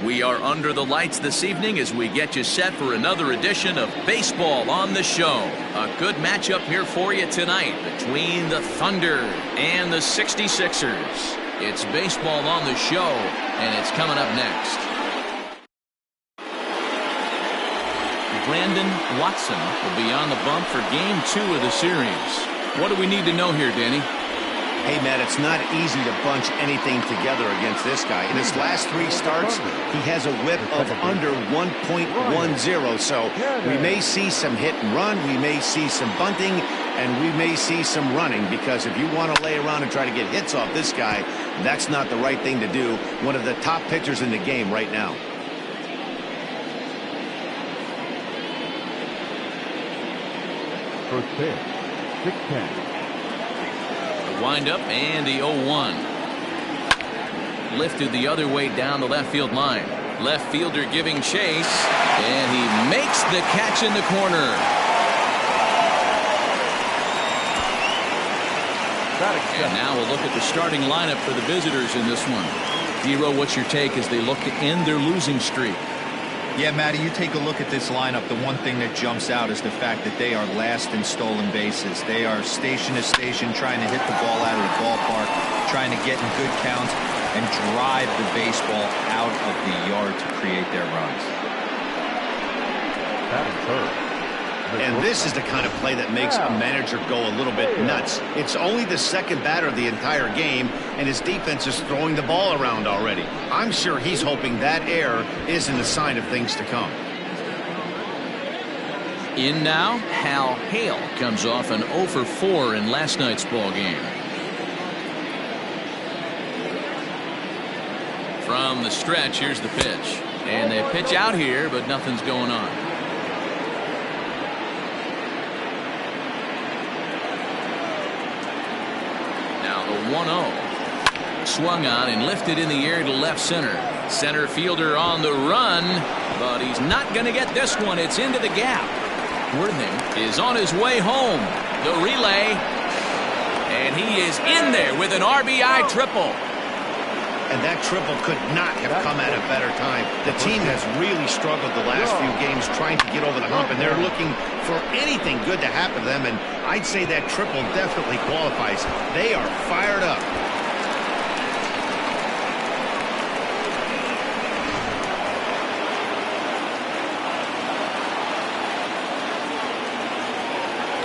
We are under the lights this evening as we get you set for another edition of Baseball on the Show. A good matchup here for you tonight between the Thunder and the 66ers. It's Baseball on the Show, and it's coming up next. Brandon Watson will be on the bump for Game 2 of the series. What do we need to know here, Danny? Hey, Matt, it's not easy to bunch anything together against this guy. In his last 3 starts, he has a whip of under 1.10. So we may see some hit and run, we may see some bunting, and we may see some running, because if you want to lay around and try to get hits off this guy, that's not the right thing to do. One of the top pitchers in the game right now. First pitch, 6-10. Wind up and the 0-1. Lifted the other way down the left field line. Left fielder giving chase, and he makes the catch in the corner. And now we'll look at the starting lineup for the visitors in this one. Dero, what's your take as they look to end their losing streak? Yeah, Matty, you take a look at this lineup. The one thing that jumps out is the fact that they are last in stolen bases. They are station to station trying to hit the ball out of the ballpark, trying to get in good counts and drive the baseball out of the yard to create their runs. That is third. And this is the kind of play that makes a manager go a little bit nuts. It's only the second batter of the entire game, and his defense is throwing the ball around already. I'm sure he's hoping that error isn't a sign of things to come. In now, Hal Hale comes off an 0 for 4 in last night's ball game. From the stretch, here's the pitch. And they pitch out here, but nothing's going on. Now the 1-0. Swung on and lifted in the air to left center. Center fielder on the run, but he's not going to get this one. It's into the gap. Worthing is on his way home. The relay, and he is in there with an RBI triple. And that triple could not have come at a better time. The team has really struggled the last few games trying to get over the hump, and they're looking for anything good to happen to them, and I'd say that triple definitely qualifies. They are fired up.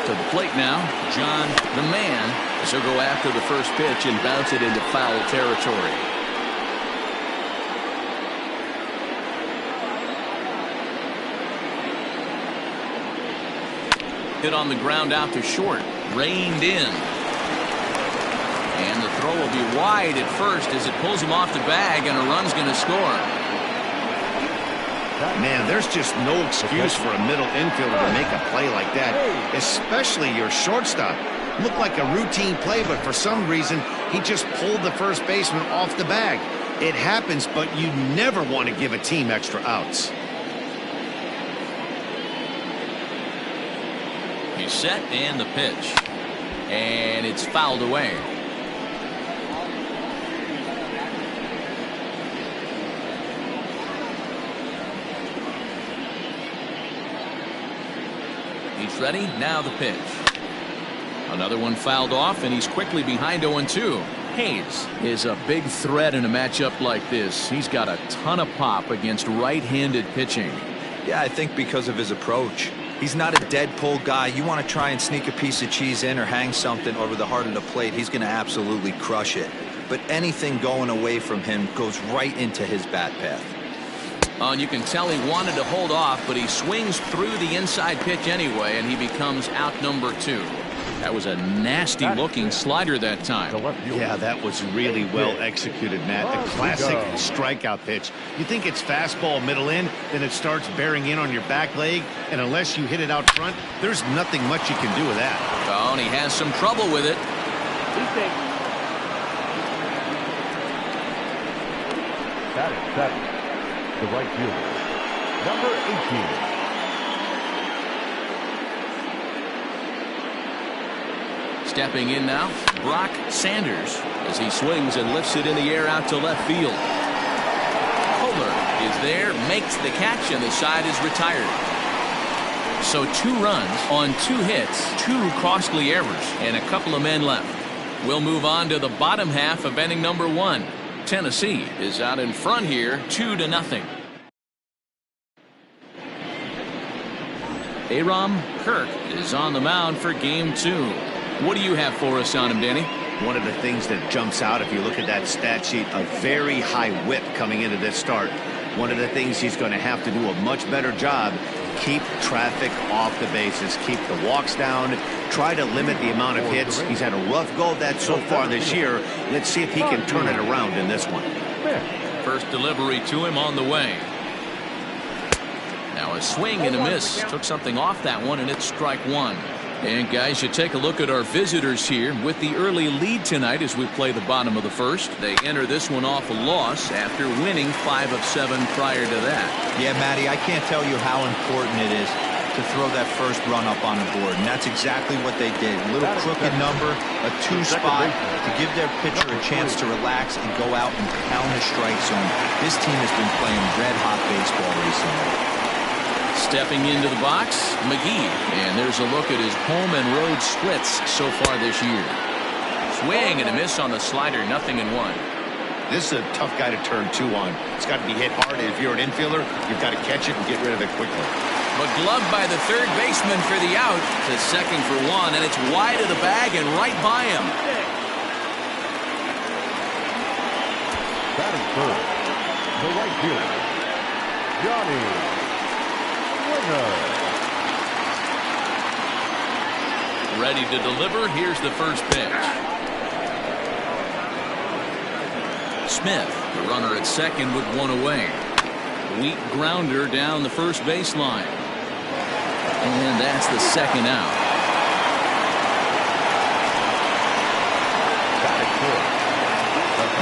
To the plate now, John the Man. So go after the first pitch and bounce it into foul territory. Hit on the ground out to short. Reined in. And the throw will be wide at first as it pulls him off the bag, and a run's going to score. Man, there's just no excuse for a middle infielder to make a play like that, especially your shortstop. Looked like a routine play, but for some reason, he just pulled the first baseman off the bag. It happens, but you never want to give a team extra outs. He's set, and the pitch. And it's fouled away. He's ready. Now the pitch. Another one fouled off, and he's quickly behind 0-2. Hayes is a big threat in a matchup like this. He's got a ton of pop against right-handed pitching. Yeah, I think because of his approach. He's not a dead pull guy. You want to try and sneak a piece of cheese in or hang something over the heart of the plate, he's going to absolutely crush it. But anything going away from him goes right into his bat path. And you can tell he wanted to hold off, but he swings through the inside pitch anyway, and he becomes out number 2. That was a nasty looking slider that time. Yeah, that was really well executed, Matt. A classic strikeout pitch. You think it's fastball middle in, then it starts bearing in on your back leg, and unless you hit it out front, there's nothing much you can do with that. Oh, and he has some trouble with it. That is 7. The right fielder, number 18. Stepping in now, Brock Sanders, as he swings and lifts it in the air out to left field. Kohler is there, makes the catch, and the side is retired. So 2 runs on 2 hits, 2 costly errors, and a couple of men left. We'll move on to the bottom half of inning number 1. Tennessee is out in front here, 2-0. Aram Kirk is on the mound for game 2. What do you have for us on him, Danny? One of the things that jumps out if you look at that stat sheet, a very high whip coming into this start. One of the things he's going to have to do a much better job, keep traffic off the bases, keep the walks down, try to limit the amount of hits. He's had a rough go of that so far this year. Let's see if he can turn it around in this one. First delivery to him on the way. Now a swing and a miss. Took something off that one, and it's strike 1. And guys, you take a look at our visitors here with the early lead tonight as we play the bottom of the first. They enter this one off a loss after winning 5 of 7 prior to that. Yeah, Matty, I can't tell you how important it is to throw that first run up on the board, and that's exactly what they did. A little crooked number, a 2 spot to give their pitcher a chance to relax and go out and pound the strike zone. This team has been playing red-hot baseball recently. Stepping into the box, McGee, and there's a look at his home and road splits so far this year. Swing and a miss on the slider, 0-1. This is a tough guy to turn 2 on. It's got to be hit hard, and if you're an infielder, you've got to catch it and get rid of it quickly. But gloved by the third baseman for the out. To second for 1, and it's wide of the bag and right by him. Batting third, the right fielder, Johnny. Ready to deliver. Here's the first pitch. Smith, the runner at second with 1 away. Weak grounder down the first baseline. And that's the second out.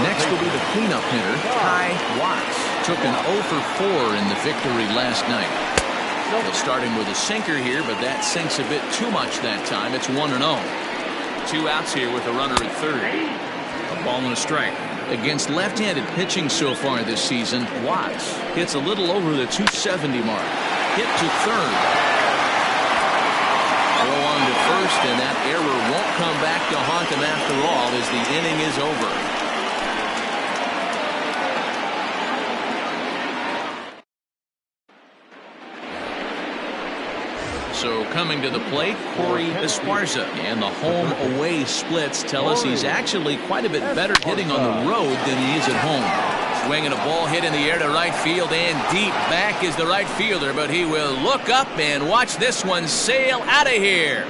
Next will be the cleanup hitter, Ty Watts. Took an 0 for 4 in the victory last night. He'll start him with a sinker here, but that sinks a bit too much that time. It's 1-0. 2 outs here with a runner at third. A ball and a strike. Against left-handed pitching so far this season, Watts hits a little over the 270 mark. Hit to third. Throw on to first, and that error won't come back to haunt him after all as the inning is over. So coming to the plate, Corey Esparza. And the home-away splits tell us he's actually quite a bit better hitting on the road than he is at home. Swinging a ball hit in the air to right field and deep. Back is the right fielder, but he will look up and watch this one sail out of here.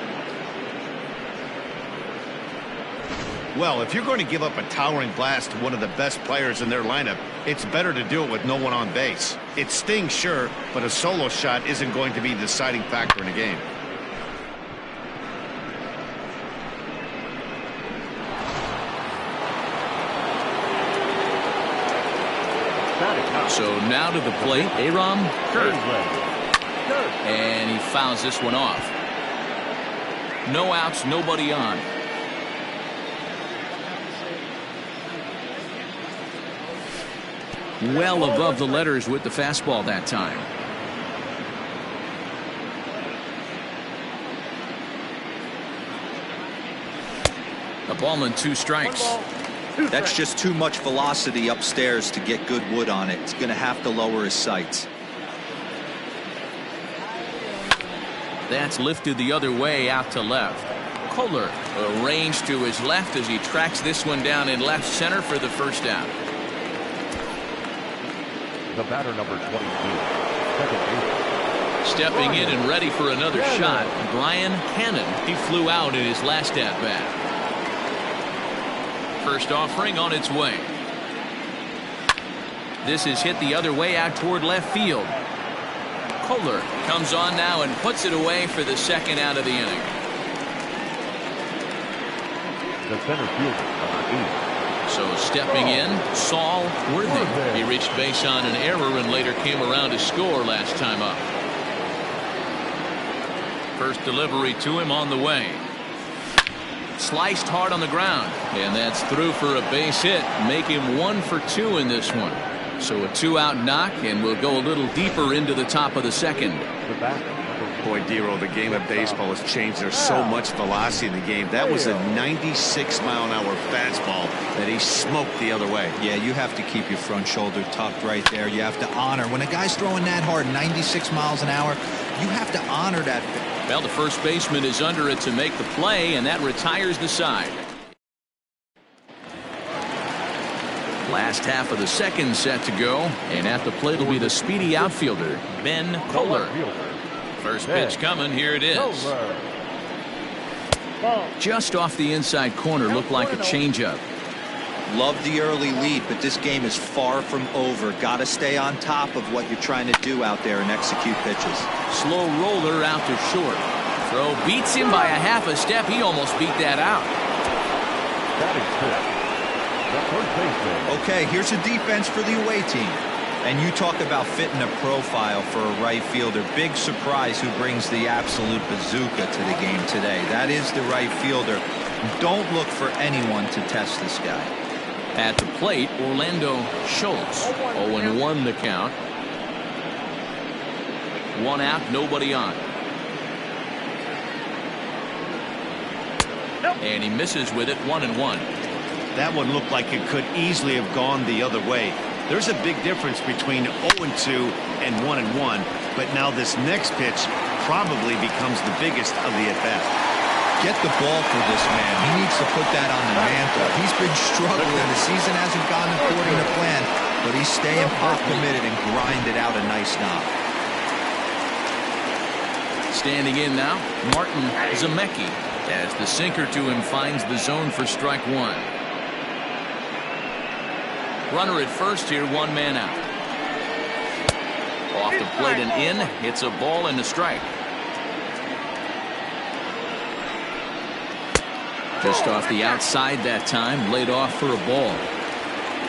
Well, if you're going to give up a towering blast to one of the best players in their lineup, it's better to do it with no one on base. It stings, sure, but a solo shot isn't going to be the deciding factor in a game. So now to the plate, Aram Kirk. And he fouls this one off. No outs, nobody on. Well above the letters with the fastball that time. A ball and 2 strikes. That's just too much velocity upstairs to get good wood on it. It's going to have to lower his sights. That's lifted the other way out to left. Kohler arranged to his left as he tracks this one down in left center for the first out. The batter, number 22, second base. Stepping in and ready for another shot, Brian Cannon. He flew out in his last at-bat. First offering on its way. This is hit the other way out toward left field. Kohler comes on now and puts it away for the second out of the inning. The center fielder, number 8. So stepping in, Saul Worthy. He reached base on an error and later came around to score last time up. First delivery to him on the way. Sliced hard on the ground, and that's through for a base hit. Make him 1 for 2 in this one. So a 2-out knock, and we'll go a little deeper into the top of the second. The back. Boy, Dero, the game of baseball has changed. There's so much velocity in the game. That was a 96-mile-an-hour fastball that he smoked the other way. Yeah, you have to keep your front shoulder tucked right there. You have to honor. When a guy's throwing that hard, 96 miles an hour, you have to honor that. Well, the first baseman is under it to make the play, and that retires the side. Last half of the second set to go, and at the plate will be the speedy outfielder, Ben Kohler. First pitch coming. Here it is. Just off the inside corner. Looked like a changeup. Love the early lead, but this game is far from over. Got to stay on top of what you're trying to do out there and execute pitches. Slow roller out to short. Throw beats him by a half a step. He almost beat that out. Okay, here's a defense for the away team. And you talk about fitting a profile for a right fielder. Big surprise who brings the absolute bazooka to the game today. That is the right fielder. Don't look for anyone to test this guy. At the plate, Orlando Schultz. 0-1 the count. 1 out, nobody on. And he misses with it. 1-1. That one looked like it could easily have gone the other way. There's a big difference between 0-2 and 1-1, but now this next pitch probably becomes the biggest of the at-bat. Get the ball for this man. He needs to put that on the mantle. He's been struggling. The season hasn't gone according to plan, but he's staying pop committed and grinded out a nice knock. Standing in now, Martin Zemecki, as the sinker to him finds the zone for strike 1. Runner at first here, 1 man out. Off the plate and in. It's a ball and a strike. Just off the outside that time, laid off for a ball.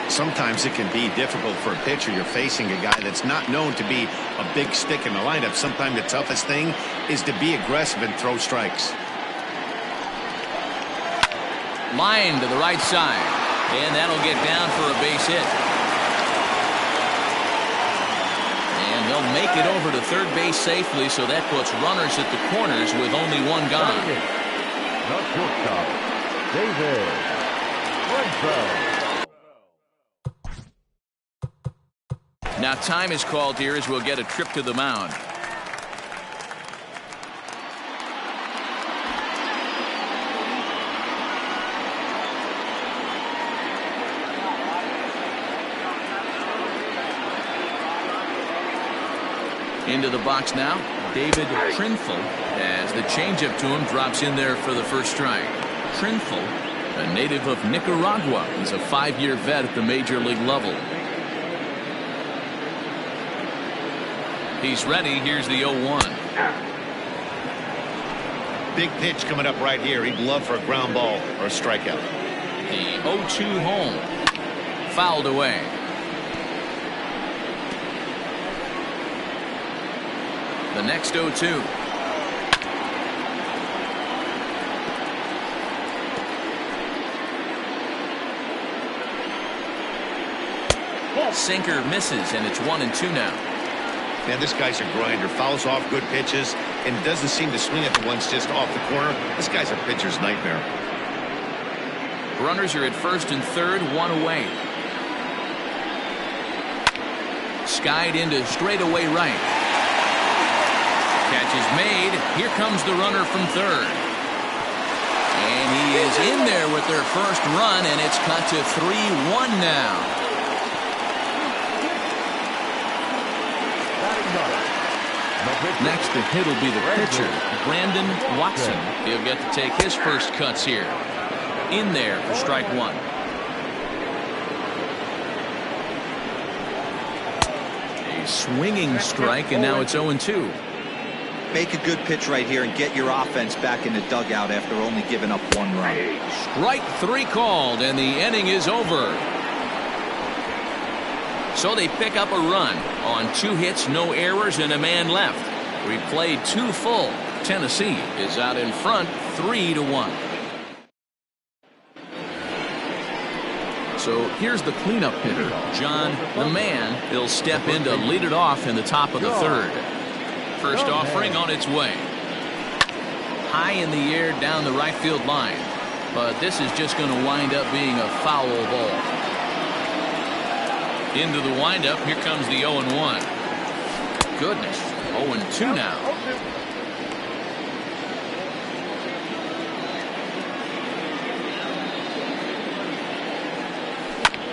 Sometimes it can be difficult for a pitcher. You're facing a guy that's not known to be a big stick in the lineup. Sometimes the toughest thing is to be aggressive and throw strikes. Line to the right side. And that'll get down for a base hit. And he'll make it over to third base safely, so that puts runners at the corners with only 1 gone. Not shortstop, David Renfroe. Now time is called here as we'll get a trip to the mound. Into the box now, David Trinfel, as the changeup to him drops in there for the first strike. Trinfel, a native of Nicaragua, he's a 5-year vet at the major league level. He's ready. Here's the 0-1. Big pitch coming up right here. He'd love for a ground ball or a strikeout. The 0-2 home, fouled away. The next 0-2. Sinker misses, and it's 1-2 now. Man, this guy's a grinder. Fouls off good pitches and doesn't seem to swing at the ones just off the corner. This guy's a pitcher's nightmare. Runners are at first and third, 1 away. Skied into straightaway right. Catch is made. Here comes the runner from third. And he is in there with their first run, and it's cut to 3-1 now. Next to hit will be the pitcher, Brandon Watson. He'll get to take his first cuts here. In there for strike 1. A swinging strike, and now it's 0-2. Make a good pitch right here and get your offense back in the dugout after only giving up 1 run. Strike 3 called, and the inning is over. So they pick up a run on 2 hits, no errors, and a man left. We played 2 full. Tennessee is out in front, 3-1. So here's the cleanup hitter, John the Man. He'll step in to lead it off in the top of the third. First offering on its way. High in the air down the right field line. But this is just going to wind up being a foul ball. Into the windup. Here comes the 0-1. Goodness. 0-2 now.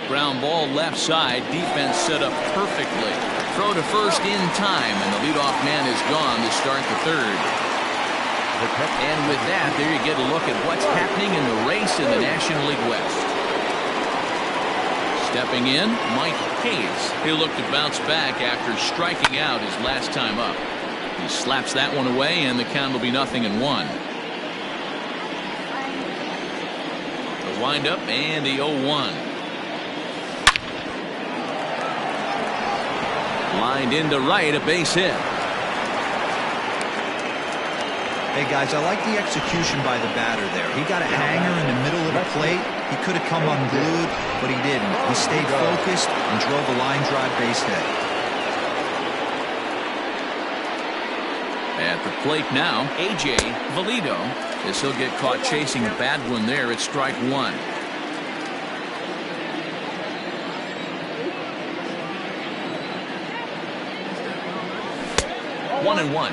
Ground ball left side. Defense set up perfectly. Throw to first in time, and the leadoff man is gone to start the third. And with that, there you get a look at what's happening in the race in the National League West. Stepping in, Mike Hayes. He'll look to bounce back after striking out his last time up. He slaps that one away, and the count will be 0-1. The windup and the 0-1. Lined into right, a base hit. Hey guys, I like the execution by the batter there. He got a hanger in the middle of the plate. He could have come unglued, but he didn't. He stayed focused and drove a line drive base hit. At the plate now, A.J. Valido, as he'll get caught chasing a bad one there at strike one. One and one.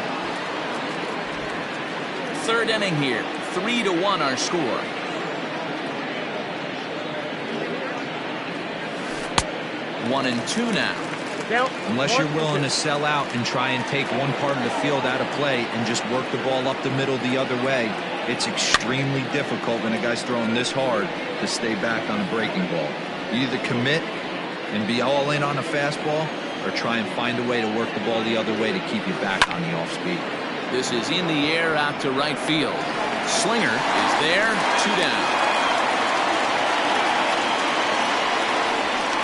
Third inning here. 3-1 our score. One and two now. Unless you're willing to sell out and try and take one part of the field out of play and just work the ball up the middle the other way, it's extremely difficult when a guy's throwing this hard to stay back on a breaking ball. You either commit and be all in on a fastball, or try and find a way to work the ball the other way to keep you back on the off speed. This is in the air out to right field. Slinger is there. 2 down.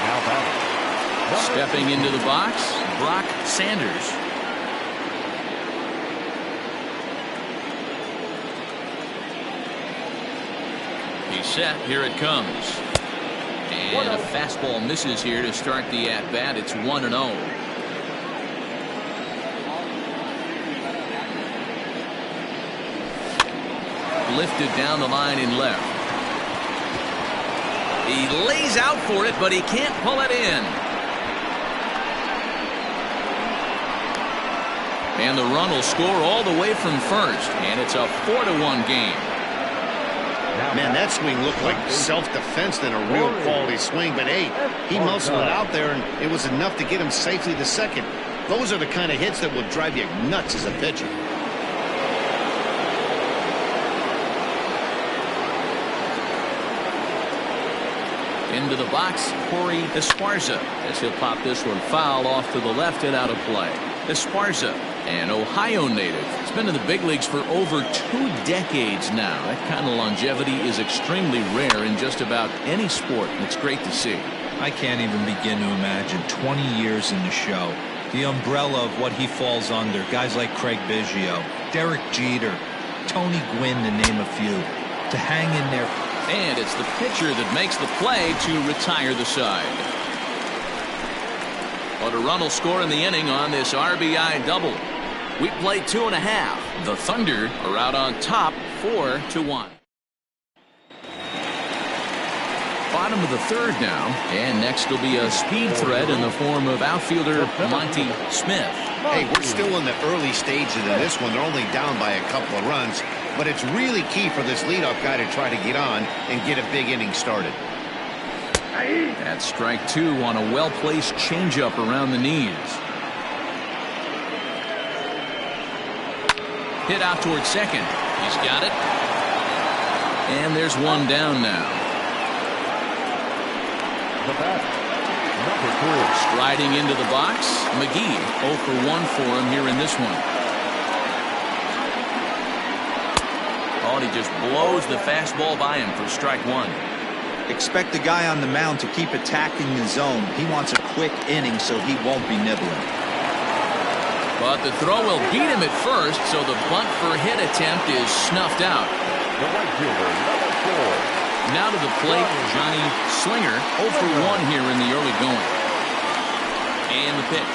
Now batting. Stepping into the box, Brock Sanders. He's set. Here it comes. And a fastball misses here to start the at-bat. It's 1-0. Lifted down the line in left. He lays out for it, but he can't pull it in. And the run will score all the way from first, and it's a 4-1 game. Man, that swing looked like self-defense than a real quality swing. But, hey, he muscled it out there, and it was enough to get him safely to second. Those are the kind of hits that will drive you nuts as a pitcher. Into the box, Corey Esparza, as he'll pop this one foul off to the left and out of play. Esparza, an Ohio native, has been in the big leagues for over 2 decades now. That kind of longevity is extremely rare in just about any sport. It's great to see. I can't even begin to imagine 20 years in the show. The umbrella of what he falls under. Guys like Craig Biggio, Derek Jeter, Tony Gwynn, to name a few. To hang in there. And it's the pitcher that makes the play to retire the side. But a run will score in the inning on this RBI double. We play 2.5. The Thunder are out on top 4-1. Bottom of the third now, and next will be a speed threat in the form of outfielder Monty Smith. Hey, we're still in the early stages of this one. They're only down by a couple of runs, but it's really key for this leadoff guy to try to get on and get a big inning started. That's strike 2 on a well-placed changeup around the knees. Hit out towards second. He's got it. And there's one down now. The bat, number 3. Striding into the box, McGee 0 for 1 for him here in this one. Oh, and he just blows the fastball by him for strike 1. Expect the guy on the mound to keep attacking the zone. He wants a quick inning, so he won't be nibbling. But the throw will beat him at first, so the bunt for hit attempt is snuffed out. The right fielder, number 4. Now to the plate, Johnny Slinger, 0 for 1 here in the early going. And the pitch.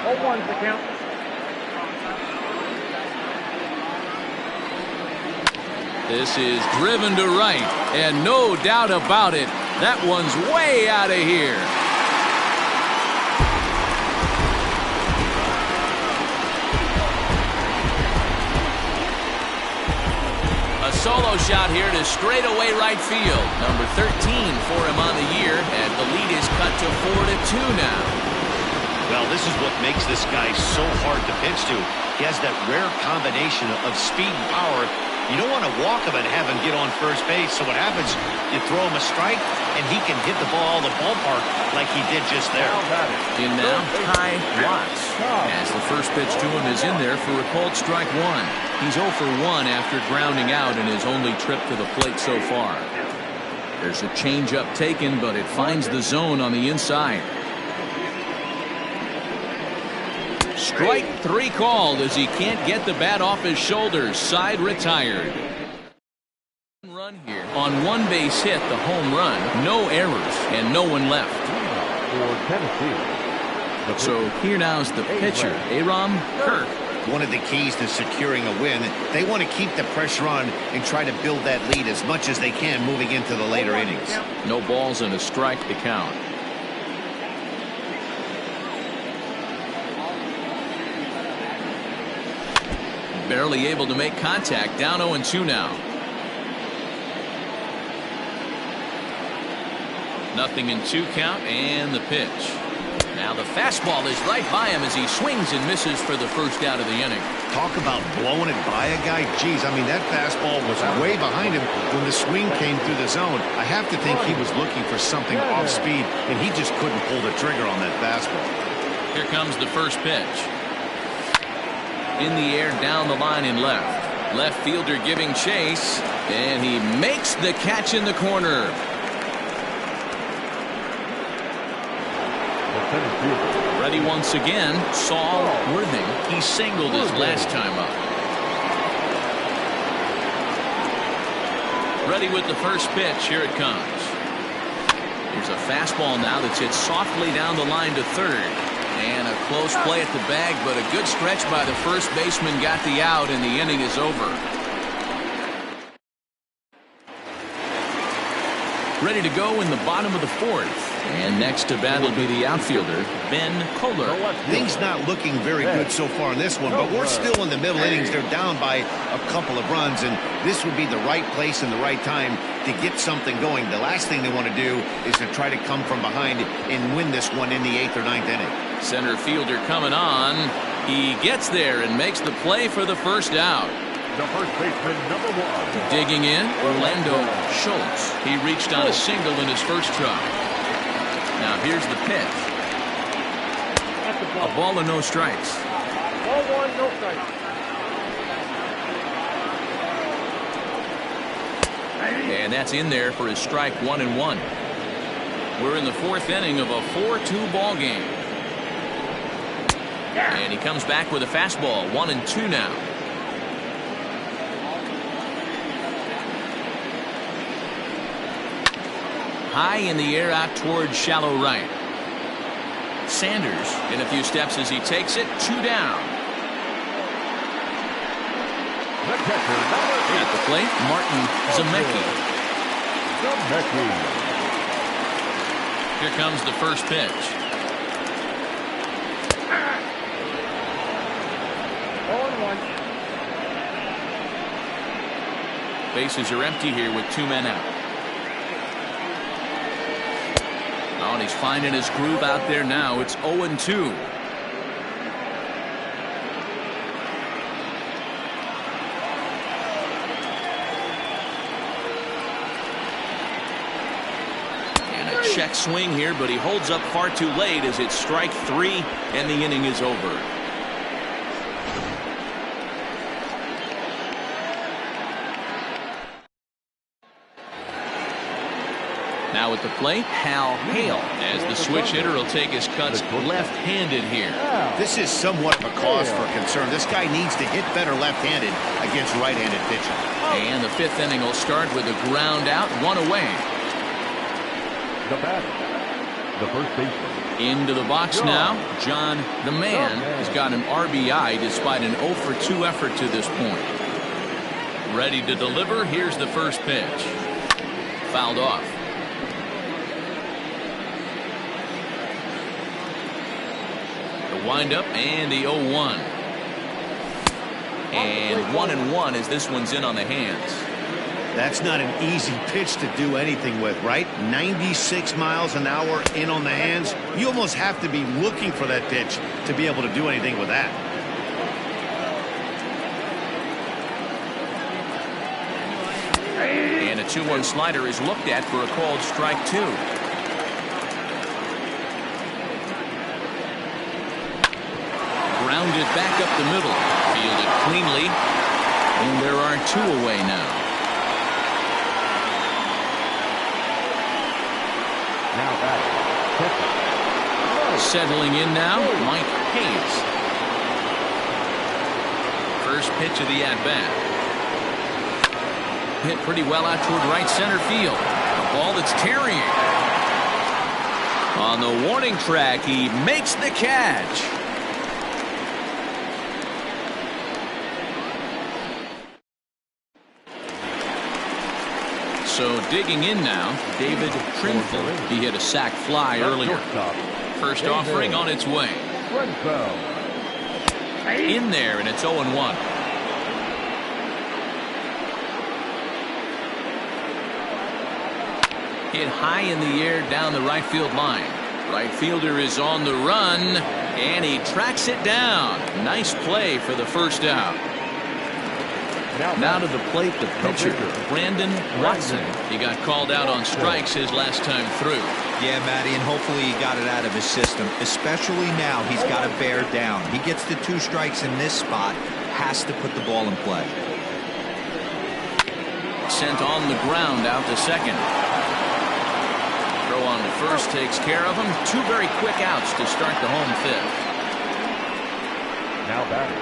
0-1's the count. This is driven to right, and no doubt about it, that one's way out of here. A solo shot here to straightaway right field. Number 13 for him on the year, and the lead is cut to 4-2 now. Well, this is what makes this guy so hard to pitch to. He has that rare combination of speed and power. You don't want to walk him and have him get on first base. So what happens, you throw him a strike, and he can hit the ball the ballpark like he did just there. In now, Ty Watts. As the first pitch to him is in there for a called strike one. He's 0 for 1 after grounding out in his only trip to the plate so far. There's a changeup taken, but it finds the zone on the inside. Strike 3 called as he can't get the bat off his shoulders. Side retired. Run here on one base hit, the home run. No errors and no one left. For Tennessee. So here now's the pitcher, Aram Kirk. One of the keys to securing a win, they want to keep the pressure on and try to build that lead as much as they can moving into the later innings. No balls and a strike to count. Barely able to make contact. Down 0-2 now. Nothing in 2 count, and the pitch. Now the fastball is right by him as he swings and misses for the first out of the inning. Talk about blowing it by a guy. Geez, I mean, that fastball was way behind him when the swing came through the zone. I have to think he was looking for something off speed, and he just couldn't pull the trigger on that fastball. Here comes the first pitch. In the air, down the line and left. Left fielder giving chase, and he makes the catch in the corner. Ready once again, Saul Worthing. He singled his last time up. Ready with the first pitch. Here it comes. Here's a fastball now that's hit softly down the line to third. And a close play at the bag, but a good stretch by the first baseman got the out, and the inning is over. Ready to go in the bottom of the 4th. And next to bat will be the outfielder, Ben Kohler. Things not looking very good so far in this one, but we're still in the middle innings. They're down by a couple of runs, and this would be the right place and the right time to get something going. The last thing they want to do is to try to come from behind and win this one in the 8th or 9th inning. Center fielder coming on. He gets there and makes the play for the first out. The first baseman, number 1. Digging in, Orlando Schultz. He reached on a single in his first try. Now here's the pitch. A ball and no strikes. Ball 1, no strikes. And that's in there for his strike 1-1. We're in the 4th inning of a 4-2 ball game. And he comes back with a fastball. 1-2 now. High in the air out towards shallow right. Sanders in a few steps as he takes it. 2 down. The catcher, number 8. At the plate, Martin Zemecki. Here comes the first pitch. 0-1. Bases are empty here with 2 men out. Oh, and he's finding his groove out there now. It's 0-2. And a check swing here, but he holds up far too late as it's strike 3 and the inning is over. Now at the plate, Hal Hale, as the switch hitter will take his cuts left-handed here. This is somewhat of a cause for concern. This guy needs to hit better left-handed against right-handed pitching. And the 5th inning will start with a ground out, 1 away. The batter, the first baseman. Into the box now, John the Man has got an RBI despite an 0 for 2 effort to this point. Ready to deliver. Here's the first pitch. Fouled off. The windup and the 0-1. And 1-1 as this one's in on the hands. That's not an easy pitch to do anything with, right? 96 miles an hour in on the hands. You almost have to be looking for that pitch to be able to do anything with that. And a 2-1 slider is looked at for a called strike 2. Grounded back up the middle. Fielded cleanly. And there are 2 away now. Now batting. Settling in now, Mike Hayes. First pitch of the at-bat. Hit pretty well out toward right center field. A ball that's carrying. On the warning track, he makes the catch. So digging in now, David Trimble. He hit a sac fly earlier. First offering on its way. In there, and it's 0-1. Hit high in the air down the right field line. Right fielder is on the run, and he tracks it down. Nice play for the first out. Now to the plate, the pitcher, Brandon Watson. He got called out on strikes his last time through. Yeah, Matty, and hopefully he got it out of his system. Especially now, he's got to bear down. He gets the 2 strikes in this spot, has to put the ball in play. Sent on the ground out to second. Throw on to first takes care of him. 2 very quick outs to start the home 5th. Now batting,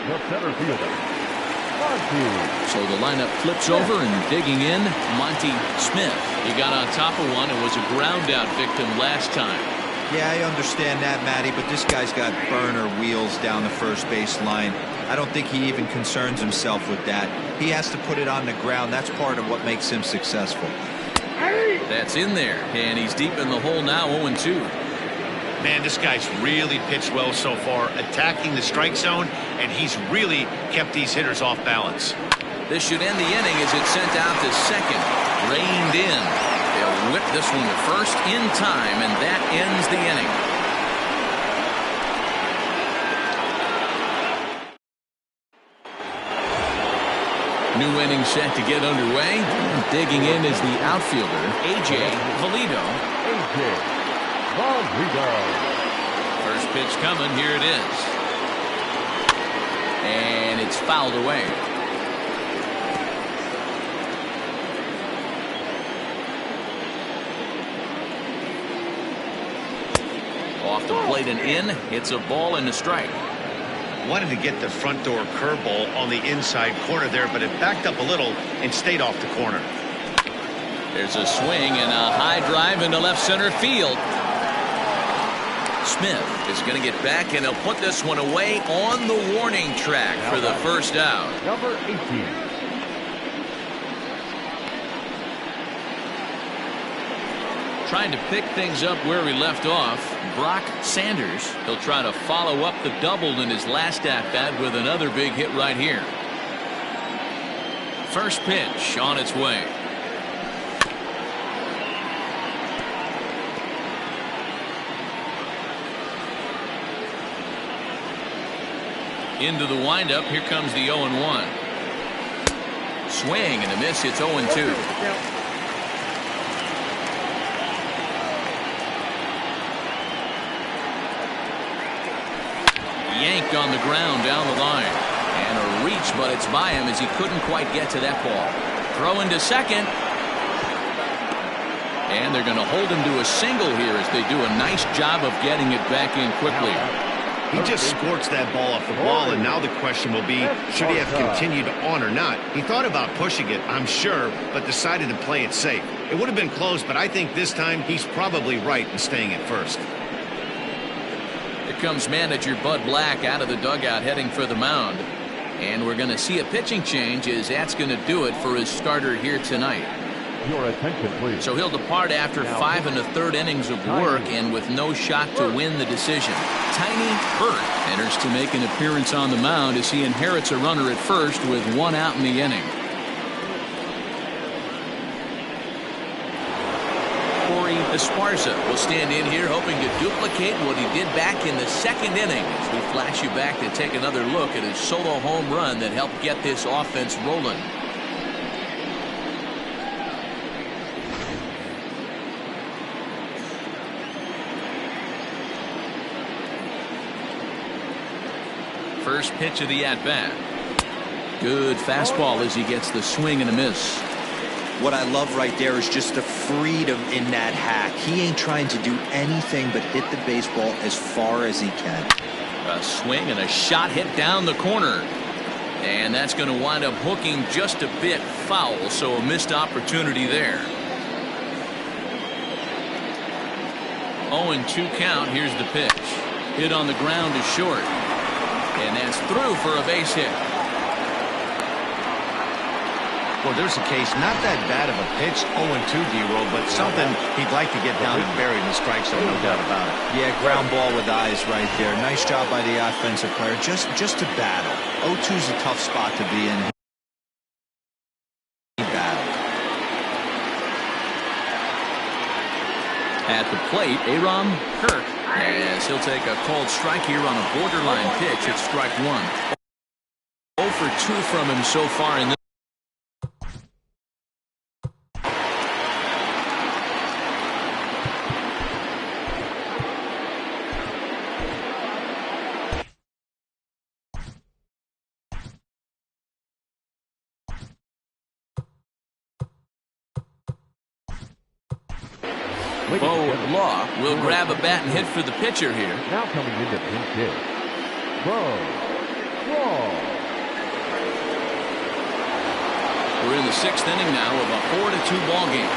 the center fielder. So the lineup flips over and digging in, Monty Smith. He got on top of one and was a ground out victim last time. Yeah, I understand that, Matty, but this guy's got burner wheels down the first base line. I don't think he even concerns himself with that. He has to put it on the ground. That's part of what makes him successful. That's in there, and he's deep in the hole now, 0-2. Man, this guy's really pitched well so far, attacking the strike zone, and he's really kept these hitters off balance. This should end the inning as it's sent out to second. Reined in. They'll whip this one to first in time, and that ends the inning. New inning set to get underway. Digging in is the outfielder, A.J. Valito. First pitch coming. Here it is. And it's fouled away. Off the plate and in. It's a ball and a strike. Wanted to get the front door curveball on the inside corner there, but it backed up a little and stayed off the corner. There's a swing and a high drive into left center field. Smith is going to get back, and he'll put this one away on the warning track for the first out. Number 18. Trying to pick things up where we left off, Brock Sanders. He'll try to follow up the double in his last at-bat with another big hit right here. First pitch on its way. Into the windup. Here comes the 0-1. Swing and a miss. It's 0-2. Yanked on the ground down the line. And a reach, but it's by him as he couldn't quite get to that ball. Throw into second. And they're going to hold him to a single here as they do a nice job of getting it back in quickly. He just squirts that ball off the wall, and now the question will be, should he have continued on or not? He thought about pushing it, I'm sure, but decided to play it safe. It would have been close, but I think this time he's probably right in staying at first. Here comes manager Bud Black out of the dugout heading for the mound. And we're going to see a pitching change as that's going to do it for his starter here tonight. Your attention, please. So he'll depart after 5 1/3 innings of work and with no shot to win the decision. Tiny Burt enters to make an appearance on the mound as he inherits a runner at first with 1 out in the inning. Corey Esparza will stand in here hoping to duplicate what he did back in the 2nd inning as we flash you back to take another look at his solo home run that helped get this offense rolling. First pitch of the at-bat. Good fastball as he gets the swing and a miss. What I love right there is just the freedom in that hack. He ain't trying to do anything but hit the baseball as far as he can. A swing and a shot hit down the corner. And that's going to wind up hooking just a bit foul, so a missed opportunity there. 0-2 count. Here's the pitch. Hit on the ground is short. And that's through for a base hit. Well, there's a case, not that bad of a pitch, 0-2, D-Roll, but something he'd like to get down and bury in the strike zone, no doubt about it. Yeah, ground ball with eyes right there. Nice job by the offensive player. Just to battle. 0-2's a tough spot to be in. He battled. At the plate, Aaron Kirk, as he'll take a called strike here on a borderline pitch at strike 1. 0 for 2 from him so far in this. Bo Law will grab a bat and hit for the pitcher here. Now coming into pinch hit. We're in the 6th inning now of a 4-2 ball game.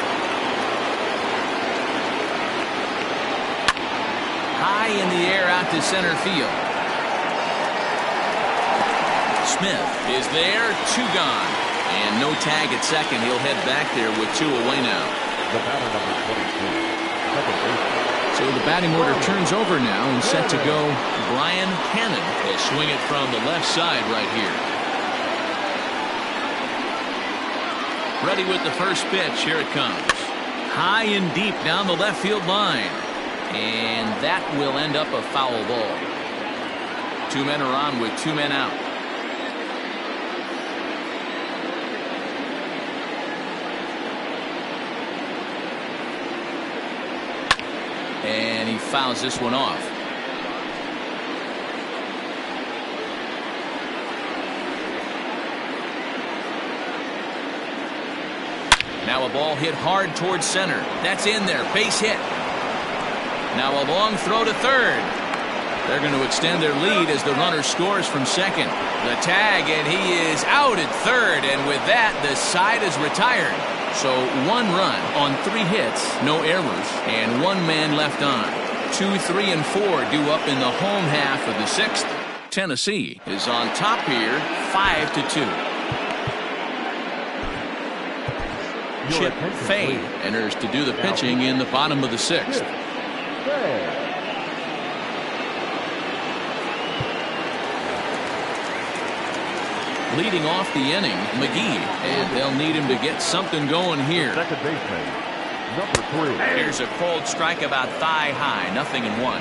High in the air out to center field. Smith is there, 2 gone. And no tag at second. He'll head back there with 2 away now. The batter number 22. Second base. So the batting order turns over now and set to go. Brian Hannon will swing it from the left side right here. Ready with the first pitch. Here it comes. High and deep down the left field line. And that will end up a foul ball. 2 men are on with 2 men out. And he fouls this one off. Now a ball hit hard towards center. That's in there. Base hit. Now a long throw to third. They're going to extend their lead as the runner scores from second. The tag, and he is out at third. And with that, the side is retired. So 1 run on 3 hits, no errors, and 1 man left on. 2, 3, and 4 due up in the home half of the 6th. Tennessee is on top here, 5-2. Chip Fay enters to do the pitching in the bottom of the 6th. Leading off the inning, McGee, and they'll need him to get something going here. Second baseman, number 3. Here's a cold strike about thigh high, 0-1.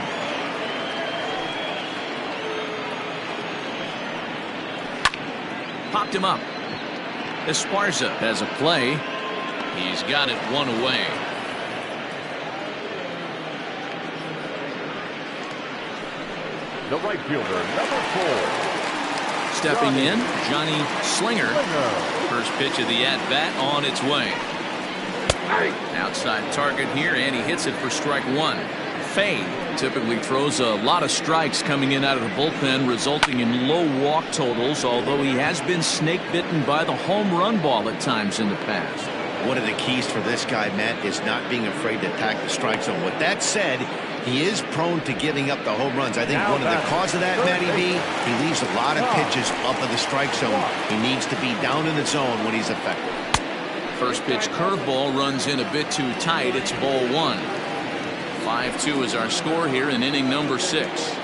Popped him up. Esparza has a play. He's got it 1 away. The right fielder, number 4. Stepping in, Johnny Slinger. First pitch of the at-bat on its way. Outside target here, and he hits it for strike one. Fay typically throws a lot of strikes coming in out of the bullpen, resulting in low walk totals, although he has been snake bitten by the home run ball at times in the past. One of the keys for this guy, Matt, is not being afraid to attack the strike zone. With that said, he is prone to giving up the home runs. I think one of the cause of that, Matty B, he leaves a lot of pitches up in the strike zone. He needs to be down in the zone when he's effective. First pitch curveball runs in a bit too tight. It's ball one. 5-2 is our score here in inning number 6.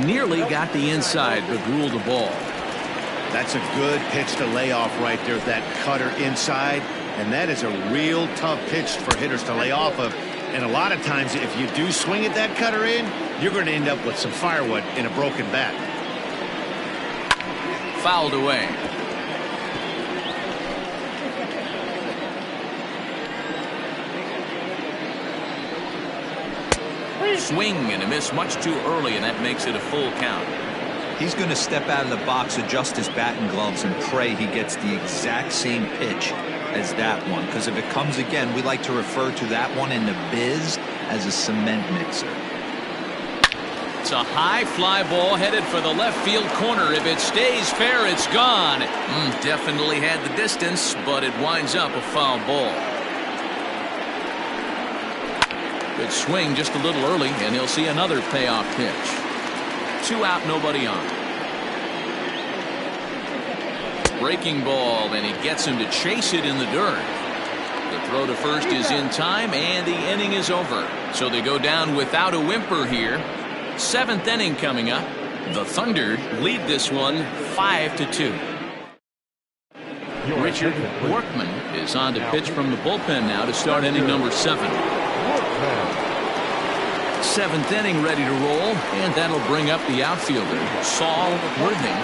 Nearly got the inside, but ruled the ball. That's a good pitch to lay off right there, that cutter inside. And that is a real tough pitch for hitters to lay off of. And a lot of times, if you do swing at that cutter in, you're going to end up with some firewood in a broken bat. Fouled away. Swing and a miss much too early, and that makes it a full count. He's going to step out of the box, adjust his batting gloves, and pray he gets the exact same pitch as that one. Because if it comes again, we like to refer to that one in the biz as a cement mixer. It's a high fly ball headed for the left field corner. If it stays fair, it's gone. Definitely had the distance, but it winds up a foul ball. Good swing just a little early, and he'll see another payoff pitch. 2 out, nobody on. Breaking ball, and he gets him to chase it in the dirt. The throw to first is in time, and the inning is over. So they go down without a whimper here. 7th inning coming up. The Thunder lead this one 5-2. Richard Workman is on to pitch from the bullpen now to start inning number 7. 7th inning ready to roll, and that'll bring up the outfielder, Saul Worthing.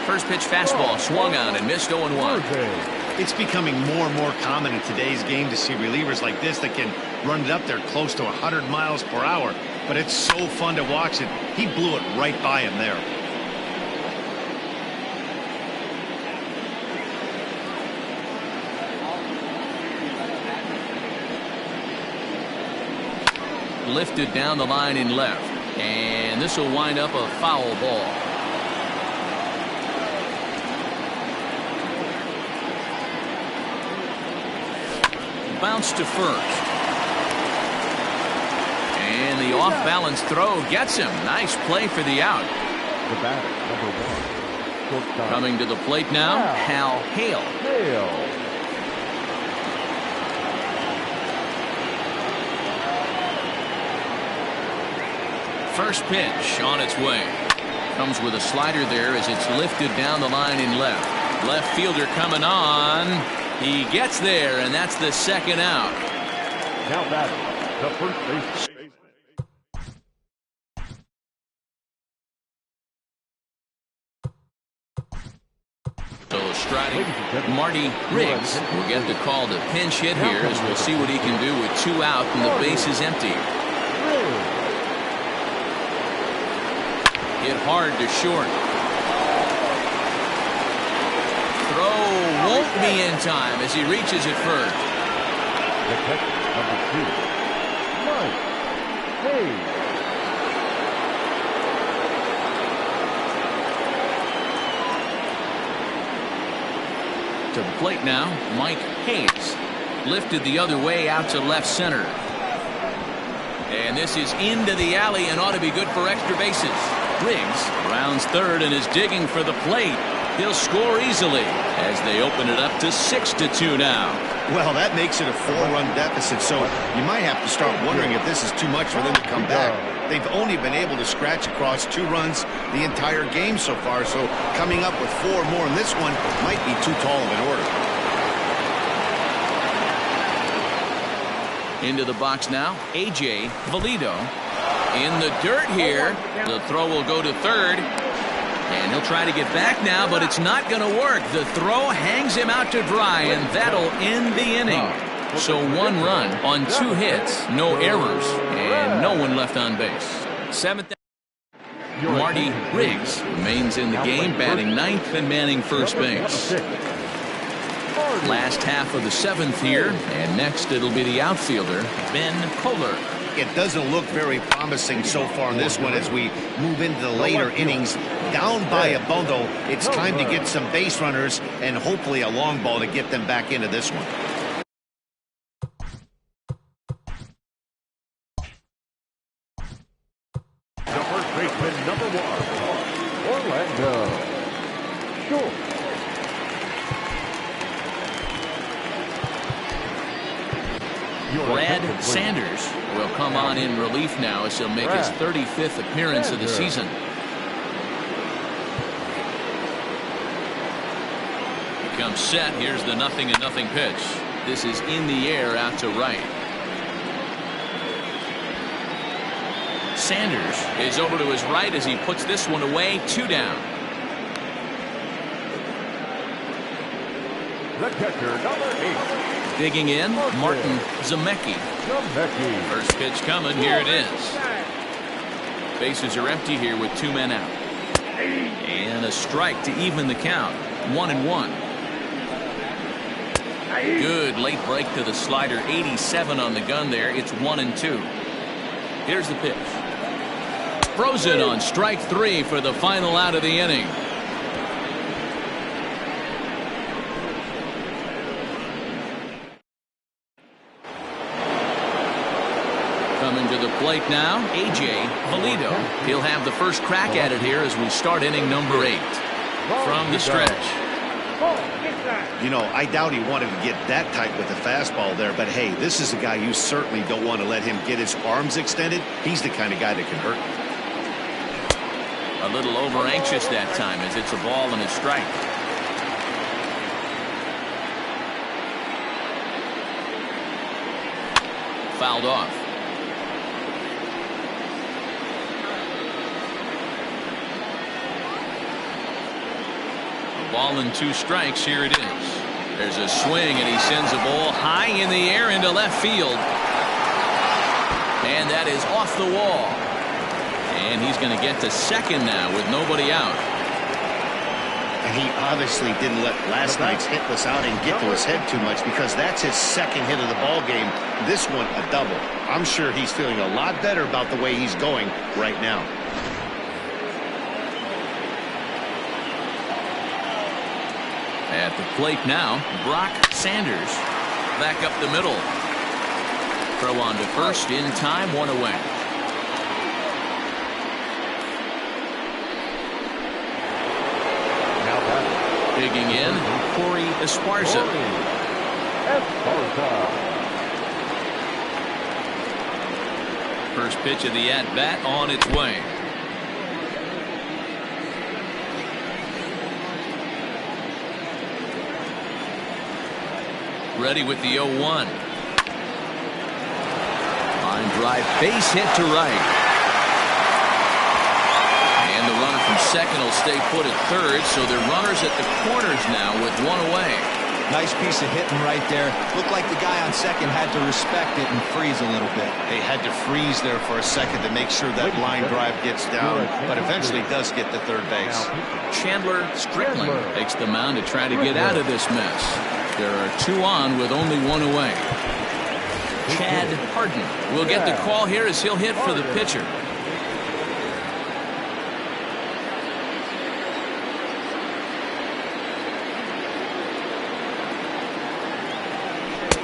First pitch fastball swung on and missed 0-1. It's becoming more and more common in today's game to see relievers like this that can run it up there close to 100 miles per hour. But it's so fun to watch it. He blew it right by him there. Lifted down the line in left, and this will wind up a foul ball. Bounce to first, and the off-balance throw gets him. Nice play for the out. The batter, number 1. Coming to the plate now, Hal Hale. First pitch on its way. Comes with a slider there as it's lifted down the line in left. Left fielder coming on. He gets there, and that's the second out. Now batting, the first baseman. So striding, Marty Riggs will get the call to pinch hit here as we'll see what he can do with 2 out and the base is empty. Hit hard to short. Throw won't be in time as he reaches it first. The catcher, number 2, Mike Hayes. To the plate now, Mike Hayes. Lifted the other way out to left center. And this is into the alley and ought to be good for extra bases. Riggs rounds third and is digging for the plate. He'll score easily as they open it up to 6-2 now. Well, that makes it a 4-run deficit, so you might have to start wondering if this is too much for them to come back. They've only been able to scratch across 2 runs the entire game so far, so coming up with 4 more in this one might be too tall of an order. Into the box now, A.J. Valido. In the dirt here. The throw will go to third. And he'll try to get back now, but it's not going to work. The throw hangs him out to dry, and that'll end the inning. So 1 run on 2 hits, no errors, and no one left on base. 7th. Marty Riggs remains in the game, batting 9th and manning first base. Last half of the 7th here, and next it'll be the outfielder, Ben Kohler. It doesn't look very promising so far in this one as we move into the later innings. Down by a bundle, it's time to get some base runners and hopefully a long ball to get them back into this one. The first baseman, number 1, Orlando. Sure. Brad Sanders will come on in relief now as he'll make his 35th appearance of the season. He comes set. Here's the 0-0 pitch. This is in the air out to right. Sanders is over to his right as he puts this one away. 2 down. The catcher, number 8. Digging in, Martin Zemecki. First pitch coming. Here it is. Bases are empty here with 2 men out. And a strike to even the count. 1-1. Good late break to the slider. 87 on the gun there. It's 1-2. Here's the pitch. Frozen on strike 3 for the final out of the inning. Coming to the plate now, A.J. Valito. He'll have the first crack at it here as we start inning number 8. From the stretch. You know, I doubt he wanted to get that tight with the fastball there, but hey, this is a guy you certainly don't want to let him get his arms extended. He's the kind of guy that can hurt. A little over anxious that time as it's a ball and a strike. Fouled off. A ball and 2 strikes. Here it is. There's a swing and he sends a ball high in the air into left field. And that is off the wall. And he's going to get to second now with nobody out. And he obviously didn't let last night's hitless outing get to his head too much because that's his second hit of the ball game. This one a double. I'm sure he's feeling a lot better about the way he's going right now. At the plate now, Brock Sanders. Back up the middle. Throw on to first in time, 1 away. Digging in, Corey Esparza. First pitch of the at-bat on its way. Ready with the 0-1. Line drive, base hit to right. And the runner from second will stay put at third, so they're runners at the corners now with 1 away. Nice piece of hitting right there. Looked like the guy on second had to respect it and freeze a little bit. They had to freeze there for a second to make sure that line drive gets down, but eventually does get to third base. Chandler Strickland takes the mound to try to get out of this mess. There are 2 on with only 1 away. Chad Harden will get the call here as he'll hit for the pitcher.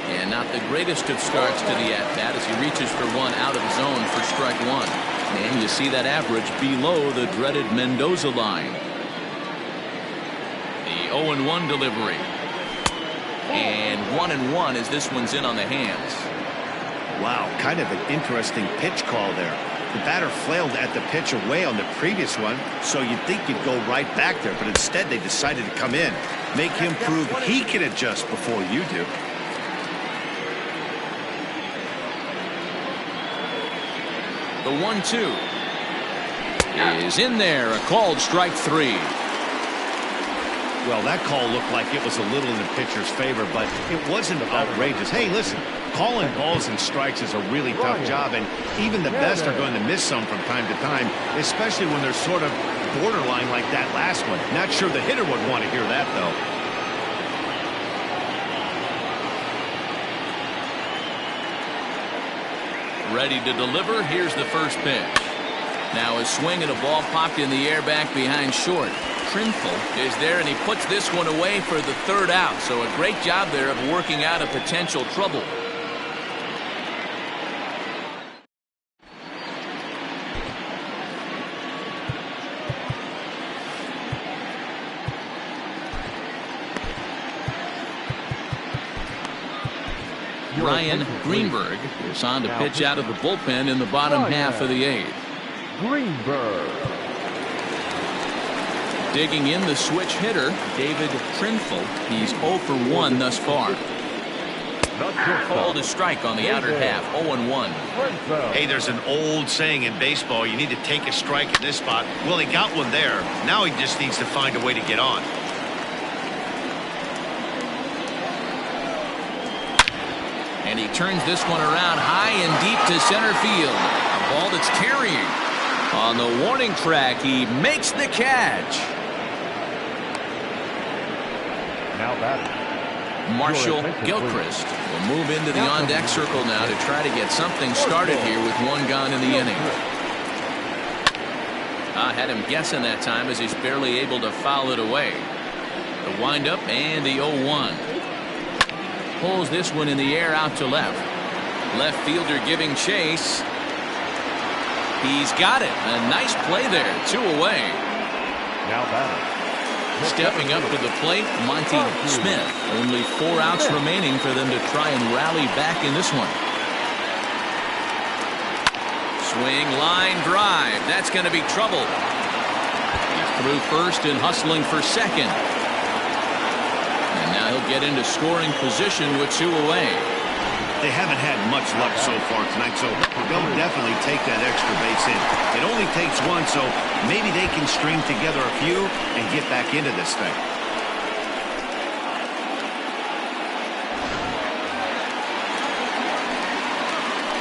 And not the greatest of starts to the at-bat as he reaches for one out of the zone for strike 1. And you see that average below the dreaded Mendoza line. The 0-1 delivery. And 1-1 as this one's in on the hands. Wow, kind of an interesting pitch call there. The batter flailed at the pitch away on the previous one, so you'd think you'd go right back there, but instead they decided to come in, make him prove he can adjust before you do. The 1-2 is in there, a called strike 3. Well, that call looked like it was a little in the pitcher's favor, but it wasn't outrageous. Hey, listen, calling balls and strikes is a really tough job, and even the best are going to miss some from time to time, especially when they're sort of borderline like that last one. Not sure the hitter would want to hear that, though. Ready to deliver. Here's the first pitch. Now a swing and a ball popped in the air back behind short. Trimful is there, and he puts this one away for the third out. So a great job there of working out a potential trouble. Ryan Greenberg is on to pitch out of the bullpen in the bottom half of the eighth. Greenberg. Digging in the switch hitter, David Trimful. He's 0 for 1 thus far. Called a strike on the outer half, 0-1. Hey, there's an old saying in baseball, you need to take a strike in this spot. Well, he got one there. Now he just needs to find a way to get on. And he turns this one around high and deep to center field. A ball that's carrying. On the warning track, he makes the catch. Now batting. Marshall Gilchrist will move into the on-deck circle now to try to get something started here with one gone in the inning. I had him guessing that time as he's barely able to foul it away. The windup and the 0-1. Pulls this one in the air out to left. Left fielder giving chase. He's got it. A nice play there. 2 away. Now batting. Stepping up to the plate, Monty Smith. Only 4 outs remaining for them to try and rally back in this one. Swing, line drive. That's going to be trouble. He's through first and hustling for second. And now he'll get into scoring position with 2 away. They haven't had much luck so far tonight, so they'll definitely take that extra base in. It only takes one, so maybe they can string together a few and get back into this thing.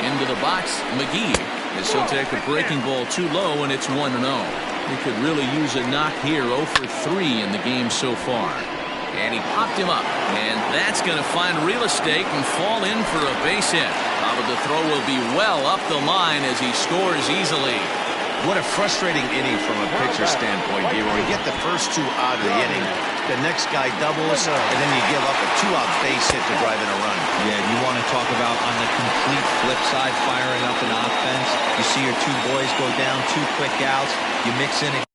Into the box, McGee, as he'll take a breaking ball too low, and it's 1-0. He could really use a knock here. 0 for 3 in the game so far. And he popped him up, and that's going to find real estate and fall in for a base hit. But the throw will be well up the line as he scores easily. What a frustrating inning from a pitcher standpoint, Giro. You get the first 2 out of the inning, the next guy doubles, and then you give up a 2-out base hit to drive in a run. Yeah, you want to talk about on the complete flip side, firing up an offense. You see your 2 boys go down, 2 quick outs. You mix in a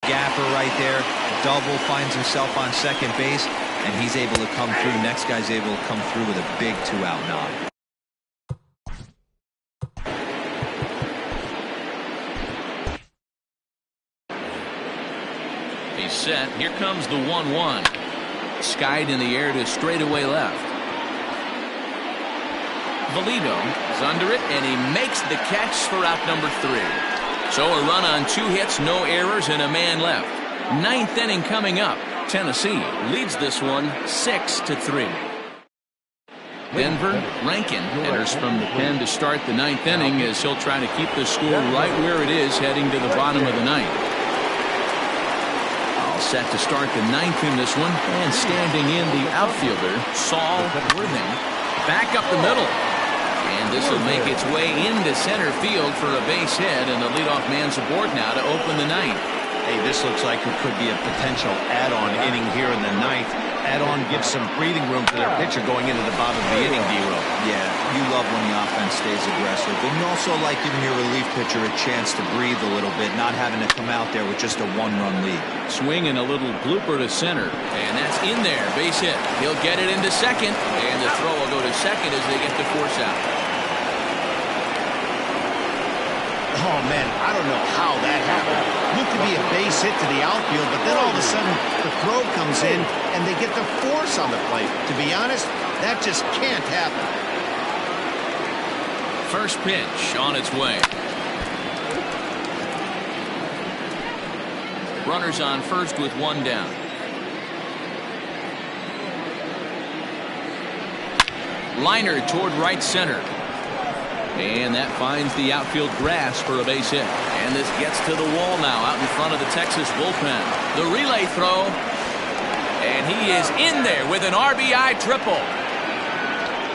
gapper right there. Double, finds himself on second base, and he's able to come through. Next guy's able to come through with a big 2-out knock. He's set. Here comes the 1-1. Skied in the air to straightaway left. Valito is under it, and he makes the catch for out number 3. So a run on 2 hits, no errors, and a man left. 9th inning coming up. Tennessee leads this one 6-3. Denver, Rankin enters from the pen to start the 9th inning as he'll try to keep the score right where it is heading to the bottom of the 9th. All set to start the 9th in this one, and standing in the outfielder, Saul Worthing. Back up the middle. And this will make its way into center field for a base hit, and the leadoff man's aboard now to open the 9th. Hey, this looks like it could be a potential add-on inning here in the 9th. Add-on gives some breathing room for their pitcher going into the bottom of the inning, D-Row. Yeah, you love when the offense stays aggressive. And you also like giving your relief pitcher a chance to breathe a little bit, not having to come out there with just a 1-run lead. Swing and a little blooper to center. And that's in there. Base hit. He'll get it into second. And the throw will go to second as they get the force out. Oh, man, I don't know how that happened. Looked to be a base hit to the outfield, but then all of a sudden the throw comes in and they get the force on the plate. To be honest, that just can't happen. First pitch on its way. Runners on first with 1 down. Liner toward right center. And that finds the outfield grass for a base hit. And this gets to the wall now out in front of the Texas bullpen. The relay throw. And he is in there with an RBI triple.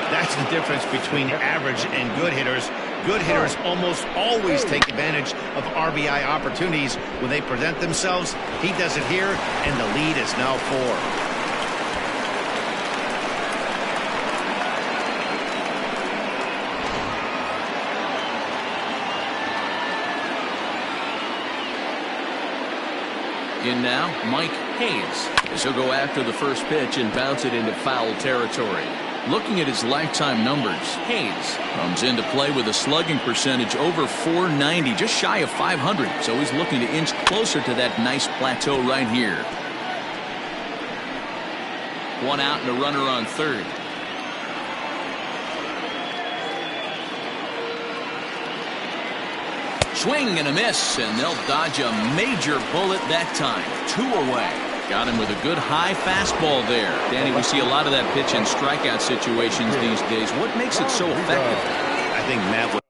That's the difference between average and good hitters. Good hitters almost always take advantage of RBI opportunities when they present themselves. He does it here, and the lead is now 4. In now, Mike Hayes, as he'll go after the first pitch and bounce it into foul territory. Looking at his lifetime numbers, Hayes comes into play with a slugging percentage over .490, just shy of .500. So he's looking to inch closer to that nice plateau right here. One out and a runner on third. Swing and a miss, and they'll dodge a major bullet that time. 2 away. Got him with a good high fastball there. Danny, we see a lot of that pitch in strikeout situations these days. What makes it so effective? I think Matt would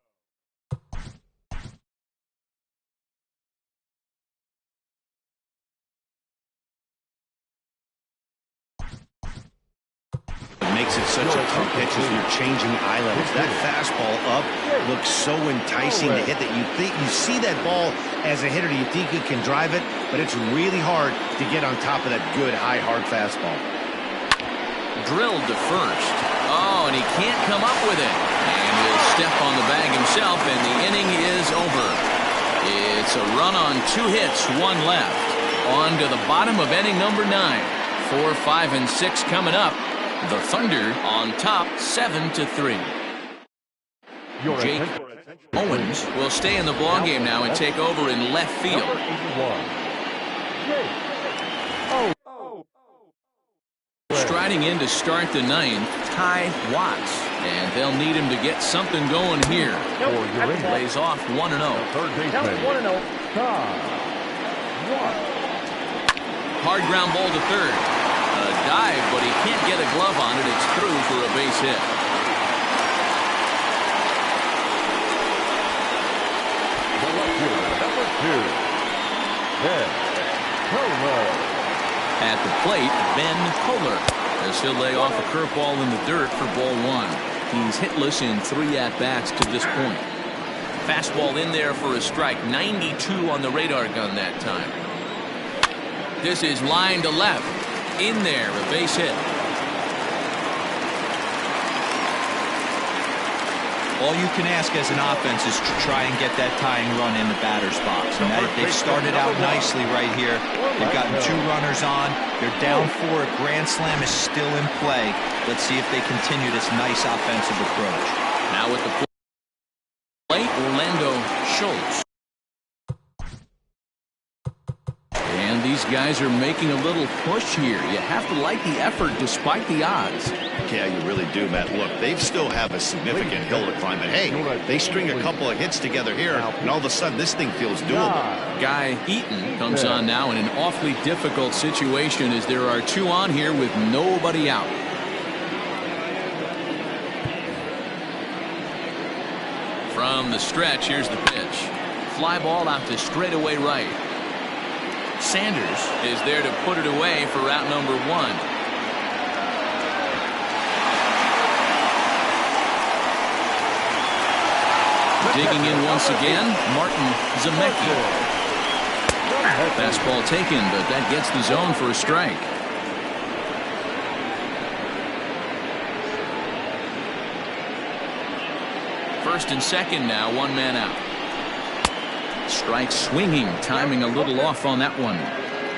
makes it such a tough pitch as you're changing eye levels. That fastball up looks so enticing to hit that you see that ball as a hitter, you think you can drive it, but it's really hard to get on top of that good high hard fastball. Drilled to first. Oh, and he can't come up with it. And he'll step on the bag himself, and the inning is over. It's a run on 2 hits, 1 left. On to the bottom of inning number 9. 4, 5, and 6 coming up. The Thunder on top 7-3. Jake Owens will stay in the ballgame now and take over in left field. Striding in to start the 9th, Ty Watts. And they'll need him to get something going here. Lays off 1-0. Hard ground ball to third. A dive, but he can't get a glove on it. It's through for a base hit. At the plate, Ben Kohler, as he'll lay off a curveball in the dirt for ball 1. He's hitless in 3 at-bats to this point. Fastball in there for a strike. 92 on the radar gun that time. This is line to left. In there, a base hit. All you can ask as an offense is to try and get that tying run in the batter's box. And they've started out nicely right here. They've gotten 2 runners on. They're down 4. A grand slam is still in play. Let's see if they continue this nice offensive approach. Now with the plate, Orlando Schultz. And these guys are making a little push here. You have to like the effort despite the odds. Yeah, you really do, Matt. Look, they still have a significant hill to climb, but hey, they string a couple of hits together here, and all of a sudden this thing feels doable. Guy Eaton comes on now in an awfully difficult situation as there are 2 on here with nobody out. From the stretch, here's the pitch. Fly ball out to straightaway right. Sanders is there to put it away for route number 1. Digging in once again, Martin Zemecki. Fastball taken, but that gets the zone for a strike. First and second now, 1 man out. Strike swinging, timing a little off on that one.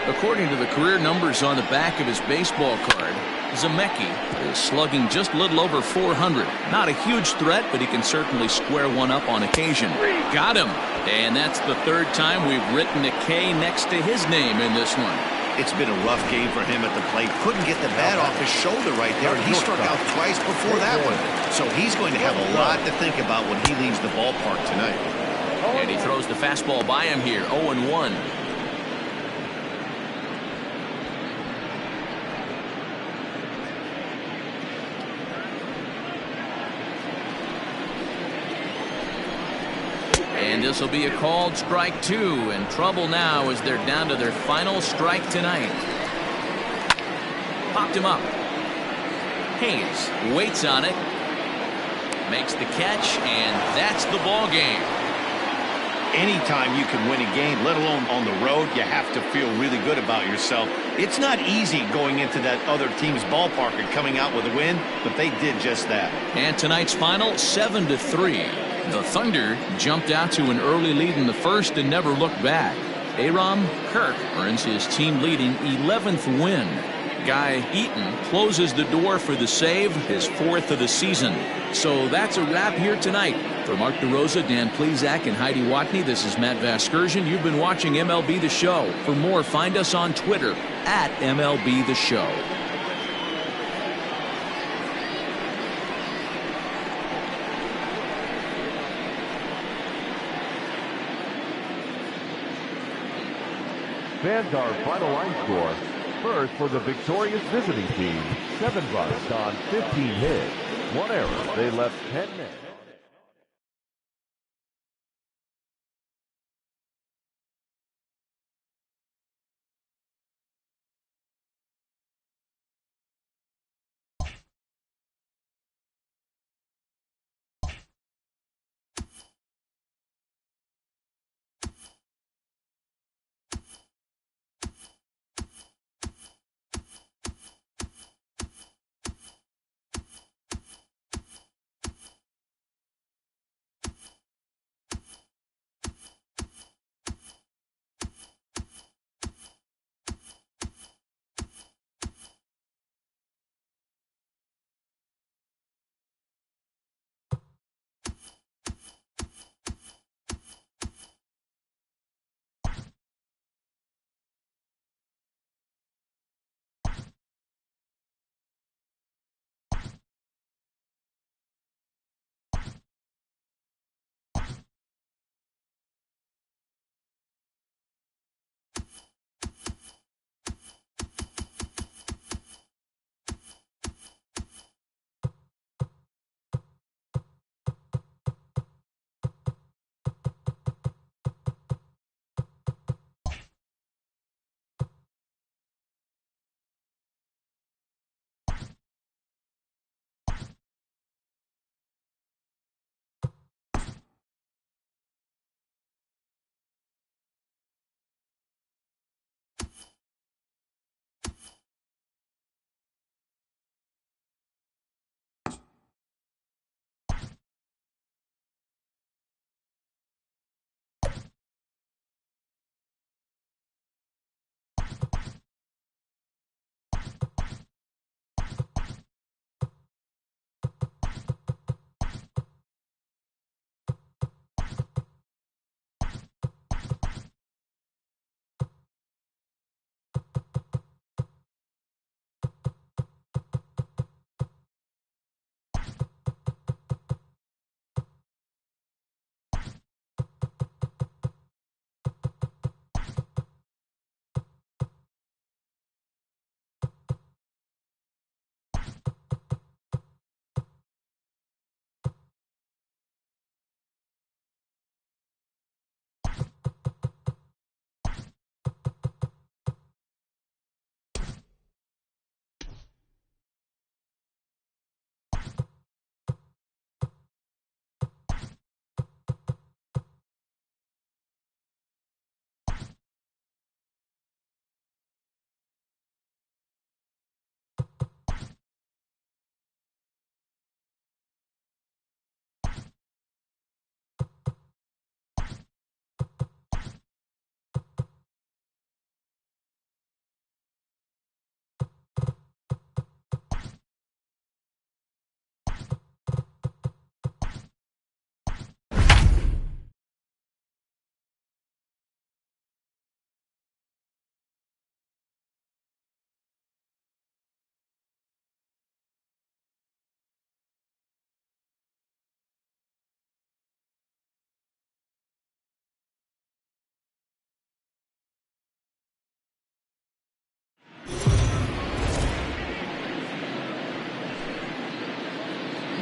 According to the career numbers on the back of his baseball card, Zemecki is slugging just a little over 400. Not a huge threat, but he can certainly square one up on occasion. Got him. And that's the 3rd time we've written a K next to his name in this one. It's been a rough game for him at the plate. Couldn't get the bat off his shoulder right there, and he struck out twice before that one. So he's going to have a lot to think about when he leaves the ballpark tonight. And he throws the fastball by him here, 0-1. And this will be a called strike 2, and trouble now as they're down to their final strike tonight. Popped him up. Hayes waits on it, Makes the catch, and that's the ball game. Anytime you can win a game, let alone on the road, you have to feel really good about yourself. It's not easy going into that other team's ballpark and coming out with a win, but they did just that. And tonight's final, 7-3. The Thunder jumped out to an early lead in the first and never looked back. Aram Kirk earns his team-leading 11th win. Guy Eaton closes the door for the save, his 4th of the season. So that's a wrap here tonight. For Mark DeRosa, Dan Plezak, and Heidi Watney, this is Matt Vasgersian. You've been watching MLB The Show. For more, find us on Twitter at MLB The Show. Fans, our final line score. First, for the victorious visiting team, 7 runs on 15 hits. 1 error. They left 10 men.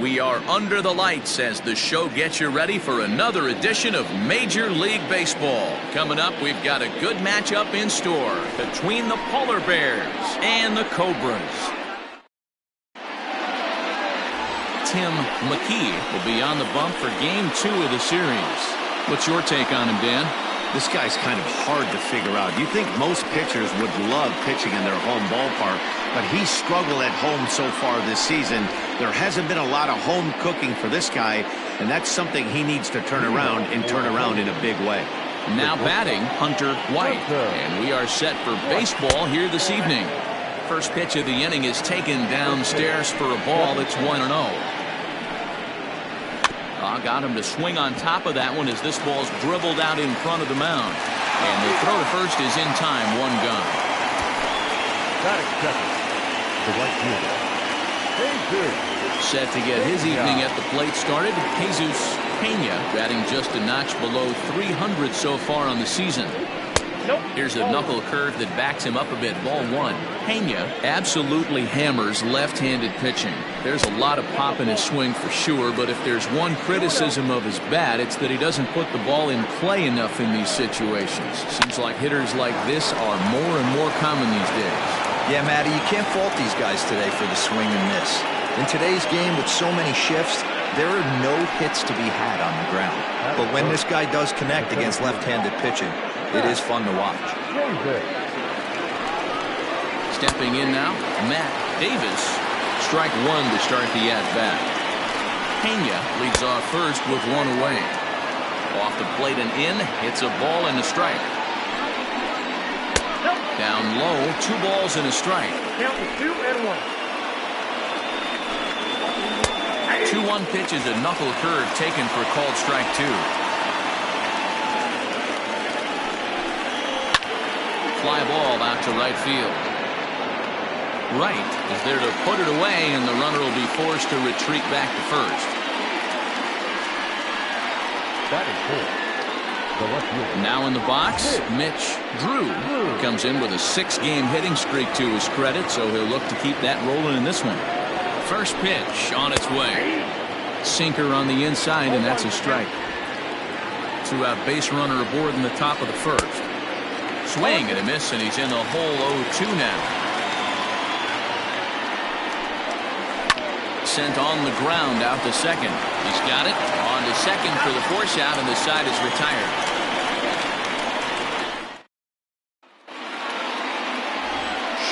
We are under the lights as the show gets you ready for another edition of Major League Baseball. Coming up, we've got a good matchup in store between the Polar Bears and the Cobras. Tim McKee will be on the bump for game 2 of the series. What's your take on him, Dan? This guy's kind of hard to figure out. You think most pitchers would love pitching in their home ballpark, but he's struggled at home so far this season. There hasn't been a lot of home cooking for this guy, and that's something he needs to turn around in a big way. Now batting, Hunter White. And we are set for baseball here this evening. First pitch of the inning is taken downstairs for a ball. It's 1-0. Got him to swing on top of that one as this ball's dribbled out in front of the mound. And the throw to first is in time. 1 gone. Batting second, the right fielder, Jesus. Set to get his evening at the plate started. Jesus Pena batting just a notch below 300 so far on the season. Here's a knuckle curve that backs him up a bit. Ball 1. Pena absolutely hammers left-handed pitching. There's a lot of pop in his swing for sure, but if there's one criticism of his bat, it's that he doesn't put the ball in play enough in these situations. Seems like hitters like this are more and more common these days. Yeah, Matty, you can't fault these guys today for the swing and miss. In today's game with so many shifts, there are no hits to be had on the ground. But when this guy does connect against left-handed pitching, it is fun to watch. Stepping in now, Matt Davis. Strike 1 to start the at-bat. Pena leads off first with 1 away. Off the plate and in, hits a ball and a strike. Down low, 2 balls and a strike. Count 2-1. 2-1 pitch is a knuckle curve taken for called strike 2. Fly ball out to right field. Right is there to put it away, and the runner will be forced to retreat back to first. Batting fourth, the left fielder. Now in the box, Mitch Drew comes in with a 6-game hitting streak to his credit, so he'll look to keep that rolling in this one. First pitch on its way. Sinker on the inside, and that's a strike. 2-out base runner aboard in the top of the first. Swing and a miss, and he's in the hole 0-2 now. Sent on the ground out to second. He's got it on to second for the force out, and the side is retired.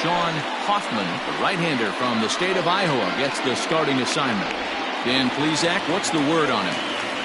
Sean Hoffman, the right-hander from the state of Iowa, gets the starting assignment. Dan Plesac, what's the word on him?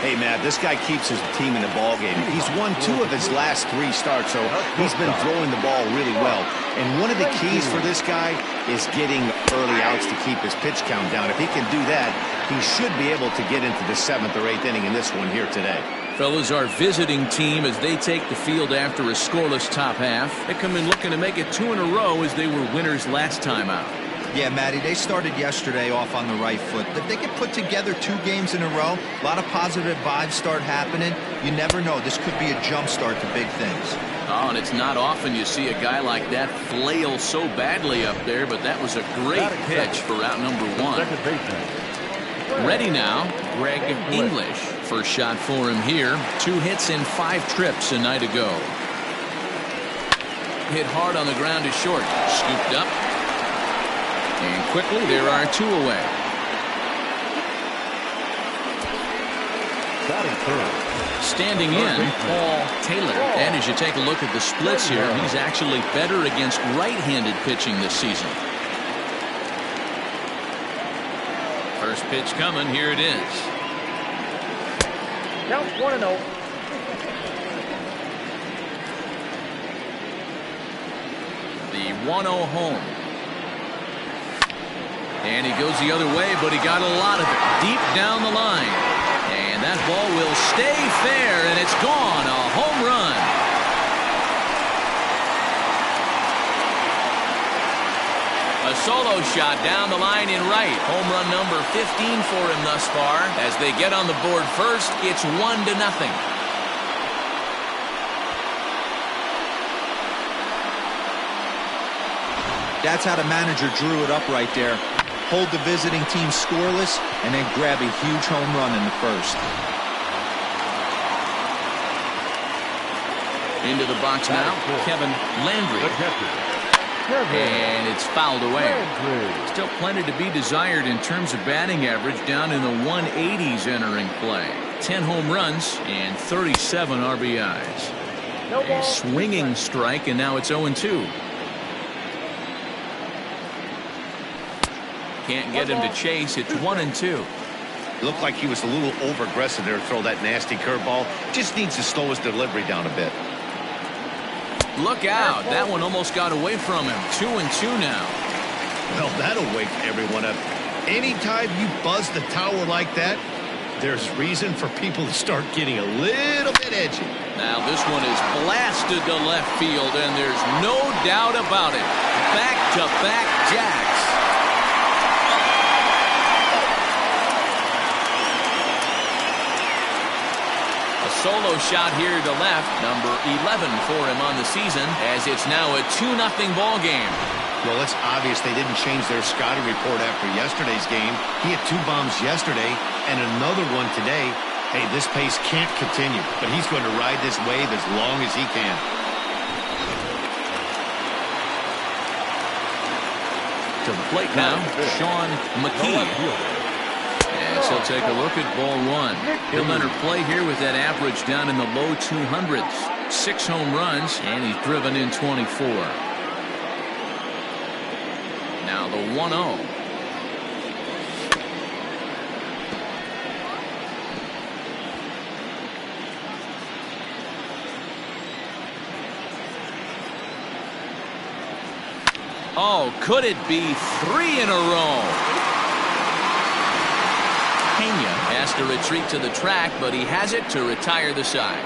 Hey, Matt, this guy keeps his team in the ball game. He's won 2 of his last 3 starts, so he's been throwing the ball really well. And one of the keys for this guy is getting early outs to keep his pitch count down. If he can do that, he should be able to get into the 7th or 8th inning in this one here today. Fellas, our visiting team, as they take the field after a scoreless top half, they come in looking to make it 2 in a row as they were winners last time out. Yeah, Matty, they started yesterday off on the right foot. If they can put together 2 games in a row, a lot of positive vibes start happening. You never know. This could be a jump start to big things. Oh, and it's not often you see a guy like that flail so badly up there, but that was a great pitch for out number 1. Ready now, Greg English. First shot for him here. 2 hits in 5 trips a night ago. Hit hard on the ground to short. Scooped up. And quickly, there are 2 away. Standing in, Paul Taylor. And as you take a look at the splits here, he's actually better against right-handed pitching this season. First pitch coming. Here it is. Count 1-0. The 1-0 home. And he goes the other way, but he got a lot of it deep down the line. And that ball will stay fair, and it's gone. A home run. A solo shot down the line in right. Home run number 15 for him thus far. As they get on the board first, it's 1-0. That's how the manager drew it up right there. Hold the visiting team scoreless, and then grab a huge home run in the first. Into the box now, Kevin Landry. And it's fouled away. Still plenty to be desired in terms of batting average, down in the 180s entering play. 10 home runs and 37 RBIs. A swinging strike, and now it's 0-2. Can't get him to chase. It's 1-2. Looked like he was a little over-aggressive there to throw that nasty curveball. Just needs to slow his delivery down a bit. Look out. That one almost got away from him. 2-2 now. Well, that'll wake everyone up. Anytime you buzz the tower like that, there's reason for people to start getting a little bit edgy. Now this one is blasted to left field, and there's no doubt about it. Back-to-back jacks. Solo shot here to left, number 11 for him on the season, as it's now a 2-0 ball game. Well, it's obvious they didn't change their scouting report after yesterday's game. He had 2 bombs yesterday and another one today. Hey, this pace can't continue, but he's going to ride this wave as long as he can. To the plate now, Sean McKee. As he'll take a look at ball 1. He'll enter play here with that average down in the low 200s. 6 home runs, and he's driven in 24. Now the 1-0. Oh, could it be 3 in a row? Has to retreat to the track, but he has it to retire the side.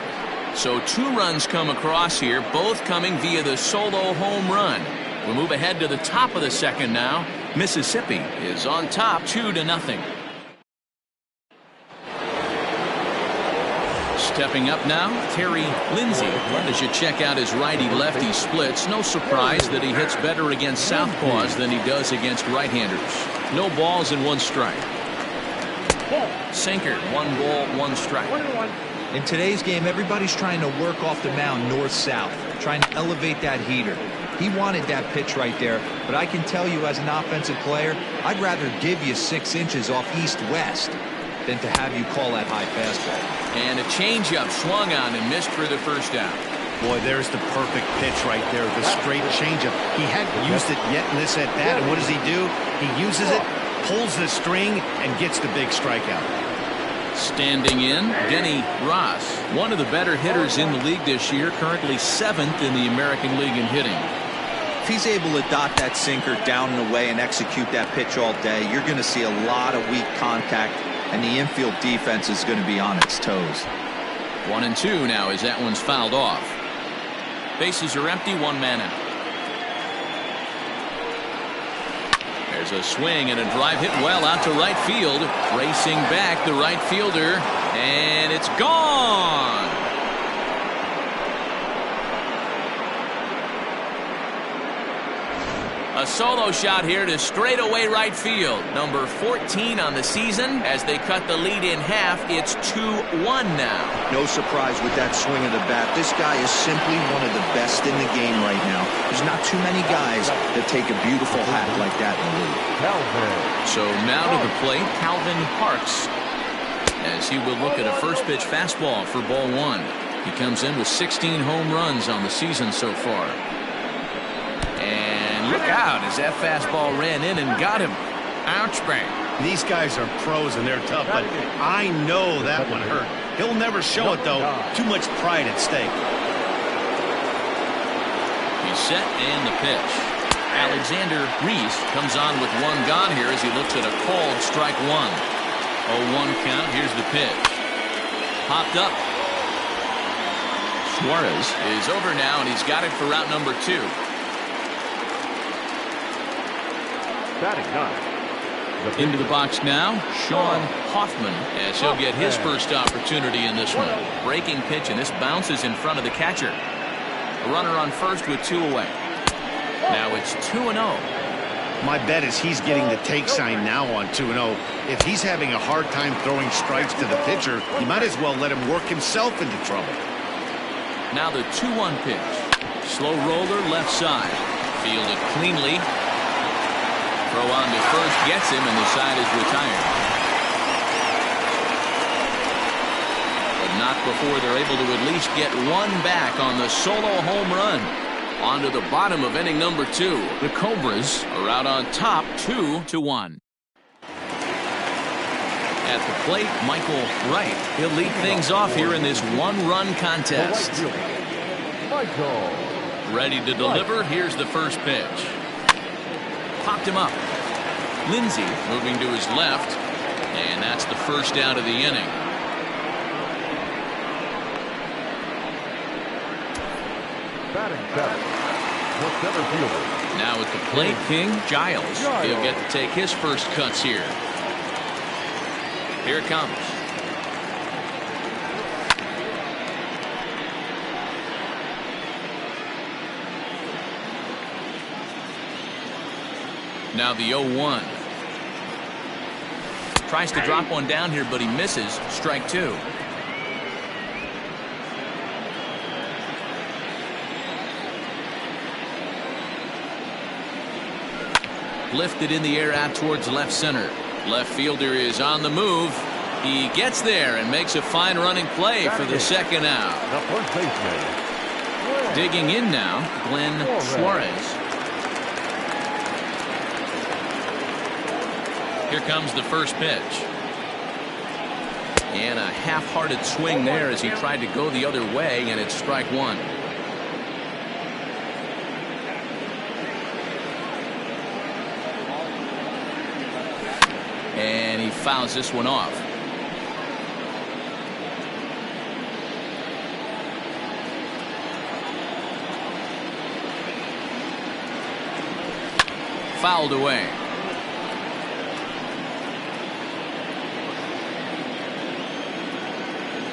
So 2 runs come across here, both coming via the solo home run. We move ahead to the top of the second now. Mississippi is on top 2-0. Stepping up now, Terry Lindsay. As you check out his righty-lefty splits, no surprise that he hits better against southpaws than he does against right-handers. No balls and 1 strike. Sinker, 1 ball, 1 strike. In today's game, everybody's trying to work off the mound north-south, trying to elevate that heater. He wanted that pitch right there, but I can tell you as an offensive player, I'd rather give you 6 inches off east-west than to have you call that high fastball. And a changeup swung on and missed for the first down. Boy, there's the perfect pitch right there, the straight changeup. He hadn't used it yet in this at-bat, and what does he do? He uses it, pulls the string, and gets the big strikeout. Standing in, Denny Ross, one of the better hitters in the league this year, currently 7th in the American League in hitting. If he's able to dot that sinker down and away and execute that pitch all day, you're going to see a lot of weak contact, and the infield defense is going to be on its toes. 1-2 now as that one's fouled off. Bases are empty, 1 man out. There's a swing and a drive hit well out to right field. Racing back the right fielder, and it's gone. A solo shot here to straightaway right field. Number 14 on the season. As they cut the lead in half, it's 2-1 now. No surprise with that swing of the bat. This guy is simply one of the best in the game right now. There's not too many guys that take a beautiful hat like that in the league. So now to the plate, Calvin Parks, as he will look at a first pitch fastball for ball 1. He comes in with 16 home runs on the season so far. And look out as that fastball ran in and got him. Ouch, bang. These guys are pros and they're tough, but I know that one hurt. He'll never show it, though. Too much pride at stake. He's set and the pitch. Alexander Reese comes on with 1 gone here as he looks at a called strike 1. 0-1 count. Here's the pitch. Popped up. Suarez is over now, and he's got it for route number 2. Into the box now, Sean Hoffman, as he'll get his first opportunity in this one. Breaking pitch, and this bounces in front of the catcher. A runner on first with 2 away. Now it's 2-0. My bet is he's getting the take sign now on 2-0. If he's having a hard time throwing strikes to the pitcher, you might as well let him work himself into trouble. Now the 2-1 pitch. Slow roller left side. Fielded cleanly. Throw on to first gets him, and the side is retired. But not before they're able to at least get one back on the solo home run. On to the bottom of inning number 2. The Cobras are out on top 2-1. At the plate, Michael Wright. He'll lead things off here in this one-run contest. Ready to deliver. Here's the first pitch. Popped him up. Lindsey moving to his left, and that's the first out of the inning. Batting seven. The center fielder. Now at the plate, King Giles. He'll get to take his first cuts here. Here it comes. Now the 0-1. Tries to drop one down here, but he misses. Strike 2. Lifted in the air out towards left center. Left fielder is on the move. He gets there and makes a fine running play for the second out. The first baseman. Digging in now, Glenn Suarez. Here comes the first pitch. And a half-hearted swing there as he tried to go the other way, and it's strike 1. And he fouls this one off. Fouled away.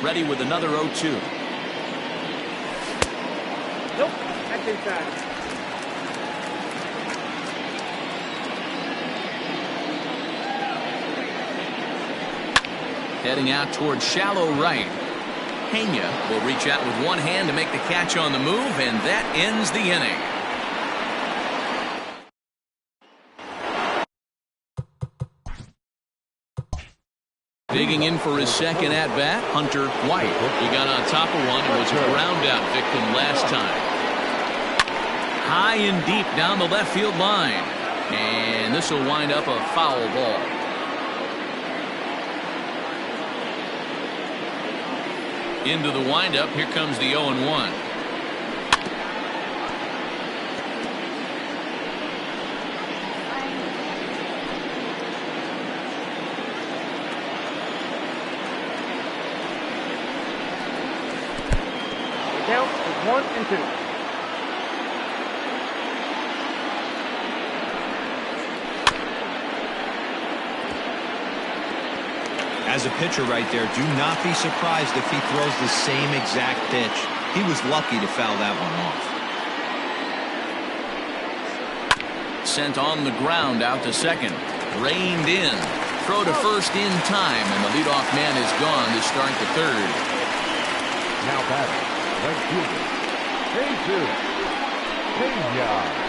Ready with another 0-2. Nope, that's inside. Heading out towards shallow right. Pena will reach out with one hand to make the catch on the move, and that ends the inning. Digging in for his second at-bat, Hunter White. He got on top of one and was a ground-out victim last time. High and deep down the left field line. And this will wind up a foul ball. Into the windup. Here comes the 0-1. Count is 1-2. As a pitcher right there, do not be surprised if he throws the same exact pitch. He was lucky to foul that one off. Sent on the ground out to second. Reined in. Throw to first in time, and the leadoff man is gone to start the third. Now batting, right fielder, Jesus Pena.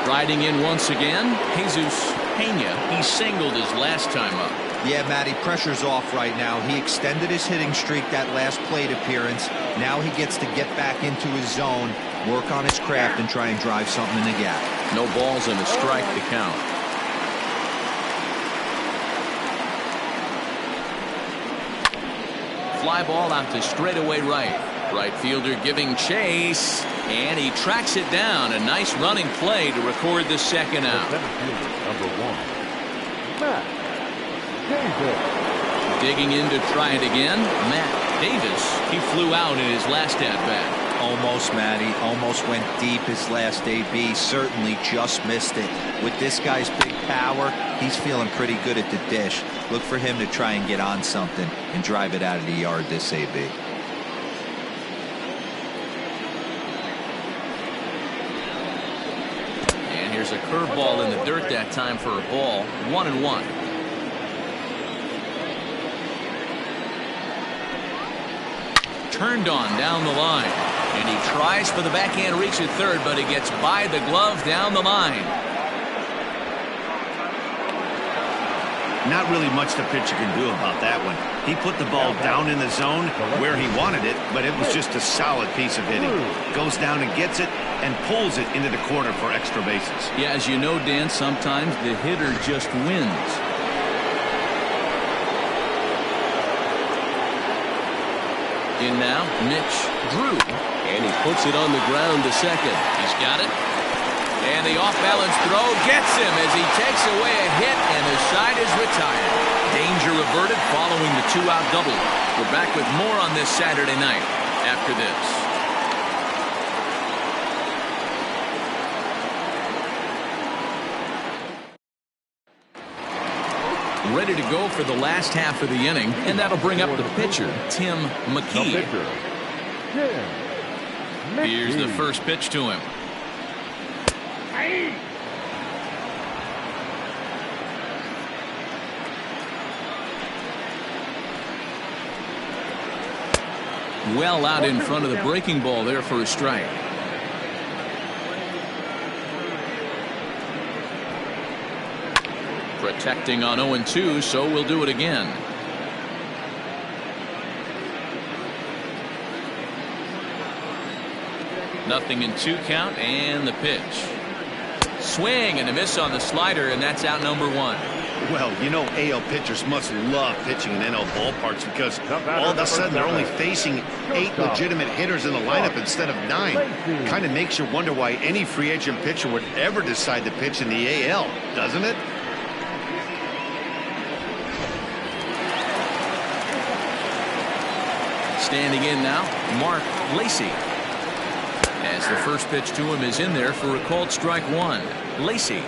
Riding in once again, Jesus Pena. He singled his last time up. Yeah, Matty, pressure's off right now. He extended his hitting streak that last plate appearance. Now he gets to get back into his zone, work on his craft, and try and drive something in the gap. No balls and a strike to count. Fly ball out to straightaway right. Right fielder giving chase, and he tracks it down. A nice running play to record the second out. Center fielder, number 1, Matt Davis. Digging in to try it again, Matt Davis. He flew out in his last at-bat. Almost, Matty. Almost went deep his last AB. Certainly just missed it. With this guy's big power, he's feeling pretty good at the dish. Look for him to try and get on something and drive it out of the yard this AB. Here's a curveball in the dirt that time for a ball. 1-1. Turned on down the line. And he tries for the backhand reach at third, but he gets by the glove down the line. Not really much the pitcher can do about that one. He put the ball down in the zone where he wanted it, but it was just a solid piece of hitting. Goes down and gets it and pulls it into the corner for extra bases. Yeah, as you know, Dan, sometimes the hitter just wins. In now, Mitch Drew. And he puts it on the ground to second. He's got it. And the off-balance throw gets him as he takes away a hit, and the side is retired. Danger averted following the two-out double. We're back with more on this Saturday night after this. Ready to go for the last half of the inning, and that'll bring up the pitcher, Tim McKee. Here's the first pitch to him. Well out in front of the breaking ball there for a strike. Protecting on 0-2, so we'll do it again. Nothing in 2 count, and the pitch. Swing and a miss on the slider, and that's out number 1. Well, you know, AL pitchers must love pitching in NL ballparks because all of a sudden they're only facing 8 legitimate hitters in the lineup instead of 9. Kind of makes you wonder why any free agent pitcher would ever decide to pitch in the AL, doesn't it? Standing in now, Mark Lacy. As the first pitch to him is in there for a called strike 1. Lacy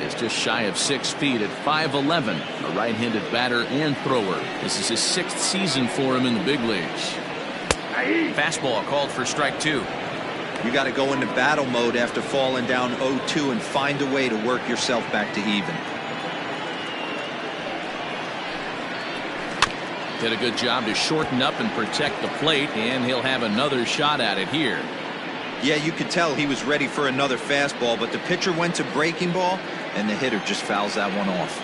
is just shy of 6 feet at 5'11", a right-handed batter and thrower. This is his 6th season for him in the big leagues. Fastball called for strike 2. You got to go into battle mode after falling down 0-2 and find a way to work yourself back to even. Did a good job to shorten up and protect the plate, and he'll have another shot at it here. Yeah, you could tell he was ready for another fastball, but the pitcher went to breaking ball, and the hitter just fouls that one off.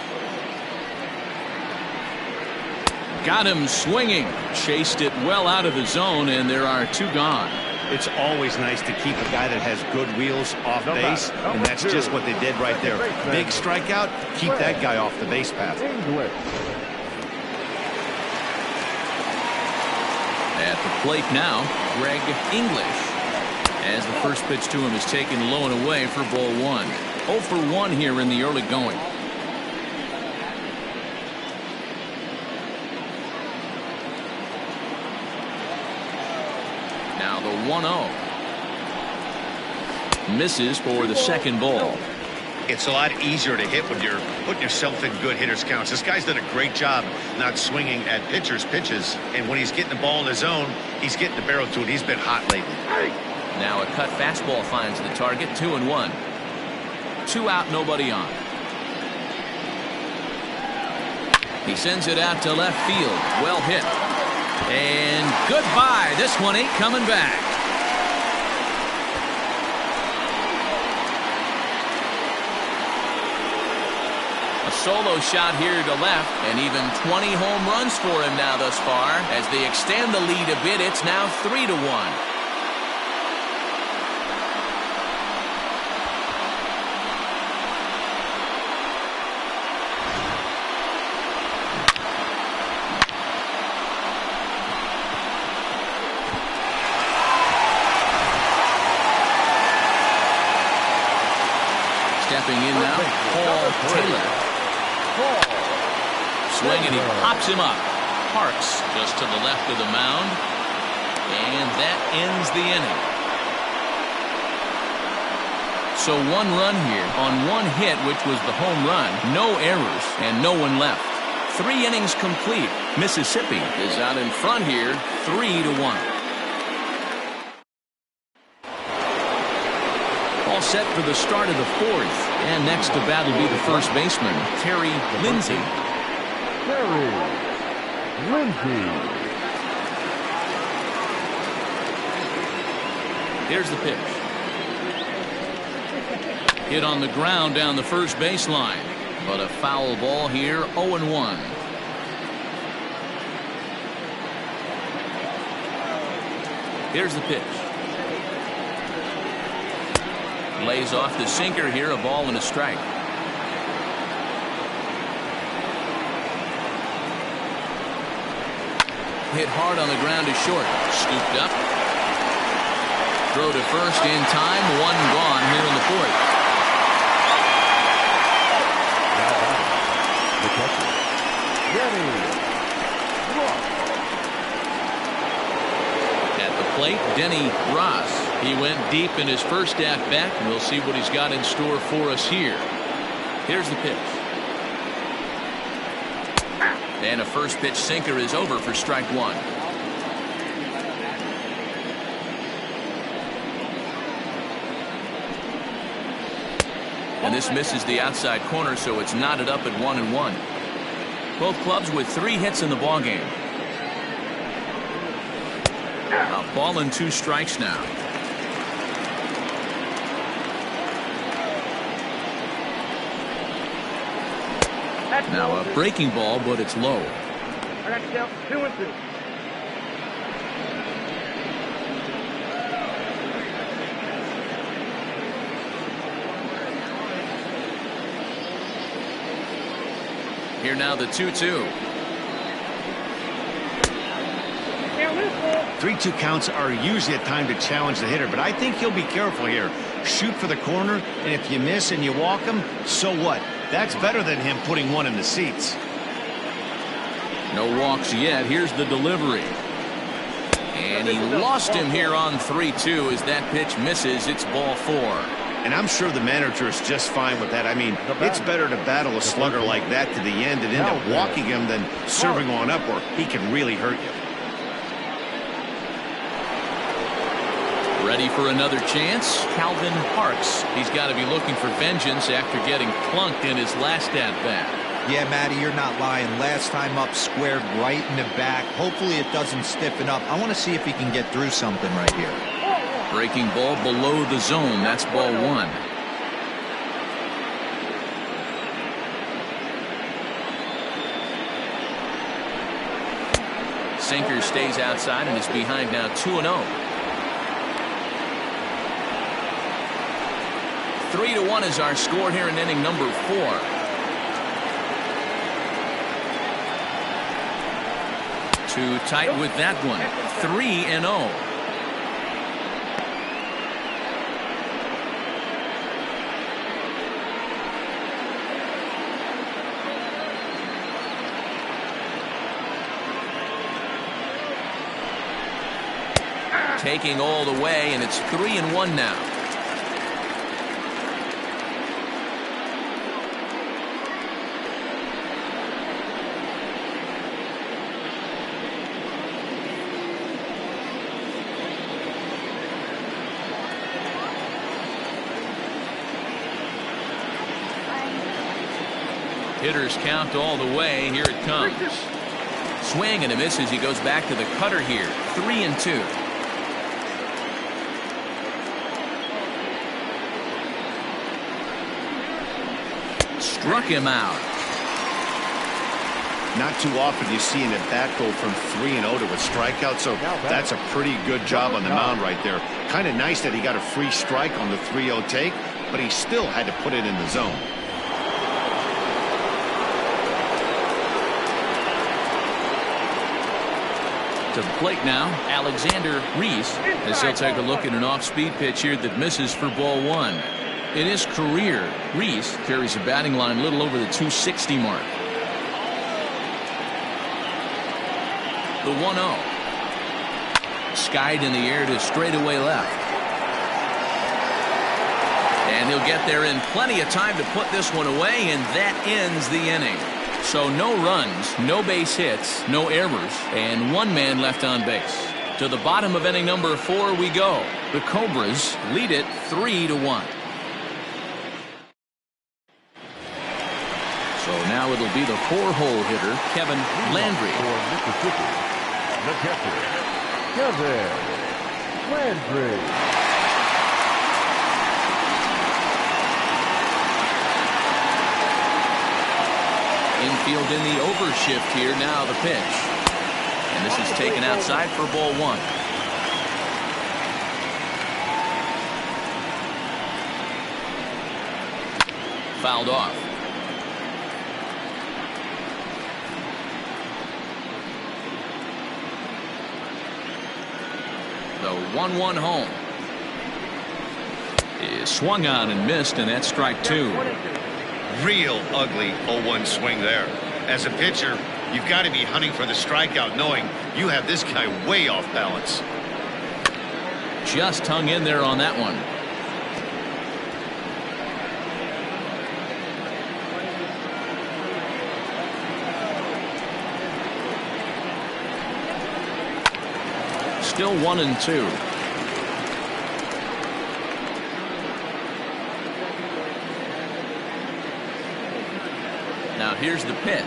Got him swinging. Chased it well out of the zone, and there are 2 gone. It's always nice to keep a guy that has good wheels off base, and that's just what they did right there. Big strikeout, keep that guy off the base path. At the plate now, Greg English. As the first pitch to him is taken low and away for ball 1. 0 for 1 here in the early going. Now the 1-0. Misses for the second ball. It's a lot easier to hit when you're putting yourself in good hitters counts. This guy's done a great job not swinging at pitchers' pitches, and when he's getting the ball in his zone, he's getting the barrel to it. He's been hot lately. Now a cut fastball finds the target. 2-1. 2 out, nobody on. He sends it out to left field. Well hit. And goodbye. This one ain't coming back. A solo shot here to left, and even 20 home runs for him now thus far. As they extend the lead a bit, it's now 3-1. Stepping in now, Paul Taylor. Swing, and he pops him up. Parks just to the left of the mound. And that ends the inning. So 1 run here on 1 hit, which was the home run. No errors and no one left. 3 innings complete. Mississippi is out in front here, 3-1. All set for the start of the 4th. And next to bat will be the first baseman, Terry Lindsay. Terry Lindsay. Here's the pitch. Hit on the ground down the first baseline. But a foul ball here, 0-1. Here's the pitch. Lays off the sinker here, a ball and a strike. Hit hard on the ground to short. Scooped up. Throw to first in time. One gone here in the fourth. The catcher, Denny Ross. At the plate, Denny Ross. He went deep in his first at-bat. We'll see what he's got in store for us here. Here's the pitch. And a first pitch sinker is over for strike one. And this misses the outside corner, so it's knotted up at 1-1. Both clubs with 3 hits in the ballgame. A ball and 2 strikes now. Now a breaking ball, but it's low. I got you down 2-2. Here now the 2-2. 3-2 counts are usually a time to challenge the hitter, but I think he'll be careful here. Shoot for the corner, and if you miss and you walk him, so what? That's better than him putting one in the seats. No walks yet. Here's the delivery. And he lost him here on 3-2 as that pitch misses. It's ball 4. And I'm sure the manager is just fine with that. I mean, it's better to battle a slugger like that to the end and end up walking him than serving on up where he can really hurt you. Ready for another chance? Calvin Parks. He's got to be looking for vengeance after getting clunked in his last at-bat. Yeah, Matty, you're not lying. Last time up, squared right in the back. Hopefully it doesn't stiffen up. I want to see if he can get through something right here. Breaking ball below the zone. That's ball 1. Sinker stays outside and is behind now 2-0. 3-1 is our score here in inning number 4. Too tight with that one. 3-0. Taking all the way, and it's 3-1 now. Hitters count all the way. Here it comes. Swing and a miss as he goes back to the cutter here. 3-2. Struck him out. Not too often you see an at-bat go from 3-0 to a strikeout, so that's a pretty good job on the mound right there. Kind of nice that he got a free strike on the 3-0 take, but he still had to put it in the zone. To the plate now, Alexander Reese, as he'll take a look at an off-speed pitch here that misses for ball 1. In his career, Reese carries a batting line a little over the 260 mark. The 1-0. Skied in the air to straightaway left. And he'll get there in plenty of time to put this one away, and that ends the inning. So no runs, no base hits, no errors, and 1 man left on base. To the bottom of inning number 4 we go. The Cobras lead it 3-1. So now it'll be the 4-hole hitter, Kevin Landry. For Mississippi, the catcher, Kevin Landry. Infield in the overshift here. Now the pitch. And this is taken outside for ball one. Fouled off. The 1-1 home is swung on and missed, and that's strike two. Real ugly 0-1 swing there. As a pitcher, you've got to be hunting for the strikeout, knowing you have this guy way off balance. Just hung in there on that one. Still 1-2. Now here's the pitch.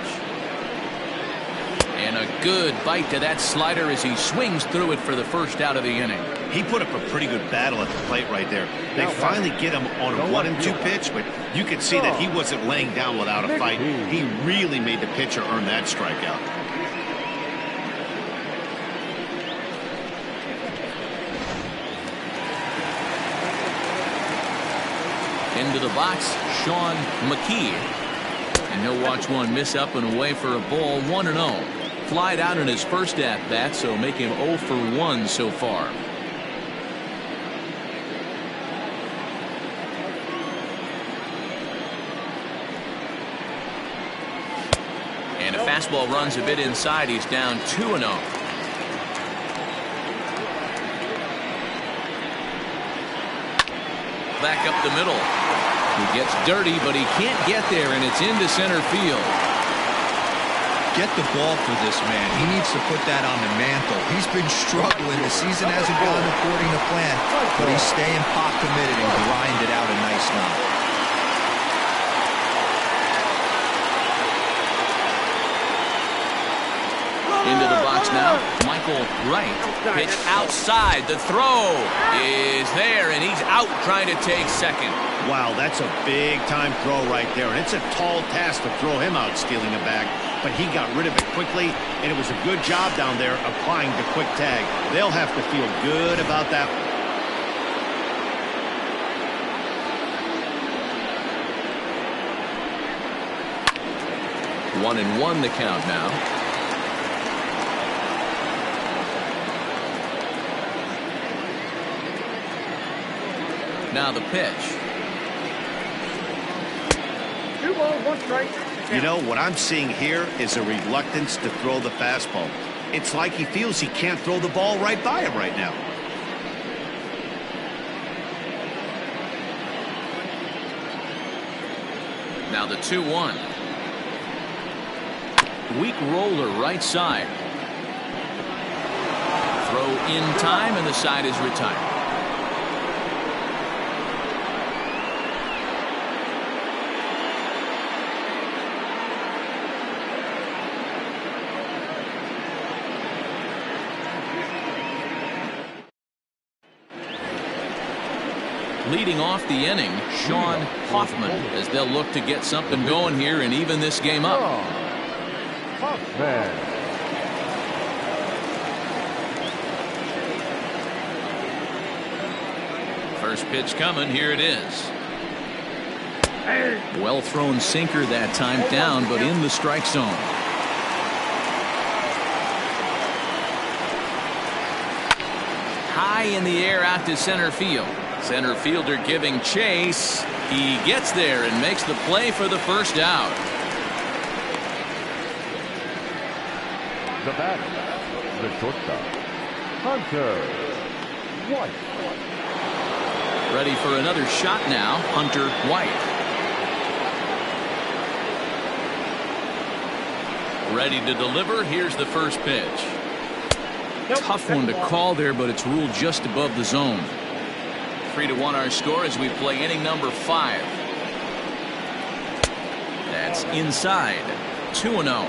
And a good bite to that slider as he swings through it for the first out of the inning. He put up a pretty good battle at the plate right there. They finally get him on a 1-2 pitch, but you could see that he wasn't laying down without a fight. He really made the pitcher earn that strikeout. Into the box, Sean McKee. And he'll watch one miss up and away for a ball. 1-0. Flied out in his first at-bat, so make him 0 for 1 so far. And a fastball runs a bit inside. He's down 2-0. Back up the middle. He gets dirty, but he can't get there, and it's into center field. Get the ball for this man. He needs to put that on the mantle. He's been struggling. The season hasn't gone according to plan, but he's staying pop committed and grinded out a nice knock. Into the box now, Michael Wright. Pitch outside. The throw is there, and he's out trying to take second. Wow, that's a big-time throw right there, and it's a tall task to throw him out stealing a bag, but he got rid of it quickly, and it was a good job down there applying the quick tag. They'll have to feel good about that. 1-1 the count now. Now the pitch. 2 balls, 1 strike. You know, what I'm seeing here is a reluctance to throw the fastball. It's like he feels he can't throw the ball right by him right now. Now the 2-1. Weak roller right side. Throw in time, and the side is retired. Leading off the inning, Sean Hoffman, as they'll look to get something going here and even this game up. Hoffman. First pitch coming. Here it is. Well thrown sinker that time, down but in the strike zone. High in the air out to center field. Center fielder giving chase. He gets there and makes the play for the first out. The batter, the shortstop, Hunter White. Ready for another shot now, Hunter White. Ready to deliver. Here's the first pitch. Tough one to call there, but it's ruled just above the zone. 3-1 our score as we play inning number 5. That's inside. 2-0.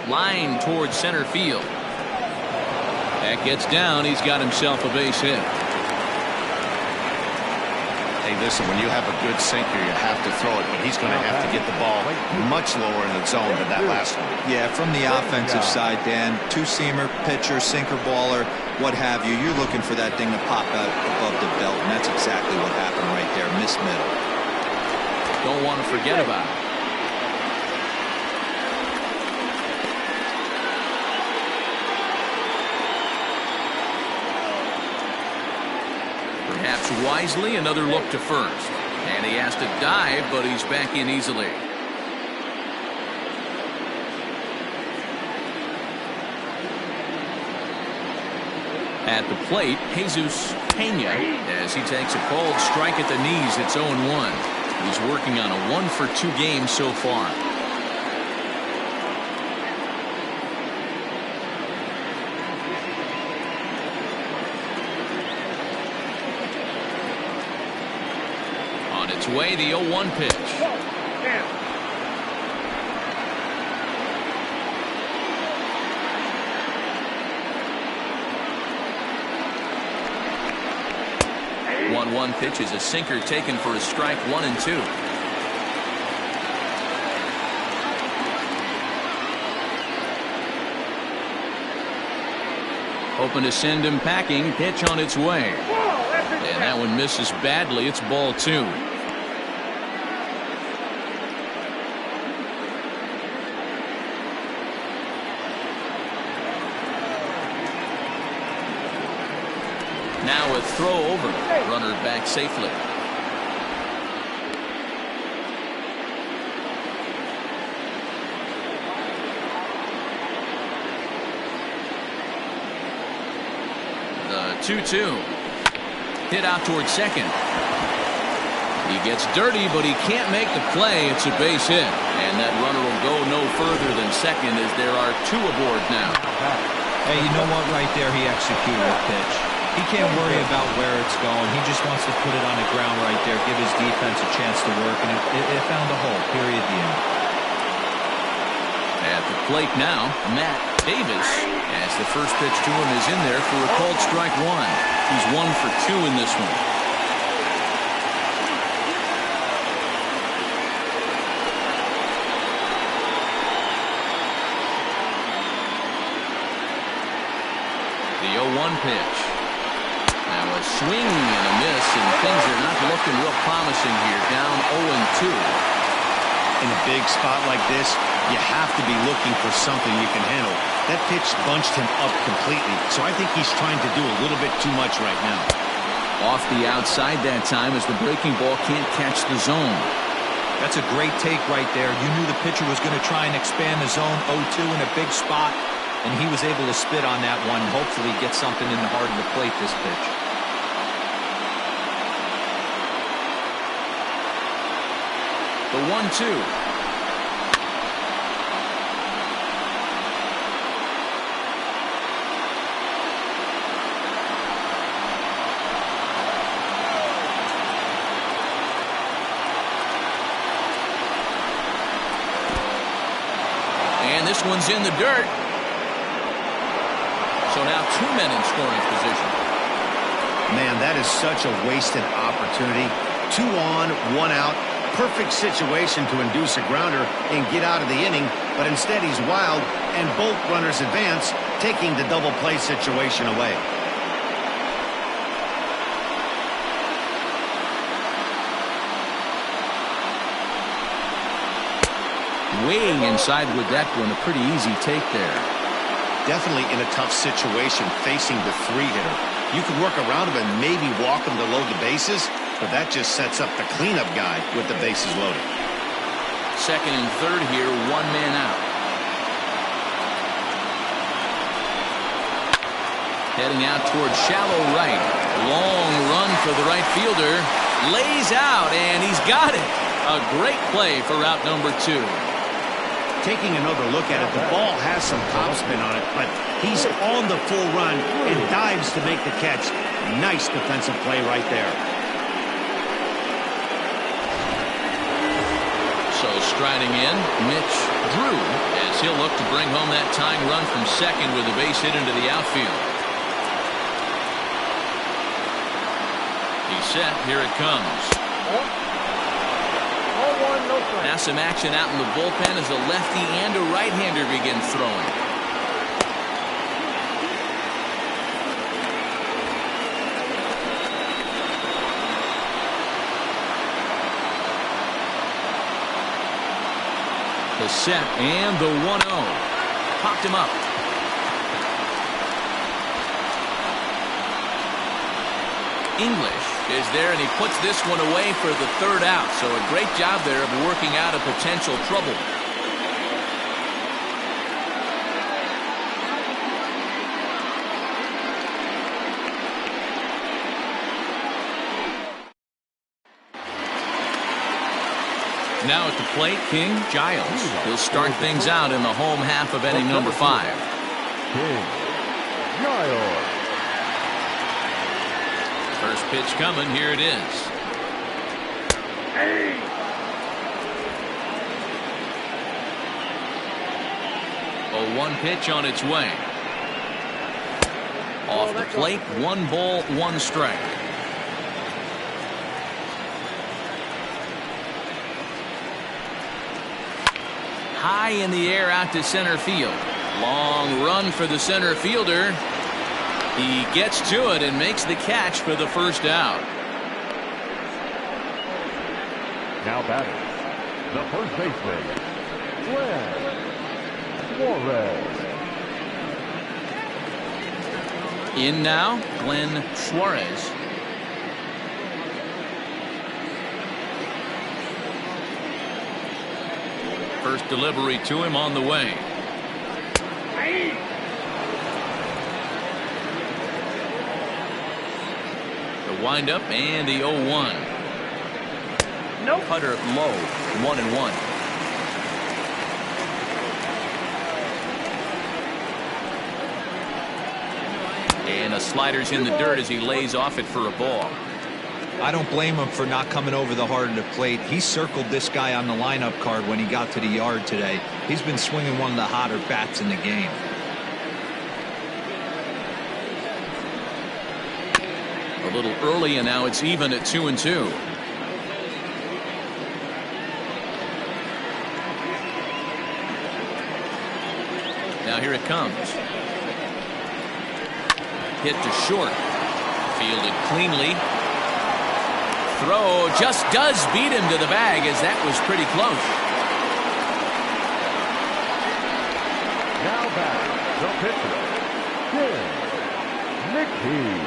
Line towards center field. That gets down. He's got himself a base hit. Hey, listen, when you have a good sinker, you have to throw it, but he's going to have to get the ball much lower in the zone than that last one. Yeah, from the offensive side, Dan, two-seamer, pitcher, sinker baller, what have you, you're looking for that thing to pop out above the belt, and that's exactly what happened right there. Miss middle. Don't want to forget about it. Perhaps wisely, another look to first. And he has to dive, but he's back in easily. At the plate, Jesus Pena, as he takes a cold strike at the knees. It's 0-1. He's working on a 1-for-2 game so far. On its way, the 0-1 pitch. Yeah. 1-1 pitch is a sinker taken for a strike, 1-2. Hoping to send him packing. Pitch on its way. And that one misses badly. It's ball 2. Now a throw over. Runner back safely. The 2-2. Hit out towards second. He gets dirty, but he can't make the play. It's a base hit. And that runner will go no further than second as there are 2 aboard now. Hey, you know what? Right there, he executed the pitch. He can't worry about where it's going. He just wants to put it on the ground right there, give his defense a chance to work, and it found a hole, period, the end. At the plate now, Matt Davis, as the first pitch to him is in there for a called strike 1. He's 1 for 2 in this one. The 0-1 pitch. Now a swing and a miss, and things are not looking real promising here. Down 0-2. In a big spot like this, you have to be looking for something you can handle. That pitch bunched him up completely, so I think he's trying to do a little bit too much right now. Off the outside that time as the breaking ball can't catch the zone. That's a great take right there. You knew the pitcher was going to try and expand the zone. 0-2 in a big spot, and he was able to spit on that one. Hopefully get something in the heart of the plate this pitch. The 1-2. And this one's in the dirt. So now 2 men in scoring position. Man, that is such a wasted opportunity. 2 on, 1 out. Perfect situation to induce a grounder and get out of the inning, but instead he's wild, and both runners advance, taking the double play situation away. Weighing inside with that one, a pretty easy take there. Definitely in a tough situation facing the 3-hitter. You can work around him and maybe walk him to load the bases, but that just sets up the cleanup guy with the bases loaded. Second and third here, 1 man out. Heading out towards shallow right. Long run for the right fielder. Lays out, and he's got it. A great play for route number 2. Taking another look at it, the ball has some topspin on it, but he's on the full run and dives to make the catch. Nice defensive play right there. So striding in, Mitch Drew, as he'll look to bring home that tying run from second with a base hit into the outfield. He's set. Here it comes. 0-1, no strike. Now some action out in the bullpen as a lefty and a right-hander begin throwing. The set and the 1-0. Popped him up. English is there, and he puts this one away for the third out. So a great job there of working out a potential trouble. Now at the plate, King Giles. He'll start things out in the home half of inning number 5. King Giles. First pitch coming. Here it is. Hey. A 1 pitch on its way. Off the plate, 1 ball, 1 strike. High in the air out to center field. Long run for the center fielder. He gets to it and makes the catch for the first out. Now batting, the first baseman, Glenn Suarez. In now, Glenn Suarez. First delivery to him on the way. The windup and the 0-1. Nope. Cutter low, 1-1. And a slider's in the dirt as he lays off it for a ball. I don't blame him for not coming over the heart of the plate. He circled this guy on the lineup card when he got to the yard today. He's been swinging one of the hotter bats in the game. A little early, and now it's even at 2-2. Now here it comes. Hit to short. Fielded cleanly. Throw just does beat him to the bag, as that was pretty close. Now batting, the pitcher, Tim McKee.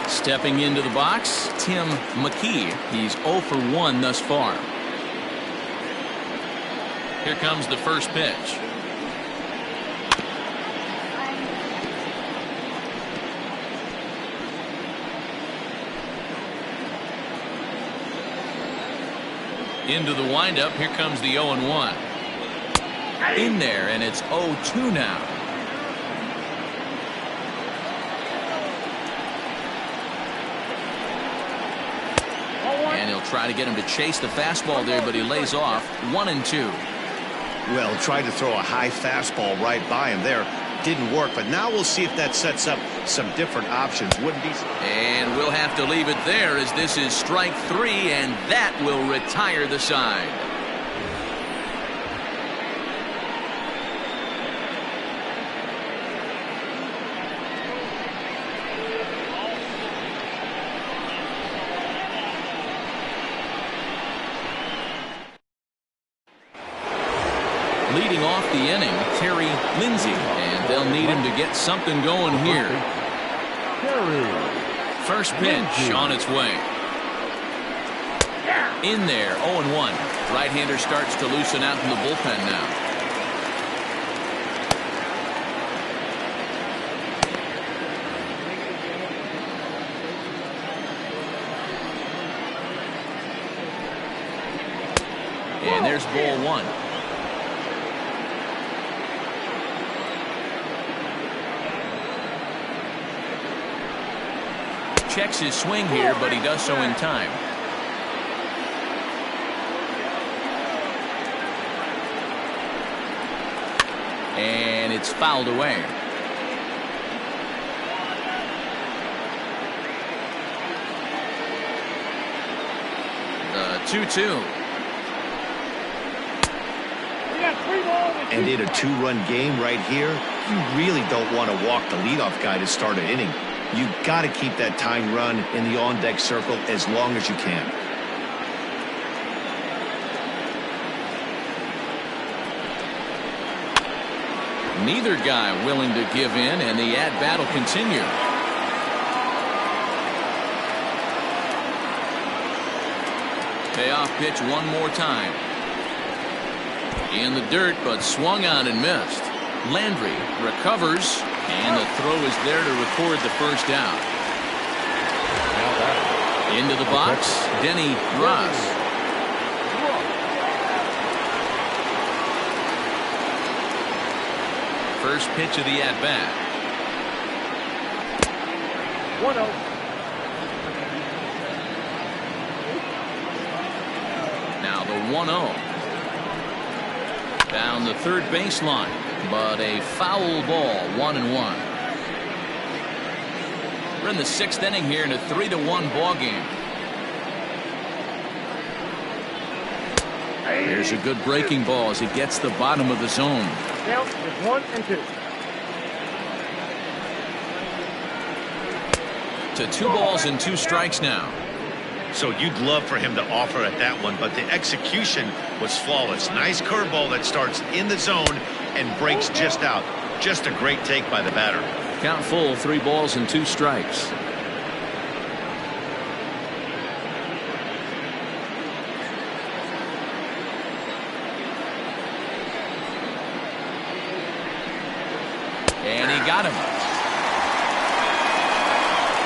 Stepping into the box, Tim McKee. He's 0 for 1 thus far. Here comes the first pitch. Into the windup. Here comes the 0-1. In there, and it's 0-2 now. And he'll try to get him to chase the fastball there, but he lays off. 1-2. Well, tried to throw a high fastball right by him there. Didn't work, but now we'll see if that sets up some different options. Wouldn't be. And we'll have to leave it there, as this is strike 3, and that will retire the side. Leading off the inning, Terry Lindsay, and they'll need him to get something going here. First pitch on its way. In there, 0-1. Right-hander starts to loosen out in the bullpen now. And there's ball 1. Checks his swing here, but he does so in time. And it's fouled away. The 2-2. We got 3 balls And in a 2-run game right here, you really don't want to walk the leadoff guy to start an inning. You got to keep that tying run in the on-deck circle as long as you can. Neither guy willing to give in, and the at-bat will continue. Payoff pitch one more time. In the dirt, but swung on and missed. Landry recovers, and the throw is there to record the first out. Into the box, Denny Ross. First pitch of the at-bat. 1-0. Now the 1-0. Down the third baseline, but a foul ball, 1-1. We're in the 6th inning here in a 3-1 ball game. There's a good breaking ball as it gets the bottom of the zone. Count is 1 and 2. To 2 balls and 2 strikes now. So you'd love for him to offer at that one, but the execution was flawless. Nice curveball that starts in the zone and breaks just out. Just a great take by the batter. Count full, 3 balls and 2 strikes. And he got him.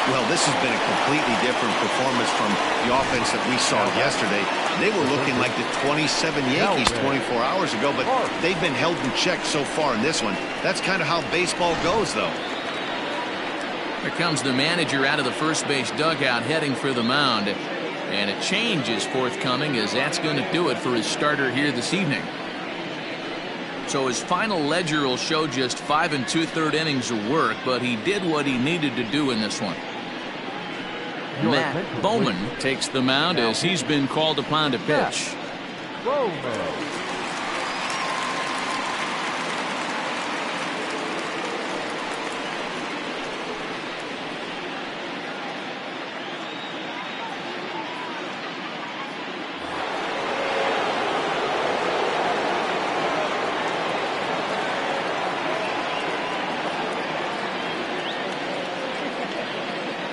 Well, this has been a completely different performance from the offense that we saw yesterday. They were looking like the 27 Yankees 24 hours ago, but they've been held in check so far in this one. That's kind of how baseball goes, though. Here comes the manager out of the first base dugout heading for the mound. And a change is forthcoming, as that's going to do it for his starter here this evening. So his final ledger will show just 5 2/3 innings of work, but he did what he needed to do in this one. Matt Bowman takes the mound as he's been called upon to pitch.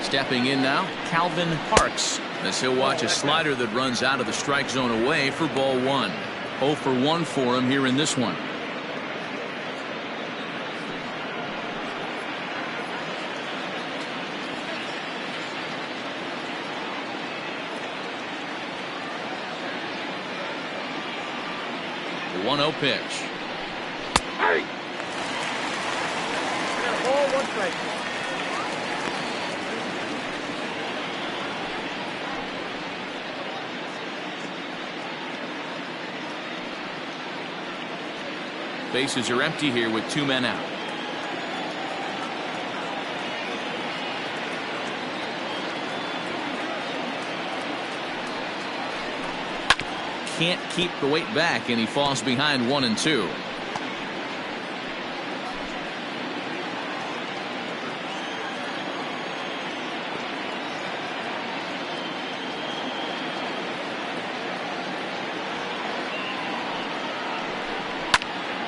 Stepping in now, Calvin Parks, as he'll watch a slider that runs out of the strike zone away for ball 1. 0 for 1 for him here in this one. The 1-0 pitch. Hey! Got a ball, 1 strike. Bases are empty here with 2 men out. Can't keep the weight back, and he falls behind 1 and 2.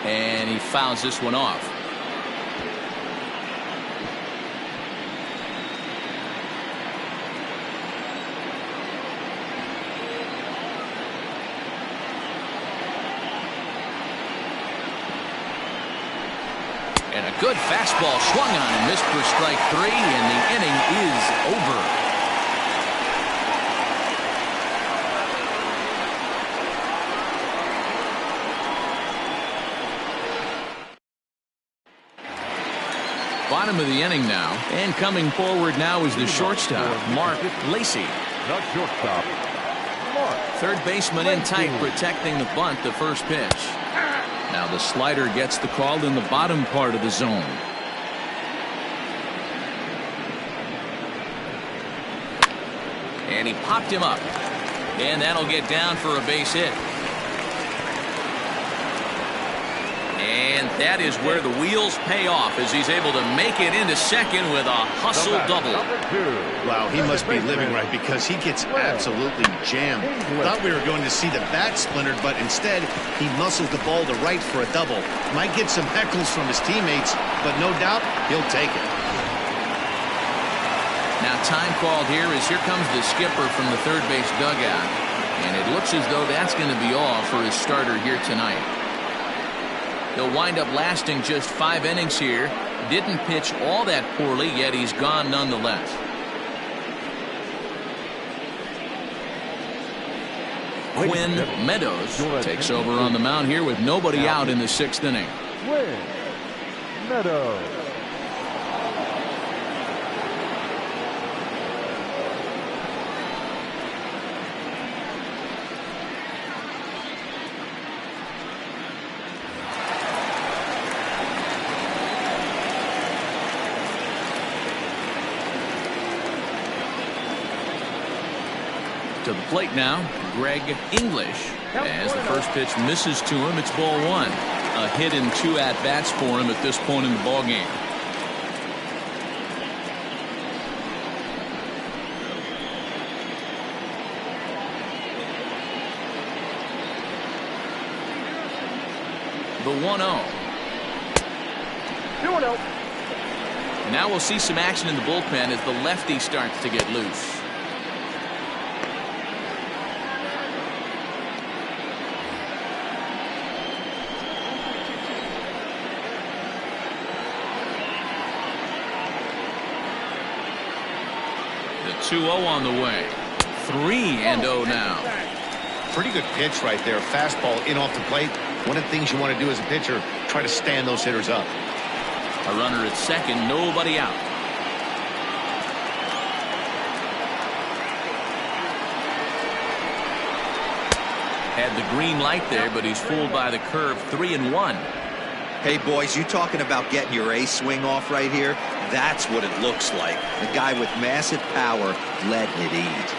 And he fouls this one off. And a good fastball swung on and missed for strike 3, and the inning is over. Bottom of the inning now, and coming forward now is the shortstop, Mark Lacey. The shortstop, Mark. Third baseman in tight, protecting the bunt, the first pitch. Now the slider gets the call in the bottom part of the zone. And he popped him up. And that'll get down for a base hit. And that is where the wheels pay off as he's able to make it into second with a hustle double. Wow, he must be living right because he gets absolutely jammed. Thought we were going to see the bat splintered, but instead he muscled the ball to right for a double. Might get some heckles from his teammates, but no doubt he'll take it. Now time called here as here comes the skipper from the third base dugout. And it looks as though that's going to be all for his starter here tonight. He'll wind up lasting just 5 innings here. Didn't pitch all that poorly, yet he's gone nonetheless. Quinn Meadows takes over on the mound here with nobody out in the 6th inning. Quinn Meadows. To the plate now, Greg English. As the first pitch misses to him, it's ball 1. A hit and 2 at-bats for him at this point in the ball game. The 1-0. 2-0. Now we'll see some action in the bullpen as the lefty starts to get loose. The 2-0 on the way. 3-0 now. Pretty good pitch right there. Fastball in off the plate. One of the things you want to do as a pitcher, try to stand those hitters up. A runner at second, nobody out. Had the green light there, but he's fooled by the curve. 3-1. Hey, boys, you talking about getting your ace swing off right here? That's what it looks like. A guy with massive power letting it eat.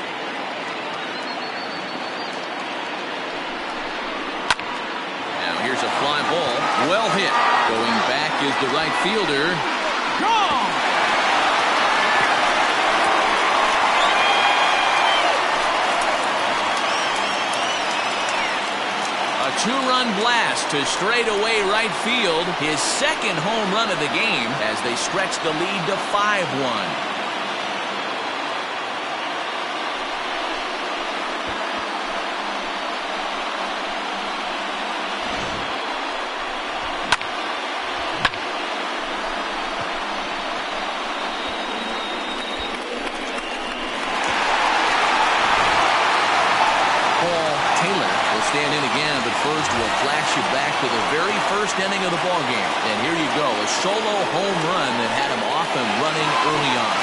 Now here's a fly ball. Well hit. Going back is the right fielder. Gone! A 2-run blast to straightaway right field. His second home run of the game as they stretch the lead to 5-1. Stand in again, but first we'll flash you back to the very first inning of the ball game. And here you go, a solo home run that had him off and running early on.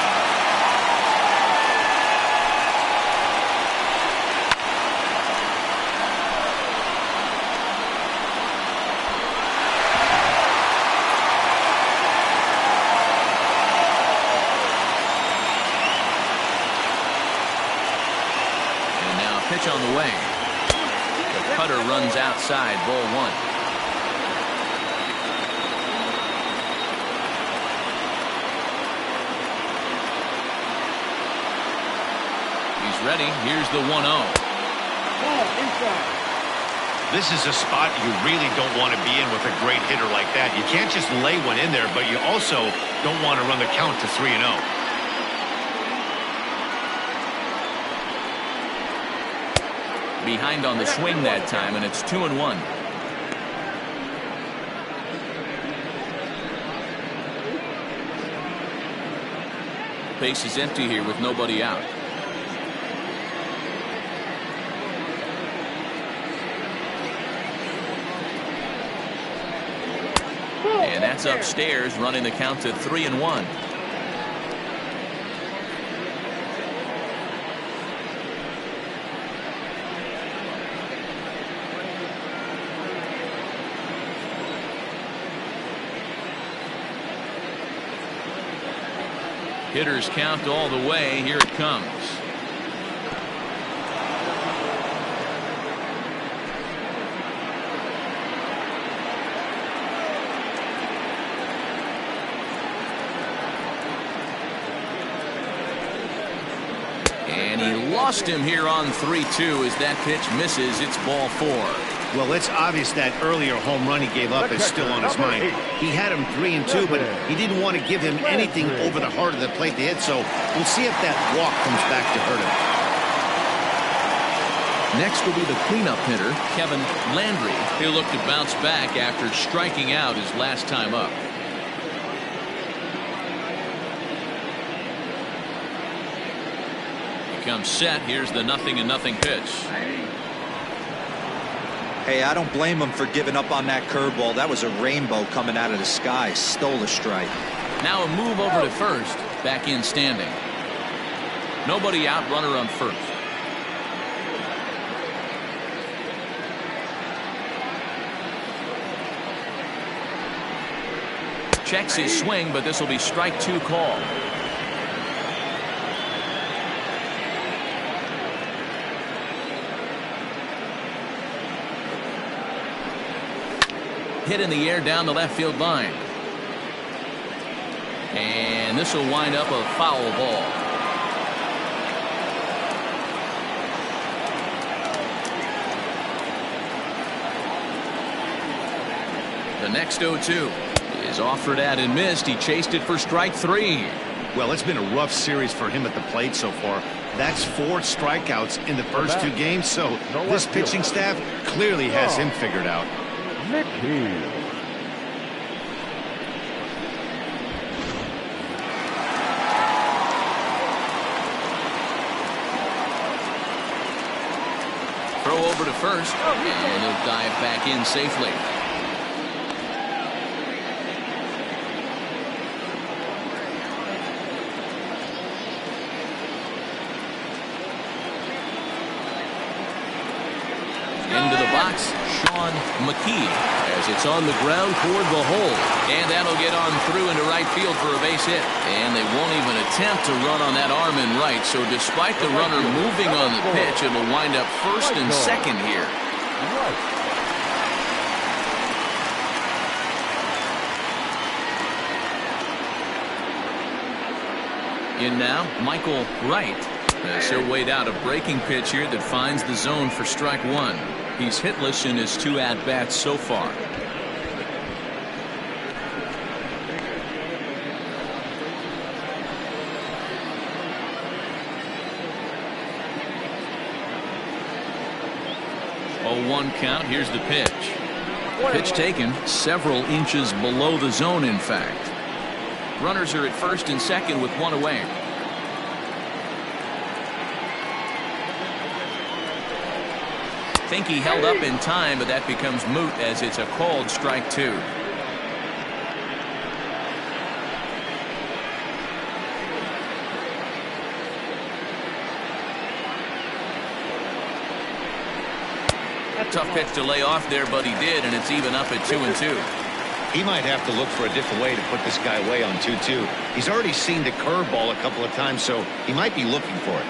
And now a pitch on the way. Cutter runs outside, ball 1. He's ready. Here's the 1-0. This is a spot you really don't want to be in with a great hitter like that. You can't just lay one in there, but you also don't want to run the count to 3-0. Behind on the swing that time, and it's 2-1. Base is empty here with nobody out. And that's upstairs, running the count to 3-1. Hitters count all the way. Here it comes. lost him here on 3-2 as that pitch misses. It's ball 4. Well, it's obvious that earlier home run he gave up is still on his mind. He had him 3-2, but he didn't want to give him anything over the heart of the plate to hit, so we'll see if that walk comes back to hurt him. Next will be the cleanup hitter, Kevin Landry. He'll look to bounce back after striking out his last time up. He comes set. Here's the 0-0 pitch. Hey, I don't blame him for giving up on that curveball. That was a rainbow coming out of the sky. Stole a strike. Now a move over to first. Back in standing. Nobody out, runner on first. Checks his swing, but this will be strike 2 call. Hit in the air down the left field line. And this will wind up a foul ball. The next 0-2 is offered at and missed. He chased it for strike 3. Well, it's been a rough series for him at the plate so far. That's 4 strikeouts in the first 2 games, so this pitching staff clearly has him figured out. Throw over to first, and he'll dive back in safely. Into the box, Sean McKee, as it's on the ground toward the hole. And that'll get on through into right field for a base hit. And they won't even attempt to run on that arm in right. So despite the runner moving on the pitch, it'll wind up first and second here. In now, Michael Wright. As he'll wait out a breaking pitch here that finds the zone for strike 1. He's hitless in his 2 at-bats so far. Oh, 1 count. Here's the pitch. Pitch taken several inches below the zone, in fact. Runners are at first and second with 1 away. Think he held up in time, but that becomes moot as it's a called strike 2. A tough pitch to lay off there, but he did, and it's even up at 2-2. He might have to look for a different way to put this guy away on 2-2. He's already seen the curveball a couple of times, so he might be looking for it.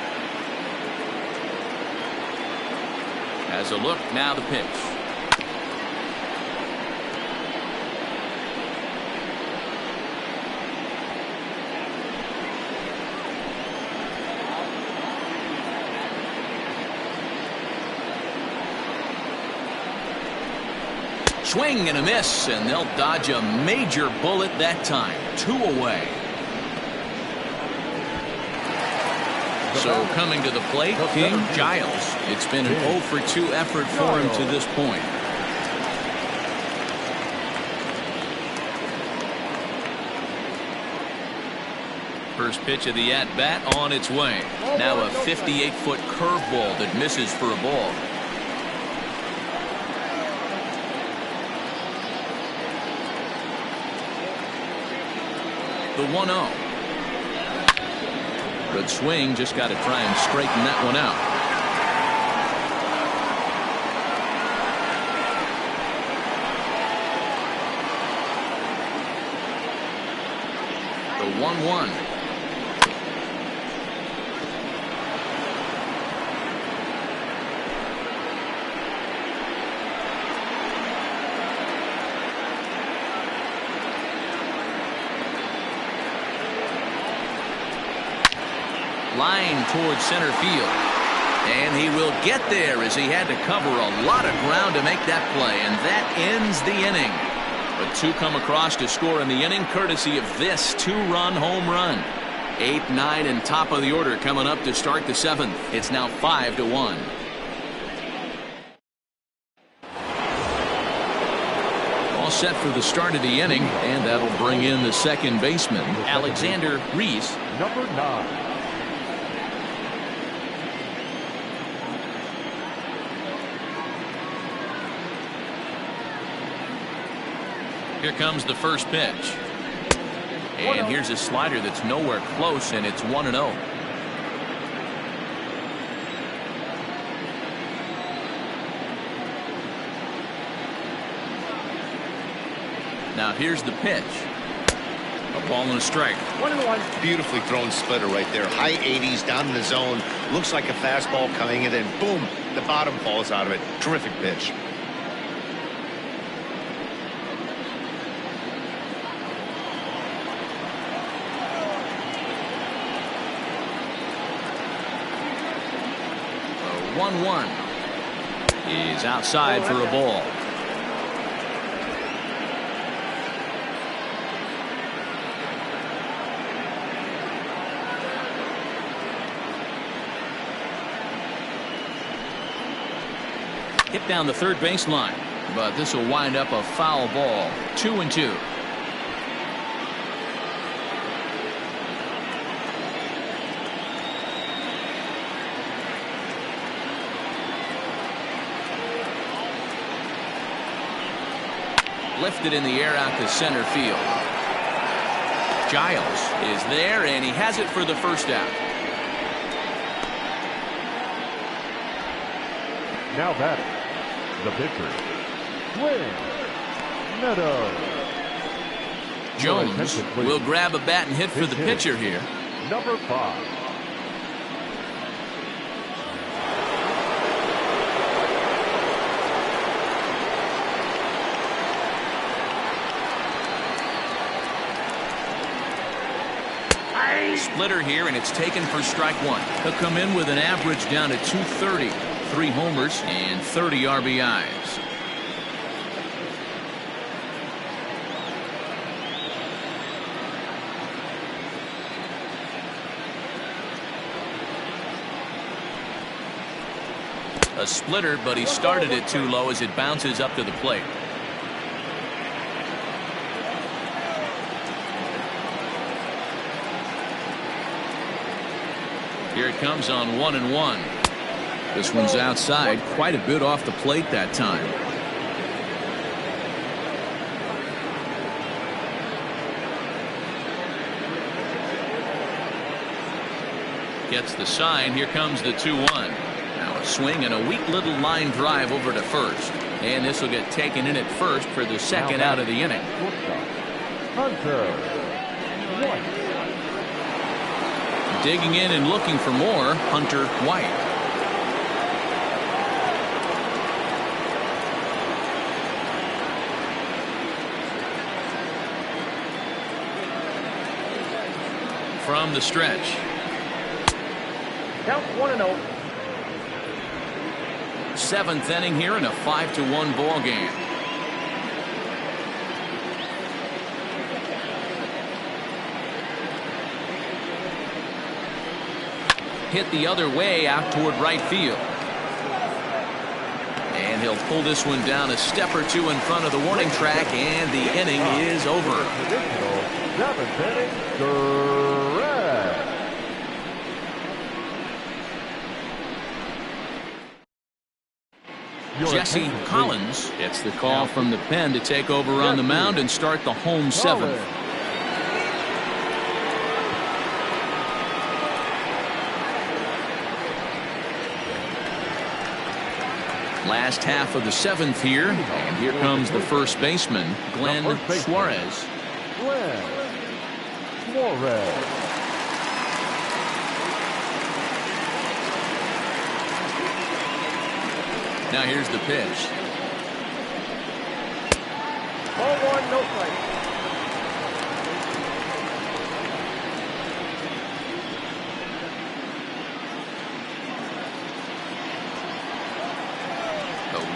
As a look, now the pitch. Swing and a miss, and they'll dodge a major bullet that time. 2 away. So coming to the plate, King Giles. It's been an 0-for-2 effort for him to this point. First pitch of the at-bat on its way. Now a 58-foot curveball that misses for a ball. The 1-0. Good swing, just got to try and straighten that one out. The 1-1. Line towards center field. And he will get there as he had to cover a lot of ground to make that play. And that ends the inning. But two come across to score in the inning courtesy of this two-run home run. 8, 9, and top of the order coming up to start the seventh. It's now 5-1. All set for the start of the inning, and that'll bring in the second baseman, Alexander Reese. Number 9. Here comes the first pitch. And here's a slider that's nowhere close, and it's 1-0. Now here's the pitch. A ball and a strike. 1-1. Beautifully thrown splitter right there. High 80s down in the zone. Looks like a fastball coming in, and boom, the bottom falls out of it. Terrific pitch. The 1-1 is outside for a ball. Hit down the third baseline, but this will wind up a foul ball. 2-2. Lifted in the air out to center field. Giles is there, and he has it for the first out. Now batting, the pitcher, Swing Meadows. Jones will grab a bat and hit for the pitcher here. Number 5. Splitter here, and it's taken for strike one. He'll come in with an average down to 230. 3 homers and 30 RBIs. A splitter, but he started it too low as it bounces up to the plate. Here it comes on 1-1. This one's outside, quite a bit off the plate that time. Gets the sign. Here comes the 2-1. Now a swing and a weak little line drive over to first. And this will get taken in at first for the second out of the inning. Hunter White. Digging in and looking for more, Hunter White. From the stretch. Count 1-0. 7th inning here in a 5-1 ball game. Hit the other way out toward right field. And he'll pull this one down a step or two in front of the warning track, and the inning is over. 7th inning, correct. Jesse Collins gets the call from the pen to take over on the mound and start the home 7th. Last half of the 7th here, and here comes the first baseman, Glenn Suarez. Glenn Suarez. Now here's the pitch. Ball 1, no strike.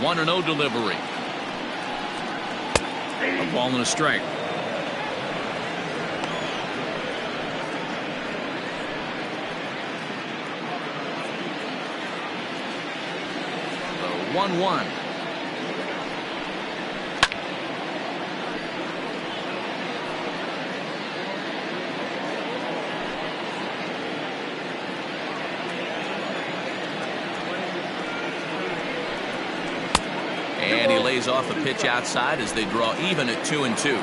1-0 delivery. A ball and a strike. The 1-1. And he lays off a pitch outside as they draw even at 2-2.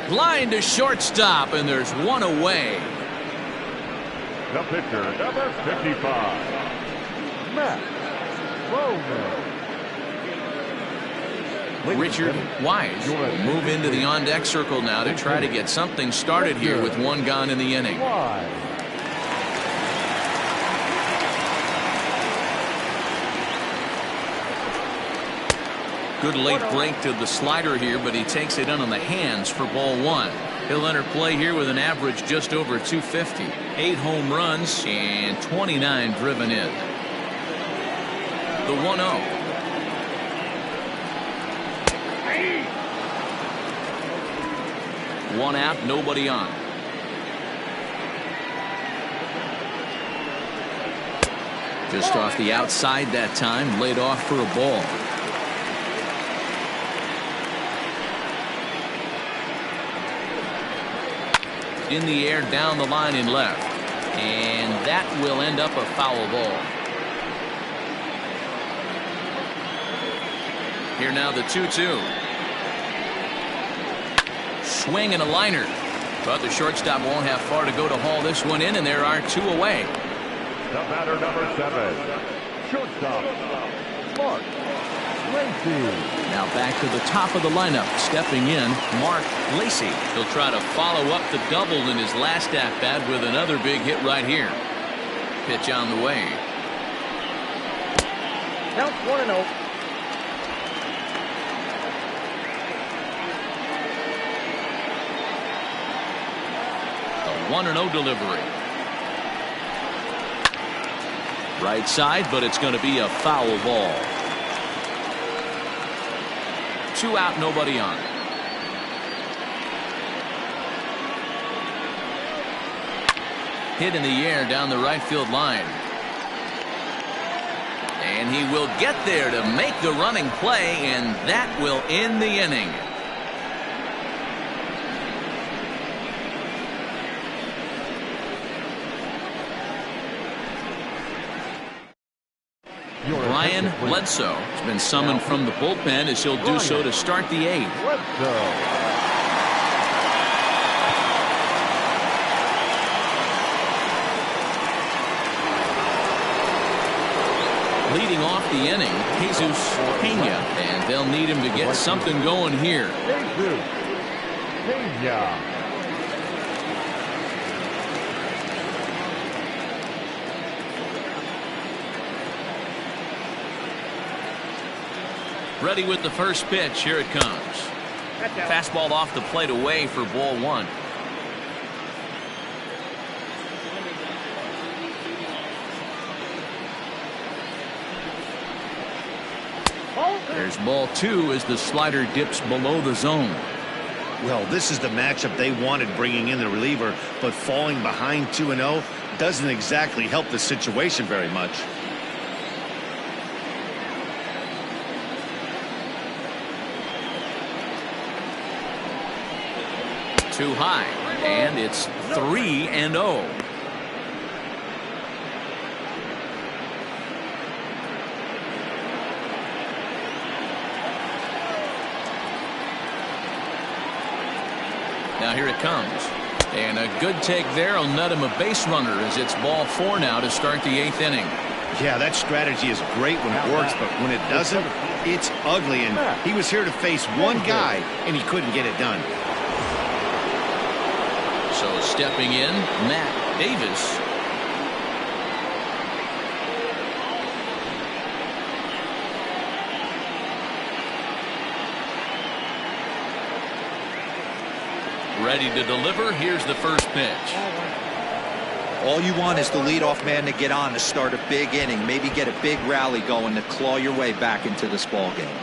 Line to shortstop, and there's one away. The pitcher, number 55, Matt Bowman. Richard Wise will move into the on-deck circle now to try to get something started here with one gone in the inning. Good late break to the slider here, but he takes it in on the hands for ball one. He'll enter play here with an average just over 250. 8 home runs and 29 driven in. The 1-0. One out, nobody on. Just off the outside that time, laid off for a ball. In the air, down the line in left, and that will end up a foul ball. Here now the 2-2. Swing and a liner, but the shortstop won't have far to go to haul this one in, and there are 2 away. The batter, number 7, shortstop, Mark Lacy. Now back to the top of the lineup, stepping in, Mark Lacy. He'll try to follow up the double in his last at-bat with another big hit right here. Pitch on the way. Count 1-0. A 1-0 delivery. Right side, but it's going to be a foul ball. 2 out, nobody on. Hit in the air down the right field line. And he will get there to make the running play, and that will end the inning. Brian Bledsoe has been summoned from the bullpen as he'll do so to start the 8th. Leading off the inning, Jesus Pena, and they'll need him to get something going here. Jesus Pena. Ready with the first pitch. Here it comes. Fastball off the plate away for ball 1. There's ball 2 as the slider dips below the zone. Well, this is the matchup they wanted, bringing in the reliever, but falling behind 2-0 doesn't exactly help the situation very much. Too high, and it's 3-0. Now here it comes, and a good take there will net him a base runner as it's ball 4 now to start the 8th inning. Yeah, that strategy is great when it works, but when it doesn't, it's ugly, and he was here to face one guy, and he couldn't get it done. So stepping in, Matt Davis. Ready to deliver. Here's the first pitch. All you want is the leadoff man to get on to start a big inning, maybe get a big rally going to claw your way back into this ball game.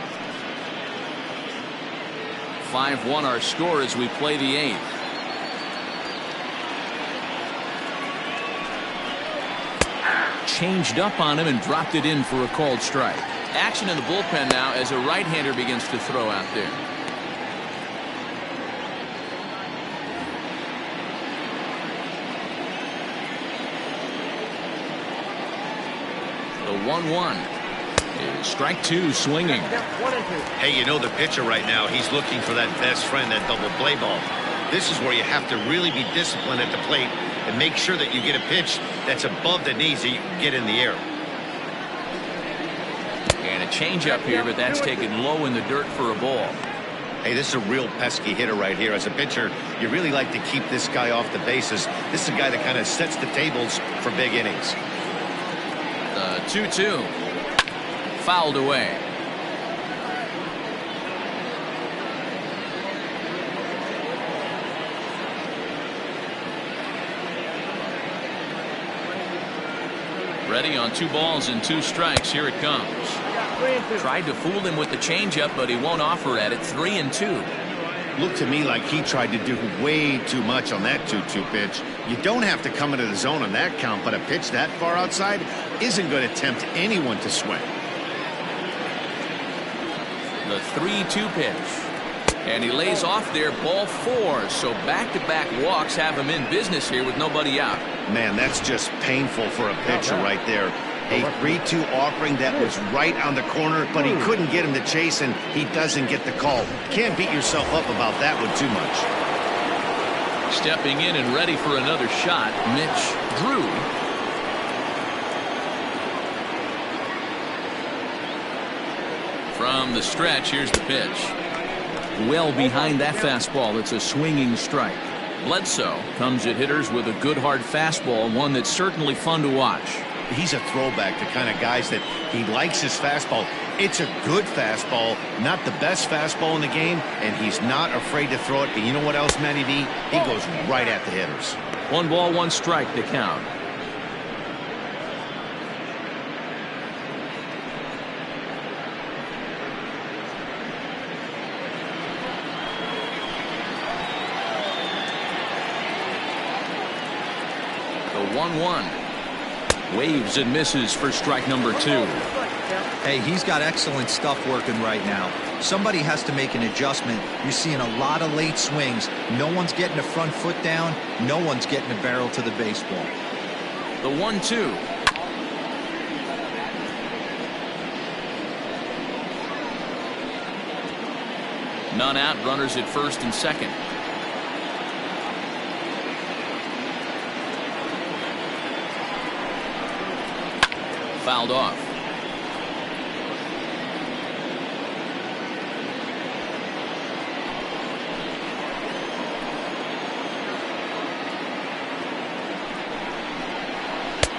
5-1 our score as we play the 8th. Changed up on him and dropped it in for a called strike. Action in the bullpen now as a right-hander begins to throw out there. The 1-1 is strike 2 swinging. Hey, you know the pitcher right now, he's looking for that best friend, that double play ball. This is where you have to really be disciplined at the plate and make sure that you get a pitch that's above the knees that you can get in the air. And a changeup here, but that's taken low in the dirt for a ball. Hey, this is a real pesky hitter right here. As a pitcher, you really like to keep this guy off the bases. This is a guy that kind of sets the tables for big innings. The 2-2. Fouled away. Ready on 2 balls and 2 strikes. Here it comes. Tried to fool him with the changeup, but he won't offer at it. 3-2. Looked to me like he tried to do way too much on that 2-2 pitch. You don't have to come into the zone on that count, but a pitch that far outside isn't going to tempt anyone to swing. The 3-2 pitch. And he lays off there, ball 4. So back-to-back walks have him in business here with nobody out. Man, that's just painful for a pitcher right there. A 3-2 offering that was right on the corner, but he couldn't get him to chase, and he doesn't get the call. Can't beat yourself up about that one too much. Stepping in and ready for another shot, Mitch Drew. From the stretch, here's the pitch. Well behind that fastball. It's a swinging strike. Bledsoe comes at hitters with a good hard fastball, one that's certainly fun to watch. He's a throwback to kind of guys that he likes his fastball. It's a good fastball, not the best fastball in the game, and he's not afraid to throw it. And you know what else, Matty D? He goes right at the hitters. 1 ball, 1 strike to count. The 1-1. Waves and misses for strike number 2. Hey, he's got excellent stuff working right now. Somebody has to make an adjustment. You're seeing a lot of late swings. No one's getting a front foot down. No one's getting a barrel to the baseball. The 1-2. None out, runners at first and second. Fouled off.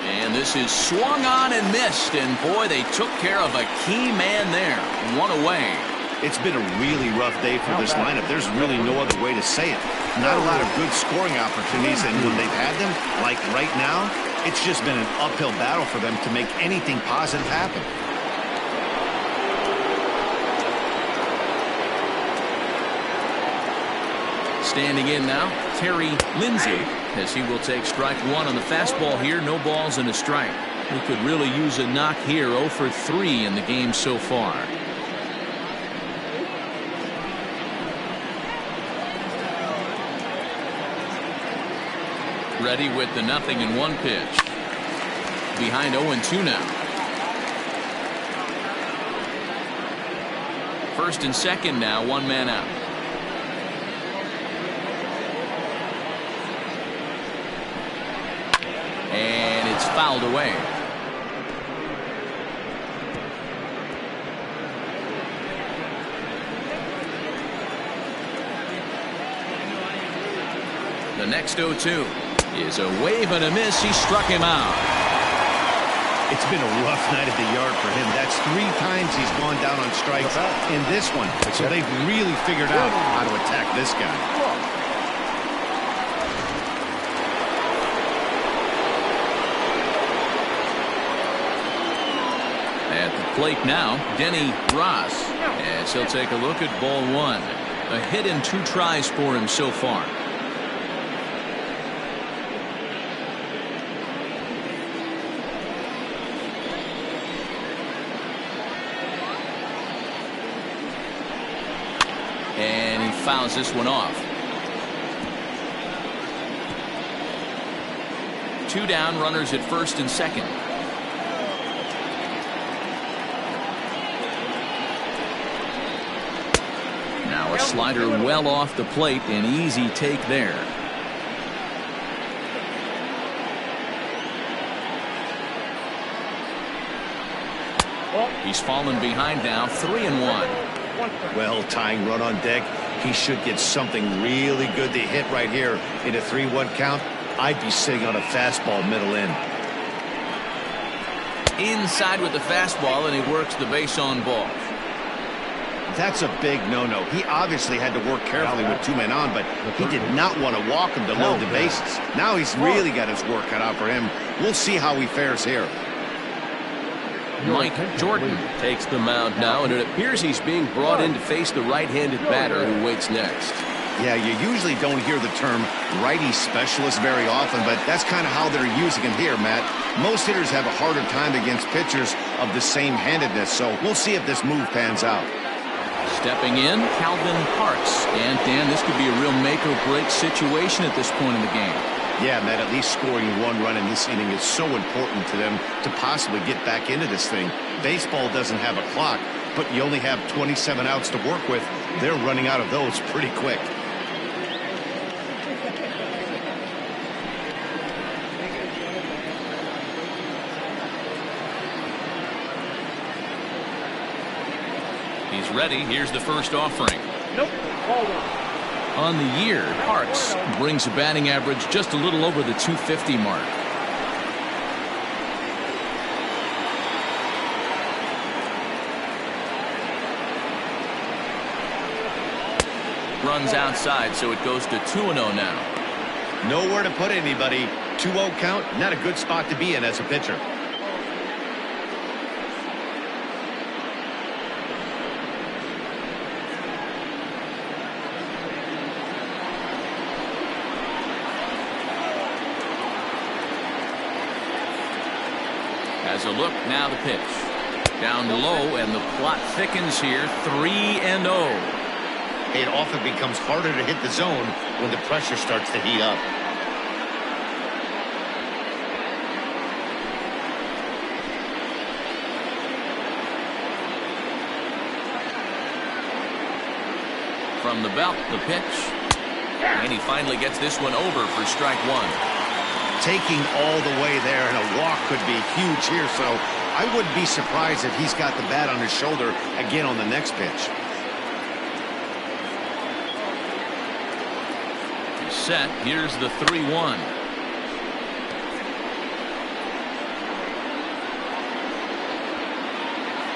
And this is swung on and missed, and boy, they took care of a key man there. 1 away. It's been a really rough day for this lineup. There's really no other way to say it. Not a lot of good scoring opportunities, and when they've had them, like right now, it's just been an uphill battle for them to make anything positive happen. Standing in now, Terry Lindsay, as he will take strike 1 on the fastball here. No balls and a strike. He could really use a knock here. 0 for 3 in the game so far. Ready with the 0-1 pitch. Behind 0-2 now. First and second now, 1 man out. And it's fouled away. The next 0-2 is a wave and a miss. He struck him out. It's been a rough night at the yard for him. That's 3 times he's gone down on strikes in this one. So they've really figured out how to attack this guy. plate now, Denny Ross, as he'll take a look at ball one. A hit in 2 tries for him so far. And he fouls this one off. 2 down, runners at first and second. Now a slider well off the plate, an easy take there. He's fallen behind now, 3-1. Well, tying run on deck. He should get something really good to hit right here in a 3-1 count. I'd be sitting on a fastball middle in. Inside with the fastball, and he works the base on ball. That's a big no-no. He obviously had to work carefully with 2 men on, but he did not want to walk him to load the bases. Now he's really got his work cut out for him. We'll see how he fares here. Mike Jordan takes the mound now, and it appears he's being brought in to face the right-handed batter who waits next. Yeah, you usually don't hear the term righty specialist very often, but that's kind of how they're using him here, Matt. Most hitters have a harder time against pitchers of the same handedness, so we'll see if this move pans out. Stepping in, Calvin Parks. And Dan, this could be a real make-or-break situation at this point in the game. Yeah, Matt, at least scoring 1 run in this inning is so important to them to possibly get back into this thing. Baseball doesn't have a clock, but you only have 27 outs to work with. They're running out of those pretty quick. He's ready. Here's the first offering. Nope. Ball 1. On the year, Parks brings a batting average just a little over the 250 mark. Runs outside, so it goes to 2-0 now. Nowhere to put anybody. 2-0 count, not a good spot to be in as a pitcher. Has a look, now the pitch. Down low, and the plot thickens here, 3-0. It often becomes harder to hit the zone when the pressure starts to heat up. From the belt, the pitch. And he finally gets this one over for strike 1. Taking all the way there, and a walk could be huge here, so I wouldn't be surprised if he's got the bat on his shoulder again on the next pitch. Set. Here's the 3-1.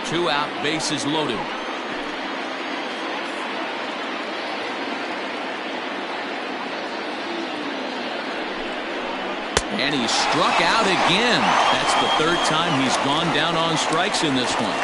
Two out, bases loaded. And he struck out again. That's the 3rd time he's gone down on strikes in this one.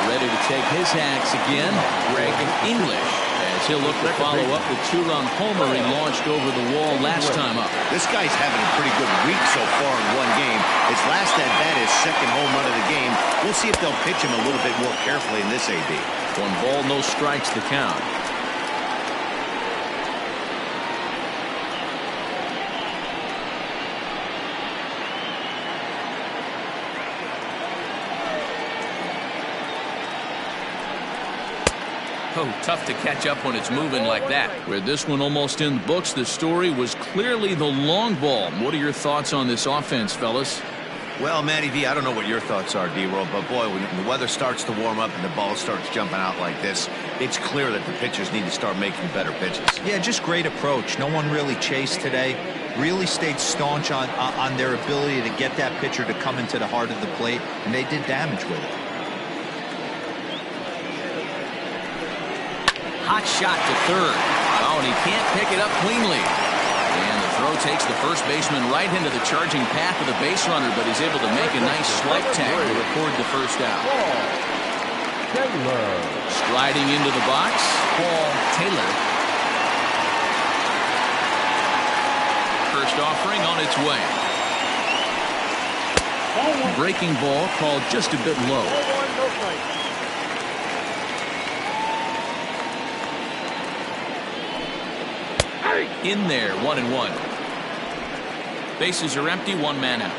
Ready to take his hacks again, Greg English, as he'll look to follow up the 2-run homer he launched over the wall last time up. This guy's having a pretty good week so far in one game. His last at bat is 2nd home run of the game. We'll see if they'll pitch him a little bit more carefully in this AB. 1 ball, no strikes to count. Oh, tough to catch up when it's moving like that. With this one almost in the books, the story was clearly the long ball. What are your thoughts on this offense, fellas? Well, Matty V, I don't know what your thoughts are, D-Roll, but boy, when the weather starts to warm up and the ball starts jumping out like this, it's clear that the pitchers need to start making better pitches. Yeah, just great approach. No one really chased today. Really stayed staunch on their ability to get that pitcher to come into the heart of the plate, and they did damage with it. Hot shot to third. Oh, and he can't pick it up cleanly. And the throw takes the first baseman right into the charging path of the base runner, but he's able to make a nice swipe tag to record the first out. Taylor. Striding into the box, Paul Taylor. First offering on its way. Breaking ball called just a bit low. In there, 1-1. Bases are empty, one man out.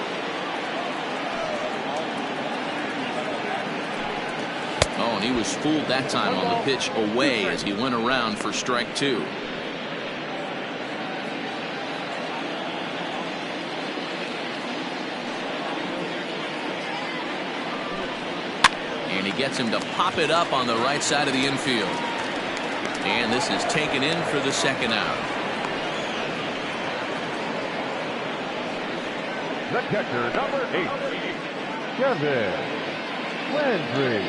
Oh, and he was fooled that time on the pitch away as he went around for strike two. And he gets him to pop it up on the right side of the infield. And this is taken in for the second out. The catcher, number 8, Kevin Landry.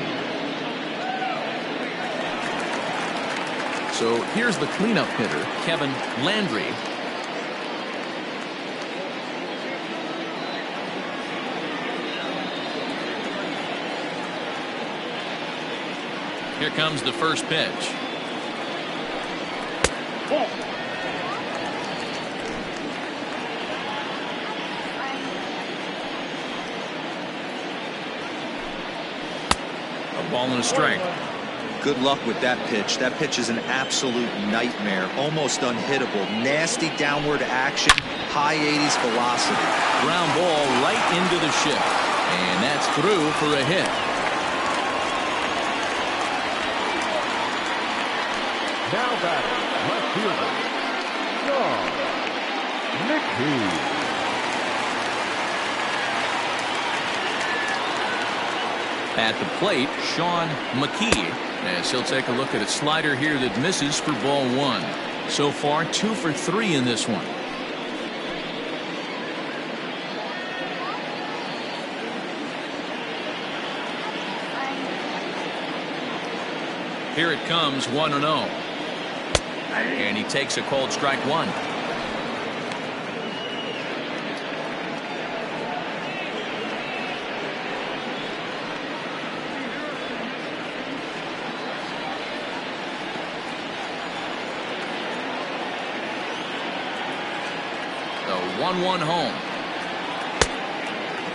So here's the cleanup hitter, Kevin Landry. Here comes the first pitch. A ball and a strike. Good luck with that pitch. That pitch is an absolute nightmare. Almost unhittable. Nasty downward action. High 80s velocity. Ground ball right into the shift. And that's through for a hit. Now batting, left fielder, Sean McKee. At the plate, Sean McKee, as he'll take a look at a slider here that misses for ball one. So far, 2 for 3 in this one. Here it comes, 1-0. And he takes a called strike one. The 1-1 home.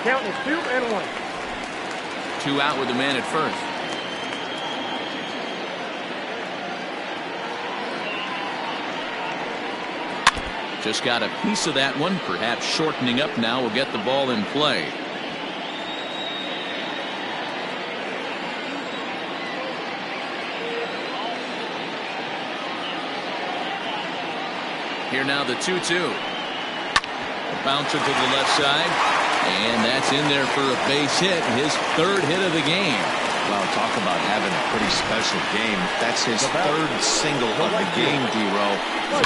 Count is 2-1. 2 out with the man at first. Just got a piece of that one. Perhaps shortening up now will get the ball in play. Here now the 2-2. A bouncer to the left side. And that's in there for a base hit. His 3rd hit of the game. Well, talk about having a pretty special game. That's his 3rd single of the game, D-Row.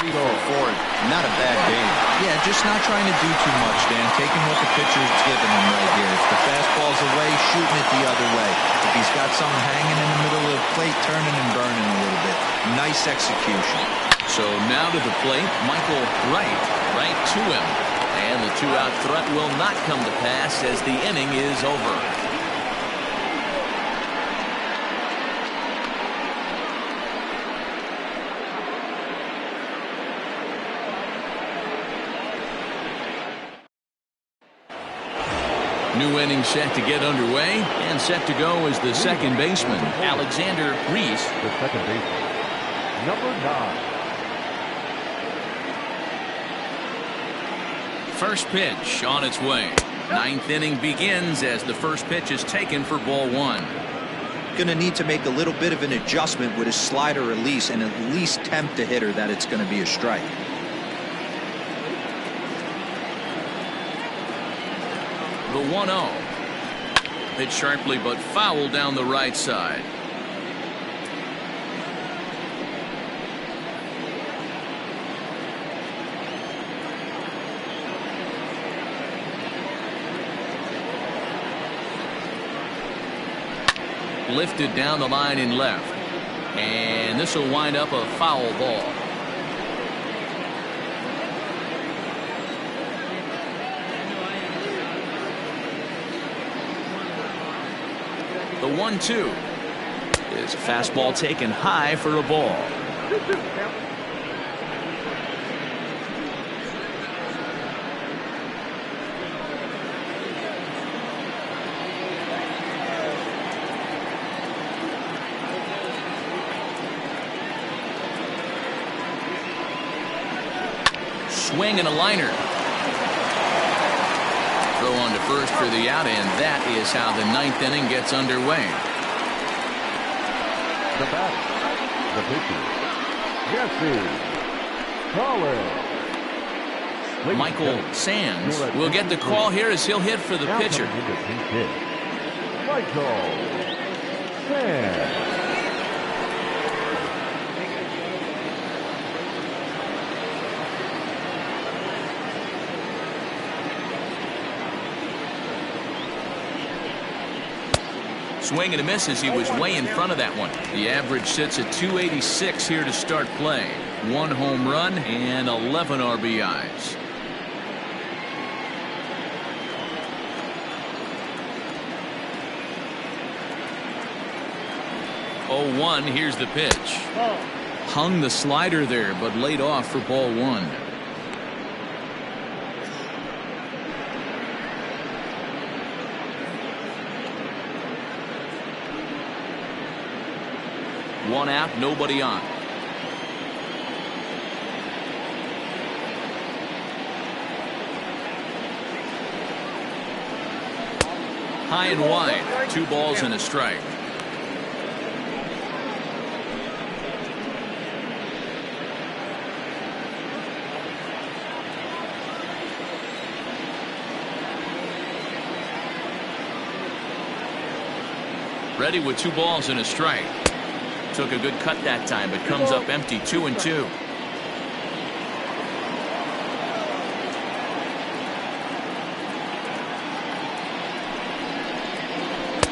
3 for 4. Not a bad game. Yeah, just not trying to do too much, Dan. Taking what the pitcher's giving him right here. If the fastball's away, shooting it the other way. If he's got something hanging in the middle of the plate, turning and burning a little bit. Nice execution. So now to the plate, Michael Wright, right to him. And the 2-out threat will not come to pass as the inning is over. New inning set to get underway, and set to go is the second baseman, Alexander Reese. The second baseman, number 9. First pitch on its way. 9th inning begins as the first pitch is taken for ball one. Going to need to make a little bit of an adjustment with his slider release and at least tempt the hitter that it's going to be a strike. The 1-0. Hit sharply but foul down the right side. Lifted down the line in left. And this will wind up a foul ball. The 1-2 is a fastball taken high for a ball. Swing and a liner. Throw on to first for the out, and that is how the 9th inning gets underway. The batter, the pitcher, Jesse Collins. Michael Sands will get the call here as he'll hit for the pitcher. Michael Sands. Swing and a miss as he was way in front of that one. The average sits at 286 here to start play. 1 home run and 11 RBIs. Oh, 1, here's the pitch. Hung the slider there, but laid off for ball 1. One out, nobody on. High and wide, 2 balls and a strike. Ready with 2 balls and a strike. Took a good cut that time, but comes up empty. 2-2.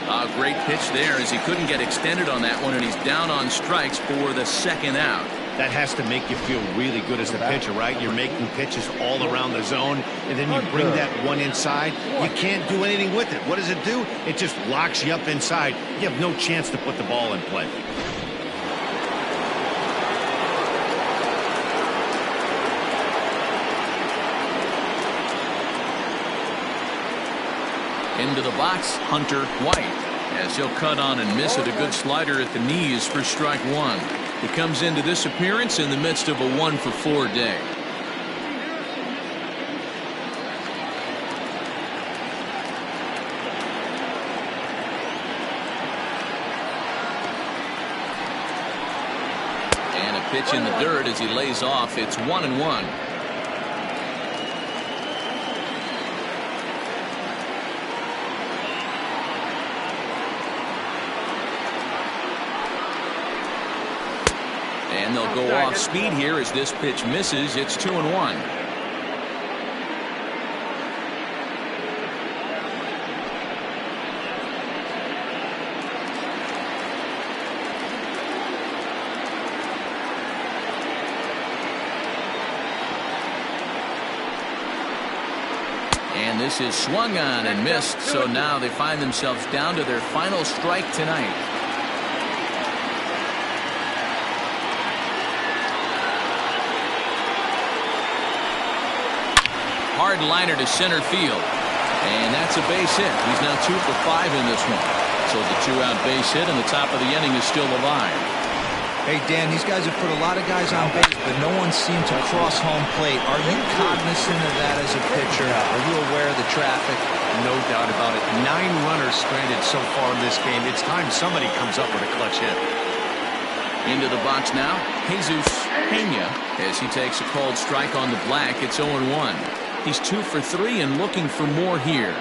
A great pitch there as he couldn't get extended on that one, and he's down on strikes for the 2nd out. That has to make you feel really good as the pitcher, right? You're making pitches all around the zone, and then you bring that one inside. You can't do anything with it. What does it do? It just locks you up inside. You have no chance to put the ball in play. Into the box, Hunter White, as he'll cut on and miss it. A good slider at the knees for strike 1. He comes into this appearance in the midst of a 1-for-4 day. And a pitch in the dirt as he lays off. It's 1-1. And they'll go off speed here as this pitch misses. It's 2-1. And this is swung on and missed. So now they find themselves down to their final strike tonight. Hard liner to center field, and that's a base hit. He's now 2 for 5 in this one. So the 2-out base hit, and the top of the inning is still alive. Hey, Dan, these guys have put a lot of guys on base, but no one seemed to cross home plate. Are you cognizant of that as a pitcher? Are you aware of the traffic? No doubt about it. 9 runners stranded so far in this game. It's time somebody comes up with a clutch hit. Into the box now, Jesus Pena, as he takes a called strike on the black. It's 0-1. He's 2 for 3 and looking for more here.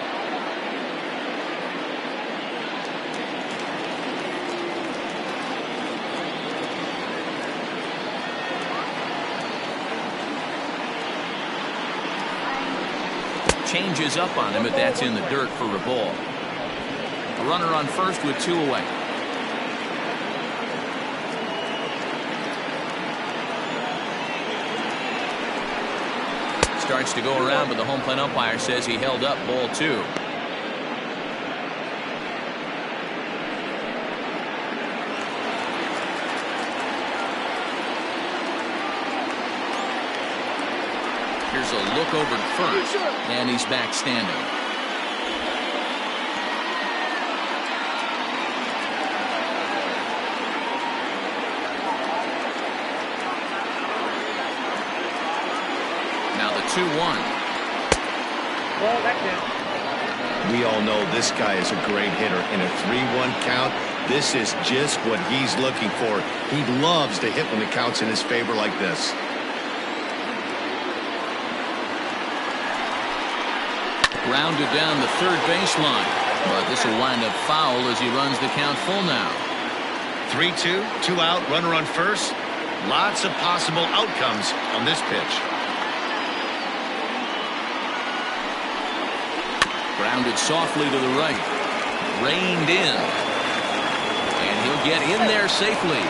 Changes up on him, but that's in the dirt for a ball. A runner on first with 2 away. starts to go around, but the home plate umpire says he held up ball 2. Here's a look over at first, and he's back standing. Now the 2-1. Well, that's it. We all know this guy is a great hitter. In a 3-1 count, this is just what he's looking for. He loves to hit when the count's in his favor like this. Grounded down the third baseline, but this will wind up foul as he runs the count full now. 3-2, 2 out, runner on first. Lots of possible outcomes on this pitch. Grounded softly to the right. Reined in. And he'll get in there safely.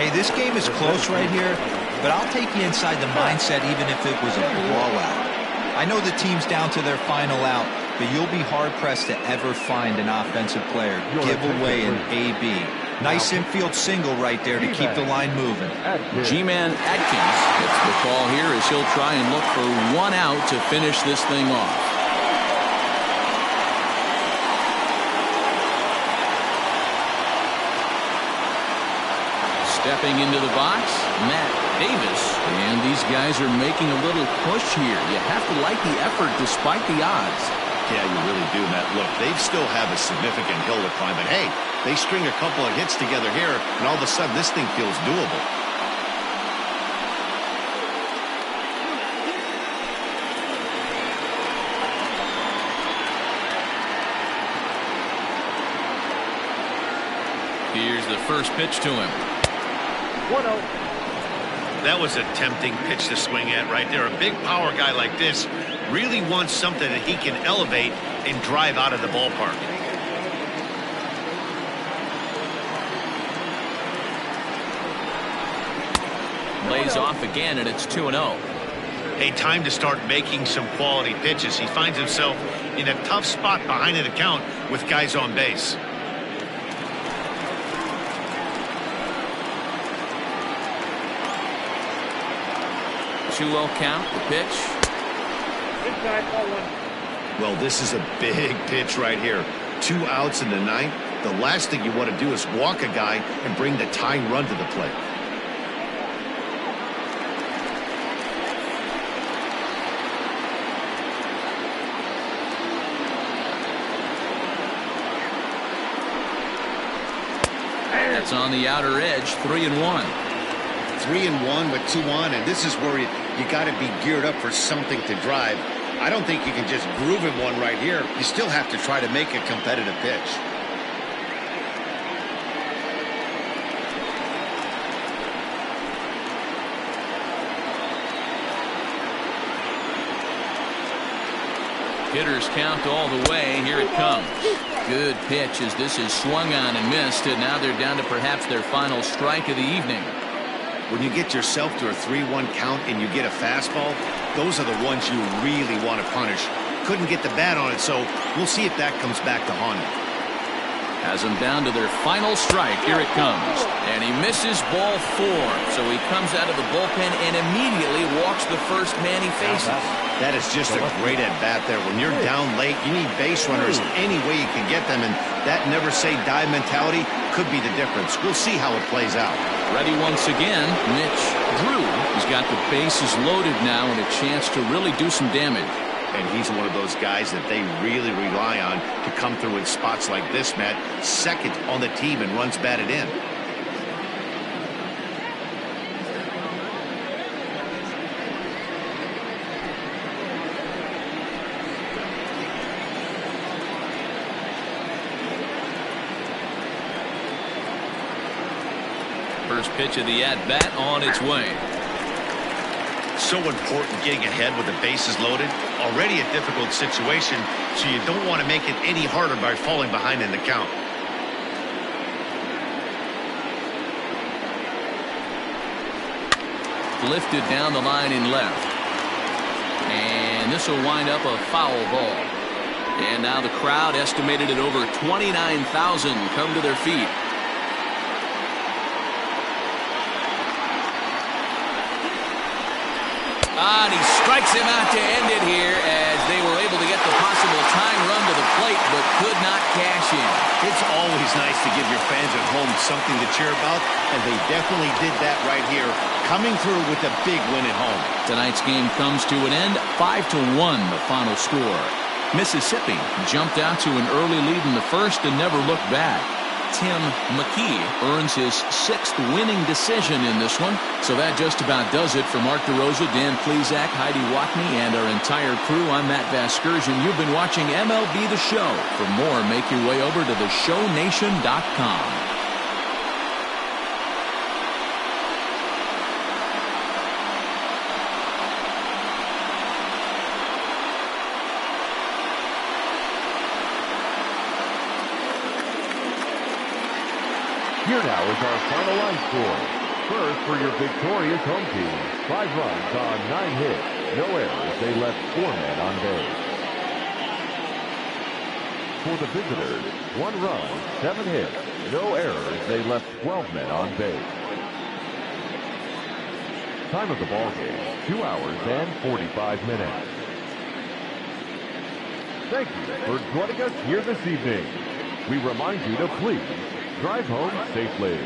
Hey, this game is close right here, but I'll take you inside the mindset even if it was a blowout. I know the team's down to their final out, but you'll be hard-pressed to ever find an offensive player give away an AB. Nice infield single right there to keep the line moving. G-Man Atkins gets the call here as he'll try and look for 1 out to finish this thing off. Stepping into the box, Matt Davis. And these guys are making a little push here. You have to like the effort despite the odds. Yeah, you really do, Matt. Look, they still have a significant hill to climb, but hey, they string a couple of hits together here, and all of a sudden this thing feels doable. Here's the first pitch to him. 1-0. That was a tempting pitch to swing at right there. A big power guy like this really wants something that he can elevate and drive out of the ballpark. Lays off again, and it's 2-0. Hey, time to start making some quality pitches. He finds himself in a tough spot behind an account with guys on base. Two-0 count, the pitch. Inside, ball 1. Well, this is a big pitch right here. 2 outs in the ninth. The last thing you want to do is walk a guy and bring the tying run to the plate. That's on the outer edge, 3-1. 3-1 with 2 on, and this is where you got to be geared up for something to drive. I don't think you can just groove him one right here. You still have to try to make a competitive pitch. Hitters count all the way. Here it comes. Good pitch as this is swung on and missed, and now they're down to perhaps their final strike of the evening. When you get yourself to a 3-1 count and you get a fastball, those are the ones you really want to punish. Couldn't get the bat on it, so we'll see if that comes back to haunt him. Has them down to their final strike. Here it comes. And he misses ball 4. So he comes out of the bullpen and immediately walks the first man he faces. That is just a great at-bat there. When you're down late, you need base runners any way you can get them, and that never-say-die mentality could be the difference. We'll see how it plays out. Ready once again, Mitch Drew. He's got the bases loaded now and a chance to really do some damage. And he's one of those guys that they really rely on to come through in spots like this, Matt. Second on the team and runs batted in. First pitch of the at-bat on its way. So important getting ahead with the bases loaded. Already a difficult situation, so you don't want to make it any harder by falling behind in the count. Lifted down the line in left. And this will wind up a foul ball. And now the crowd, estimated at over 29,000, come to their feet. And he strikes him out to end it here as they were able to get the possible tying run to the plate but could not cash in. It's always nice to give your fans at home something to cheer about, and they definitely did that right here, coming through with a big win at home. Tonight's game comes to an end, 5-1 the final score. Mississippi jumped out to an early lead in the first and never looked back. Tim McKee earns his 6th winning decision in this one. So that just about does it for Mark DeRosa, Dan Plesac, Heidi Watney, and our entire crew. I'm Matt Vasgersian. You've been watching MLB The Show. For more, make your way over to theshownation.com. Here now is our final line score. First, for your victorious home team, 5 runs on 9 hits, no errors. They left 4 men on base. For the visitors, 1 run, 7 hits, no errors. They left 12 men on base. Time of the ball game, 2 hours and 45 minutes. Thank you for joining us here this evening. We remind you to please drive home safely.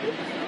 1.